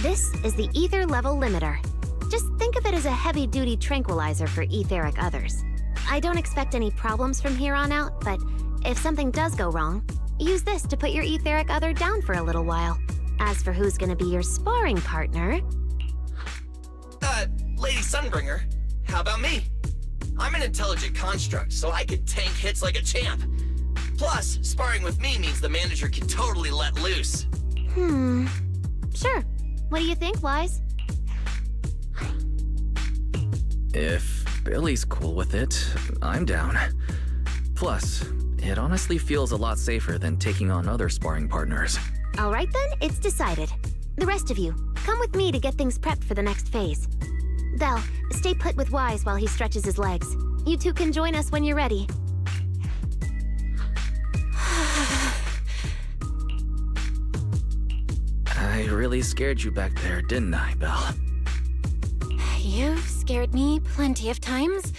This is the ether level limiter. Just think of it as a heavy-duty tranquilizer for etheric others. I don't expect any problems from here on out, but if something does go wrong, use this to put your etheric other down for a little while. As for who's gonna be your sparring partner... Lady Sunbringer, how about me? I'm an intelligent construct, so I could tank hits like a champ. Plus, sparring with me means the manager can totally let loose. Sure. What do you think, Wise? If Billy's cool with it, I'm down. Plus, it honestly feels a lot safer than taking on other sparring partners. All right then, it's decided. The rest of you, come with me to get things prepped for the next phase. Belle, stay put with Wise while he stretches his legs. You two can join us when you're ready. I I really scared you back there, didn't I, Belle? You've scared me plenty of times,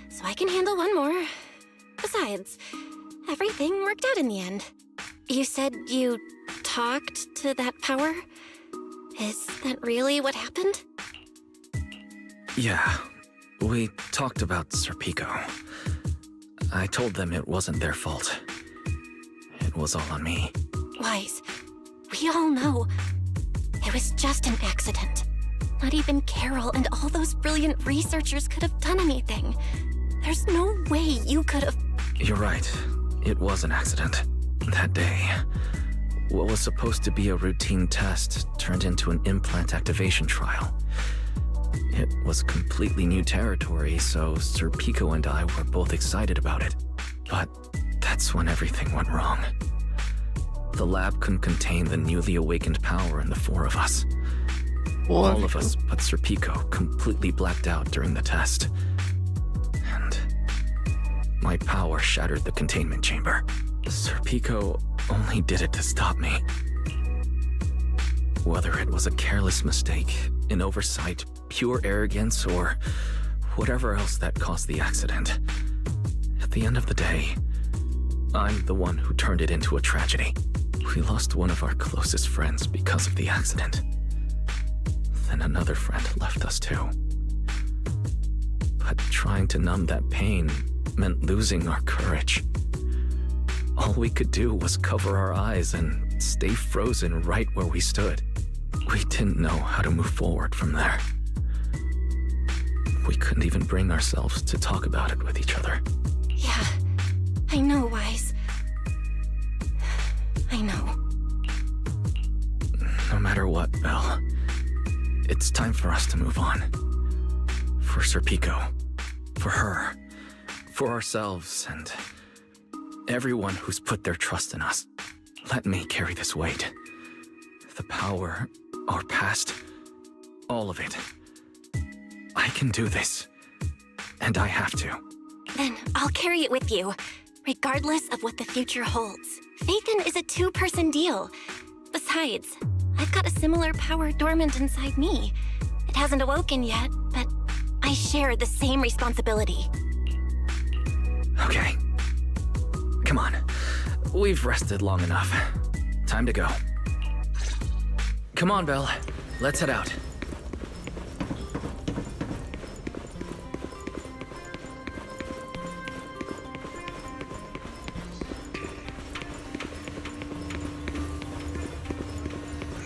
so I can handle one more. Besides, everything worked out in the end. You said you talked to that power? Is that really what happened? Yeah, we talked about Serpico. I told them it wasn't their fault. It was all on me. Wise, we all know it was just an accident. Not even Carol and all those brilliant researchers could have done anything. There's no way you could have... You're right. It was an accident. That day, what was supposed to be a routine test turned into an implant activation trial. It was completely new territory, so Sir Pico and I were both excited about it. But that's when everything went wrong. The lab couldn't contain the newly awakened power in the four of us. What? All of us but Sir Pico completely blacked out during the test. And my power shattered the containment chamber. Sir Pico only did it to stop me. Whether it was a careless mistake, an oversight, pure arrogance, or whatever else that caused the accident, at the end of the day, I'm the one who turned it into a tragedy. We lost one of our closest friends because of the accident. Then another friend left us too. But trying to numb that pain meant losing our courage. All we could do was cover our eyes and stay frozen right where we stood. We didn't know how to move forward from there. We couldn't even bring ourselves to talk about it with each other. Yeah, I know, Wise. I know. No matter what, Belle, it's time for us to move on. For Sir Pico, for her, for ourselves, and everyone who's put their trust in us. Let me carry this weight. The power, our past, all of it. I can do this. And I have to. Then I'll carry it with you, regardless of what the future holds. Phaethon is a two-person deal. Besides, I've got a similar power dormant inside me. It hasn't awoken yet, but I share the same responsibility. Okay. Come on. We've rested long enough. Time to go. Come on, Belle. Let's head out.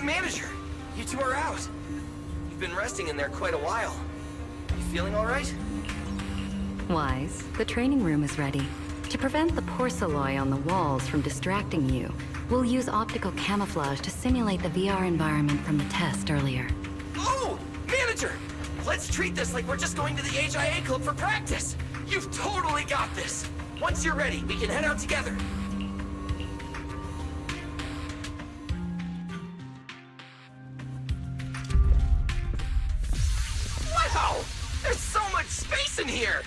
Manager, you two are out. You've been resting in there quite a while. You feeling all right? Wise, the training room is ready. To prevent the porcelain on the walls from distracting you, we'll use optical camouflage to simulate the VR environment from the test earlier. Oh, Manager! Let's treat this like we're just going to the HIA club for practice. You've totally got this. Once you're ready, we can head out together. Wow! There's so much space in here!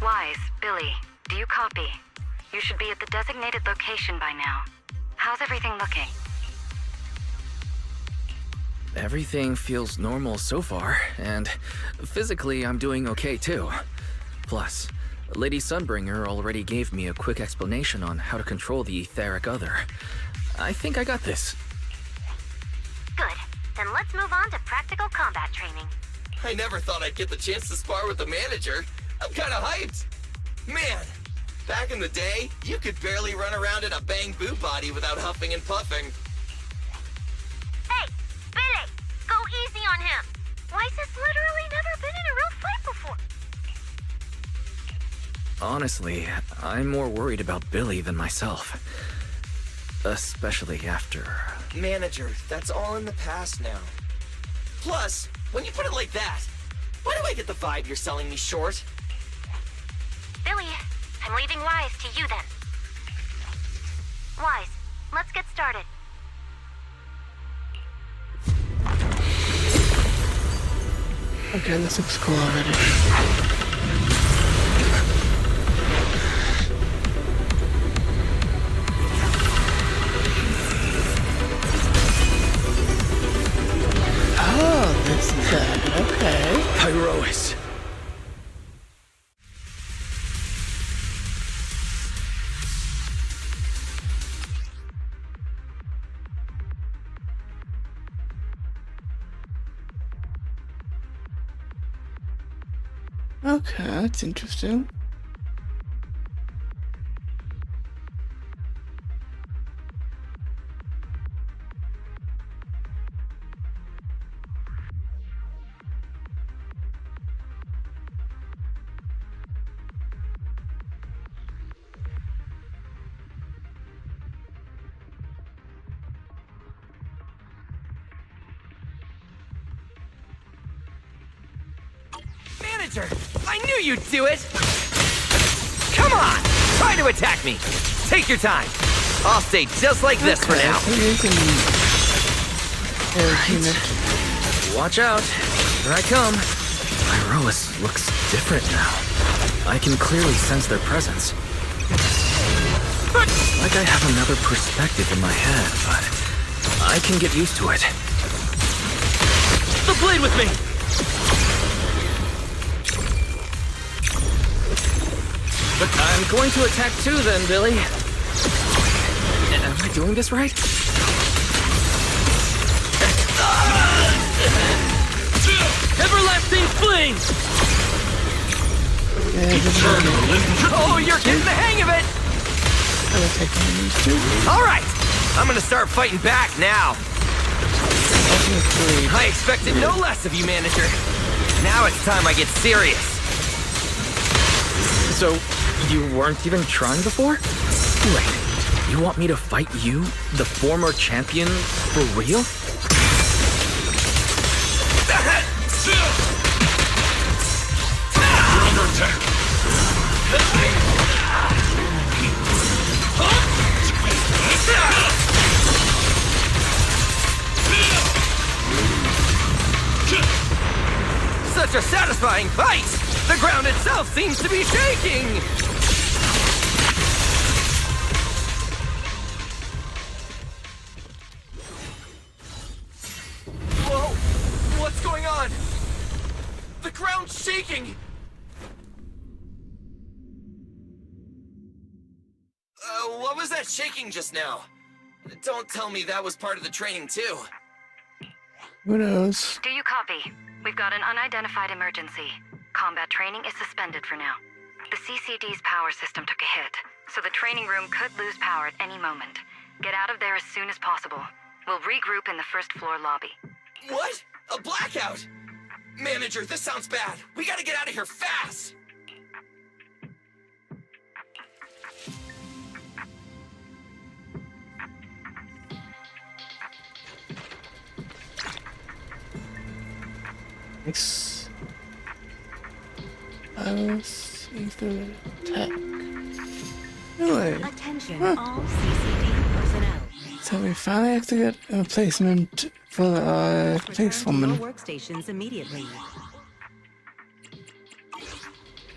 Wise, Billy, do you copy? You should be at the designated location by now. How's everything looking? Everything feels normal so far, and physically I'm doing okay too. Plus, Lady Sunbringer already gave me a quick explanation on how to control the etheric other. I think I got this. Good. Then let's move on to practical combat training. I never thought I'd get the chance to spar with the manager. I'm kinda hyped. Man, back in the day, you could barely run around in a bang-boo body without huffing and puffing. Hey, Billy, go easy on him. Weiss has literally never been in a real fight before. Honestly, I'm more worried about Billy than myself. Especially after... Manager, that's all in the past now. Plus, when you put it like that, why do I get the vibe you're selling me short? Billy, I'm leaving Wise to you then. Wise, let's get started. Okay, this looks cool already. Okay, that's interesting. Manager, I knew you'd do it! Come on! Try to attack me! Take your time! I'll stay just like this for now. Watch out. Here I come. Iroas looks different now. I can clearly sense their presence. Like I have another perspective in my head, but I can get used to it. The blade with me! But I'm going to attack too then, Billy. Am I doing this right? Everlasting fling! Oh, you're getting the hang of it! Alright! I'm gonna start fighting back now. I expected no less of you, manager. Now it's time I get serious. So, you weren't even trying before? Wait, you want me to fight you, the former champion, for real? You're under attack. Such a satisfying fight! The ground itself seems to be shaking! Whoa! What's going on? The ground's shaking! What was that shaking just now? Don't tell me that was part of the training too. Who knows? Do you copy? We've got an unidentified emergency. Combat training is suspended for now. The CCD's power system took a hit, so the training room could lose power at any moment. Get out of there as soon as possible. We'll regroup in the first floor lobby. What? A blackout? Manager, this sounds bad. We gotta get out of here fast! Nice. I will see through tech. Really? Attention, all CCD personnel. So we finally have to get a replacement for the policewoman. Workstations immediately.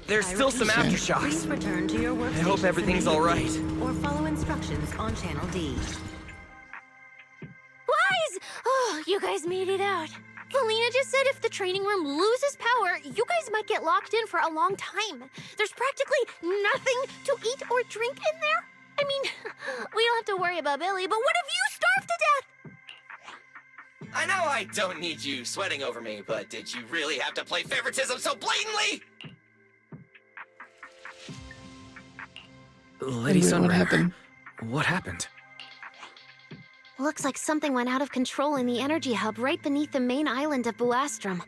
There's still some aftershocks. Please return to your workstation. I hope everything's all right. Or follow instructions on channel D. Wise! Oh, you guys made it out. Felina just said if the training room loses power, you guys might get locked in for a long time. There's practically nothing to eat or drink in there. I mean, we don't have to worry about Billy, but what if you starve to death? I know I don't need you sweating over me, but did you really have to play favoritism so blatantly? Lady Sunbreaker, what happened? What happened? Looks like something went out of control in the energy hub right beneath the main island of Buastrum.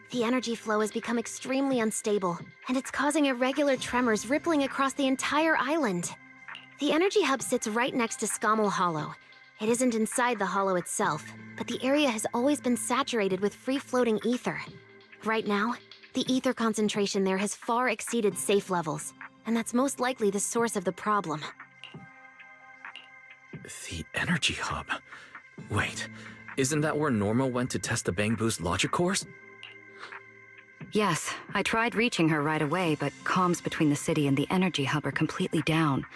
The energy flow has become extremely unstable, and it's causing irregular tremors rippling across the entire island. The energy hub sits right next to Scommel Hollow. It isn't inside the hollow itself, but the area has always been saturated with free-floating ether. Right now, the ether concentration there has far exceeded safe levels, and that's most likely the source of the problem. The energy hub? Wait, isn't that where Norma went to test the Bang Boo's logic cores? Yes, I tried reaching her right away, but comms between the city and the energy hub are completely down.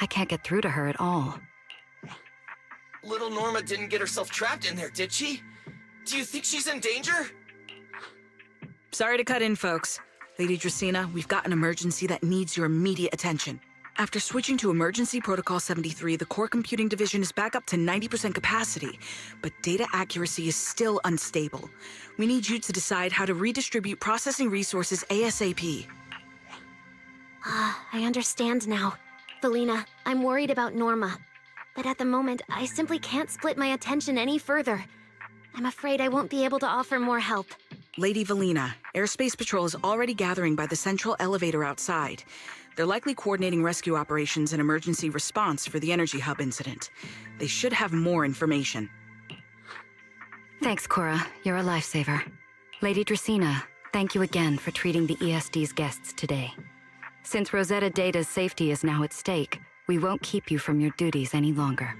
I can't get through to her at all. Little Norma didn't get herself trapped in there, did she? Do you think she's in danger? Sorry to cut in, folks. Lady Dracaena, we've got an emergency that needs your immediate attention. After switching to Emergency Protocol 73, the Core Computing Division is back up to 90% capacity, but data accuracy is still unstable. We need you to decide how to redistribute processing resources ASAP. I understand now. Valina, I'm worried about Norma. But at the moment, I simply can't split my attention any further. I'm afraid I won't be able to offer more help. Lady Valina, Airspace Patrol is already gathering by the central elevator outside. They're likely coordinating rescue operations and emergency response for the Energy Hub incident. They should have more information. Thanks, Cora. You're a lifesaver. Lady Dracaena, thank you again for treating the ESD's guests today. Since Rosetta Data's safety is now at stake, we won't keep you from your duties any longer.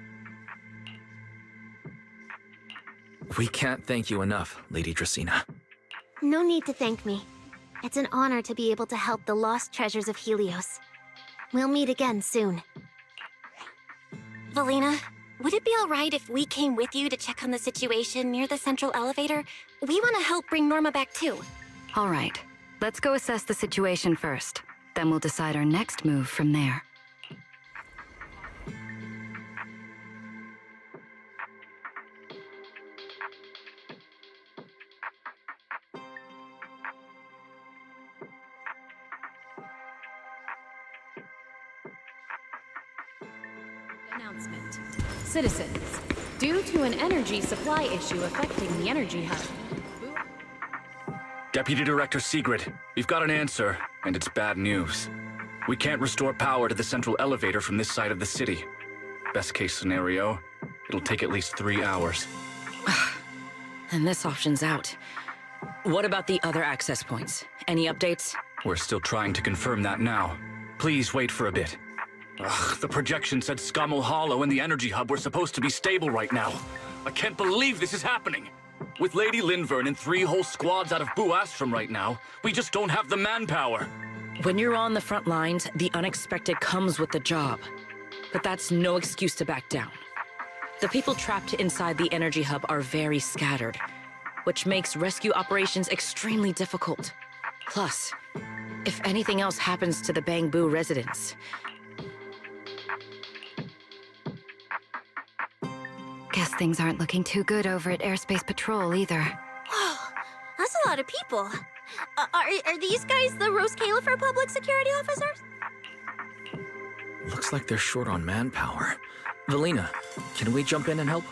We can't thank you enough, Lady Dracaena. No need to thank me. It's an honor to be able to help the lost treasures of Helios. We'll meet again soon. Valina, would it be alright if we came with you to check on the situation near the central elevator? We want to help bring Norma back too. All right, let's go assess the situation first. Then we'll decide our next move from there. Announcement. Citizens, due to an energy supply issue affecting the Energy Hub. Deputy Director Sigrid, we've got an answer, and it's bad news. We can't restore power to the central elevator from this side of the city. Best case scenario, it'll take at least 3 hours. And this option's out. What about the other access points? Any updates? We're still trying to confirm that now. Please wait for a bit. Ugh, the projection said Scommel Hollow and the Energy Hub were supposed to be stable right now. I can't believe this is happening. With Lady Linvern and 3 whole squads out of Buastrom right now, we just don't have the manpower. When you're on the front lines, the unexpected comes with the job. But that's no excuse to back down. The people trapped inside the Energy Hub are very scattered, which makes rescue operations extremely difficult. Plus, if anything else happens to the Bangbu residents... Guess things aren't looking too good over at Airspace Patrol either. Whoa, that's a lot of people. Are these guys the Rose Califer public security officers? Looks like they're short on manpower. Valina, can we jump in and help?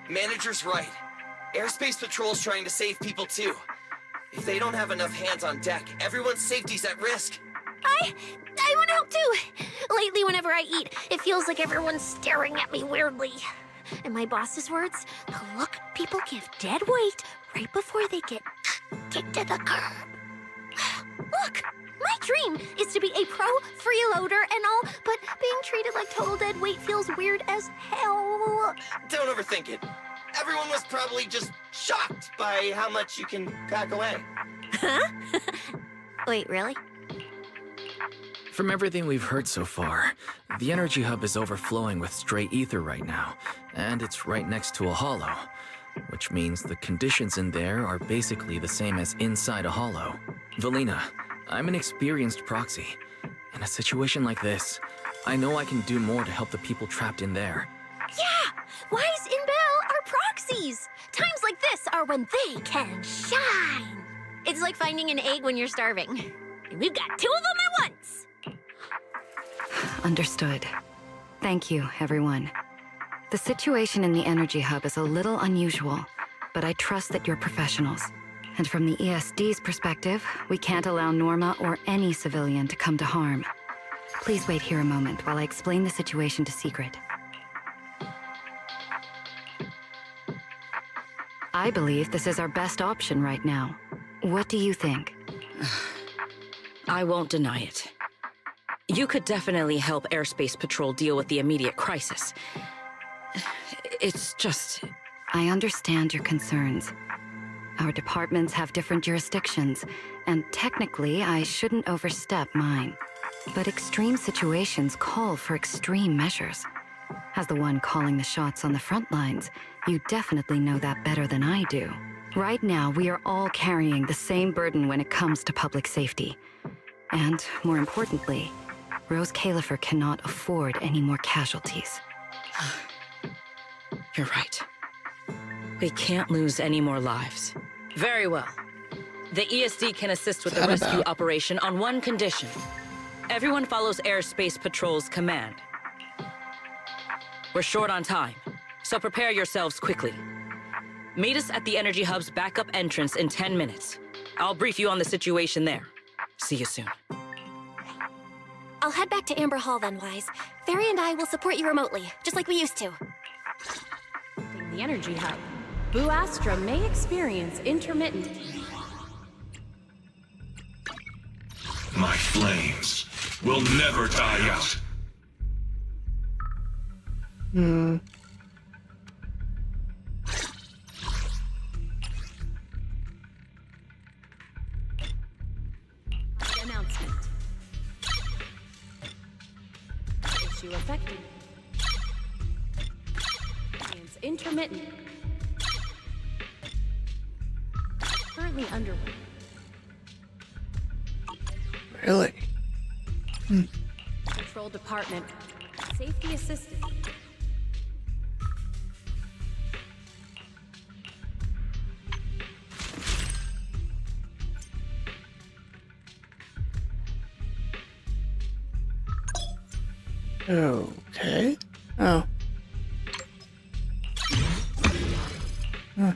Manager's right. Airspace Patrol's trying to save people too. If they don't have enough hands on deck, everyone's safety's at risk. I want to help too. Lately, whenever I eat, it feels like everyone's staring at me weirdly. In my boss's words, the look people give dead weight right before they get kicked to the curb. Look, my dream is to be a pro freeloader and all, but being treated like total dead weight feels weird as hell. Don't overthink it. Everyone was probably just shocked by how much you can pack away. Huh? Wait, really? From everything we've heard so far, the Energy Hub is overflowing with stray ether right now, and it's right next to a hollow, which means the conditions in there are basically the same as inside a hollow. Valina, I'm an experienced proxy. In a situation like this, I know I can do more to help the people trapped in there. Yeah! Wise and Bell are proxies! Times like this are when they can shine! It's like finding an egg when you're starving. And we've got 2 of them at once! Understood. Thank you, everyone. The situation in the Energy Hub is a little unusual, but I trust that you're professionals. And from the ESD's perspective, we can't allow Norma or any civilian to come to harm. Please wait here a moment while I explain the situation to Sigrid. I believe this is our best option right now. What do you think? I won't deny it. You could definitely help Airspace Patrol deal with the immediate crisis. It's just... I understand your concerns. Our departments have different jurisdictions, and technically I shouldn't overstep mine. But extreme situations call for extreme measures. As the one calling the shots on the front lines, you definitely know that better than I do. Right now, we are all carrying the same burden when it comes to public safety. And, more importantly, Rose Califer cannot afford any more casualties. You're right. We can't lose any more lives. Very well. The ESD can assist with the rescue operation on one condition. Everyone follows Airspace Patrol's command. We're short on time, so prepare yourselves quickly. Meet us at the Energy Hub's backup entrance in 10 minutes. I'll brief you on the situation there. See you soon. I'll head back to Amber Hall then, Wise. Fairy and I will support you remotely, just like we used to. The Energy Hub. Boo Astra may experience intermittent... My flames will never die out. Announcement. Issue affected. It's intermittent. Currently underway. Really? Control Department. Safety Assistant. Okay. Oh. Huh.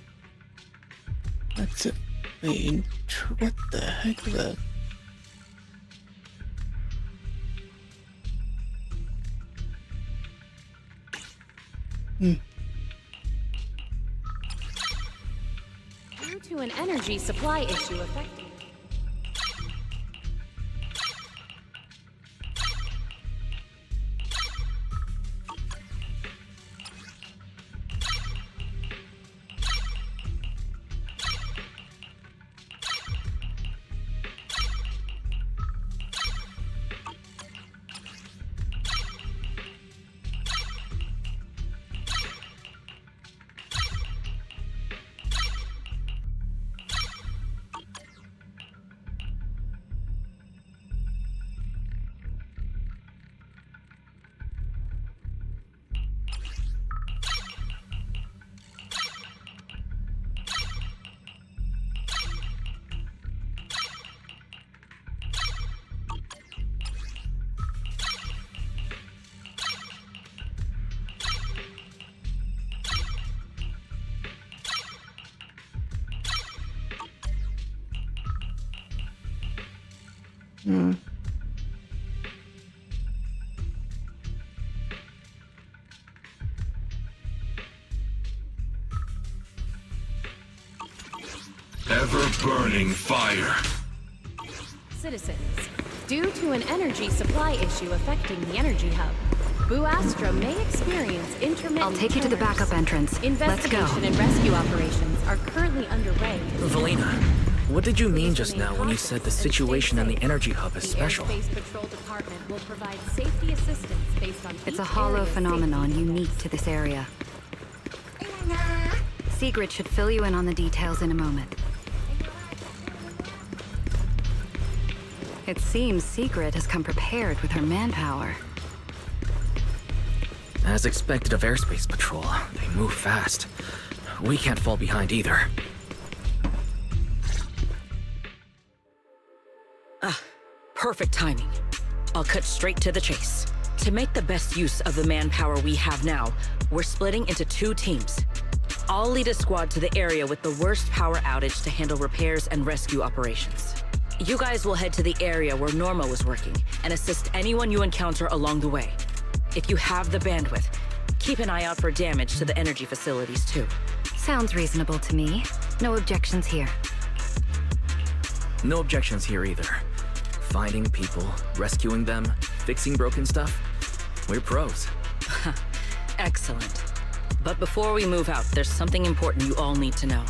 That's it. What the heck is that? Due to an energy supply issue affecting... Ever-burning fire. Citizens, due to an energy supply issue affecting the Energy Hub, Boo Astra may experience intermittent... I'll take you to the backup entrance. Let's go. Investigation and rescue operations are currently underway. Valina, what did you mean just now when you said the situation in the Energy Hub is special? The Airspace Patrol Department will provide safety assistance based on... It's a hollow phenomenon unique to this area. Sigrid should fill you in on the details in a moment. It seems Sigrid has come prepared with her manpower. As expected of Airspace Patrol, they move fast. We can't fall behind either. Perfect timing. I'll cut straight to the chase. To make the best use of the manpower we have now, we're splitting into 2 teams. I'll lead a squad to the area with the worst power outage to handle repairs and rescue operations. You guys will head to the area where Norma was working and assist anyone you encounter along the way. If you have the bandwidth, keep an eye out for damage to the energy facilities too. Sounds reasonable to me. No objections here. No objections here either. Finding people, rescuing them, fixing broken stuff. We're pros. Excellent. But before we move out, there's something important you all need to know.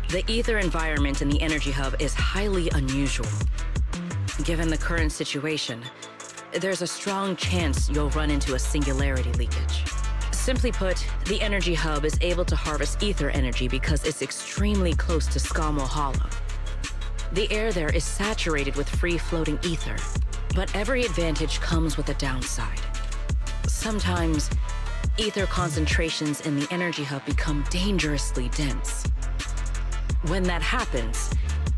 The ether environment in the Energy Hub is highly unusual. Given the current situation, there's a strong chance you'll run into a singularity leakage. Simply put, the Energy Hub is able to harvest ether energy because it's extremely close to Skamwell Hollow. The air there is saturated with free-floating ether, But every advantage comes with a downside. Sometimes, ether concentrations in the energy hub become dangerously dense. When that happens,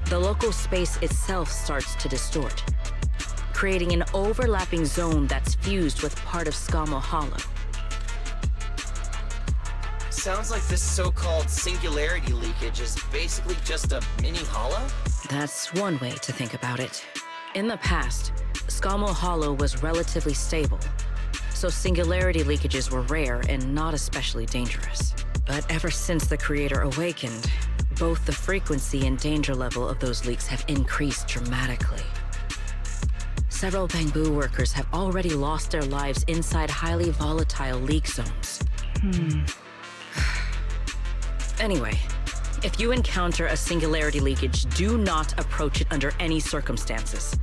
the local space itself starts to distort, creating an overlapping zone that's fused with part of Skamo Hollow. Sounds like this so-called singularity leakage is basically just a mini hollow? That's one way to think about it. In the past, Skamo Hollow was relatively stable, so singularity leakages were rare and not especially dangerous. But ever since the Creator awakened, both the frequency and danger level of those leaks have increased dramatically. Several Bangbu workers have already lost their lives inside highly volatile leak zones. Anyway, if you encounter a singularity leakage, do not approach it under any circumstances.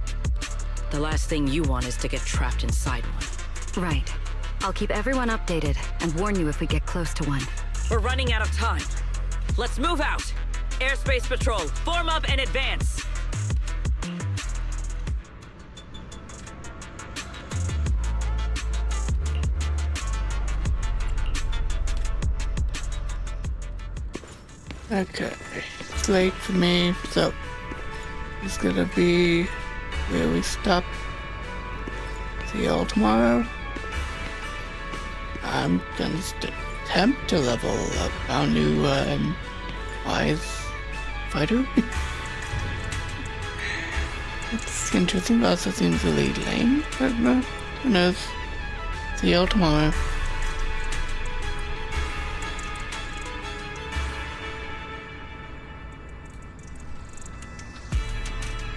The last thing you want is to get trapped inside one. Right. I'll keep everyone updated and warn you if we get close to one. We're running out of time. Let's move out! Airspace Patrol, form up and advance! Okay, it's late for me, so it's gonna be where we stop. See y'all tomorrow. I'm gonna attempt to level up our new wise fighter. It's interesting, but also seems really lame. But who knows? See y'all tomorrow.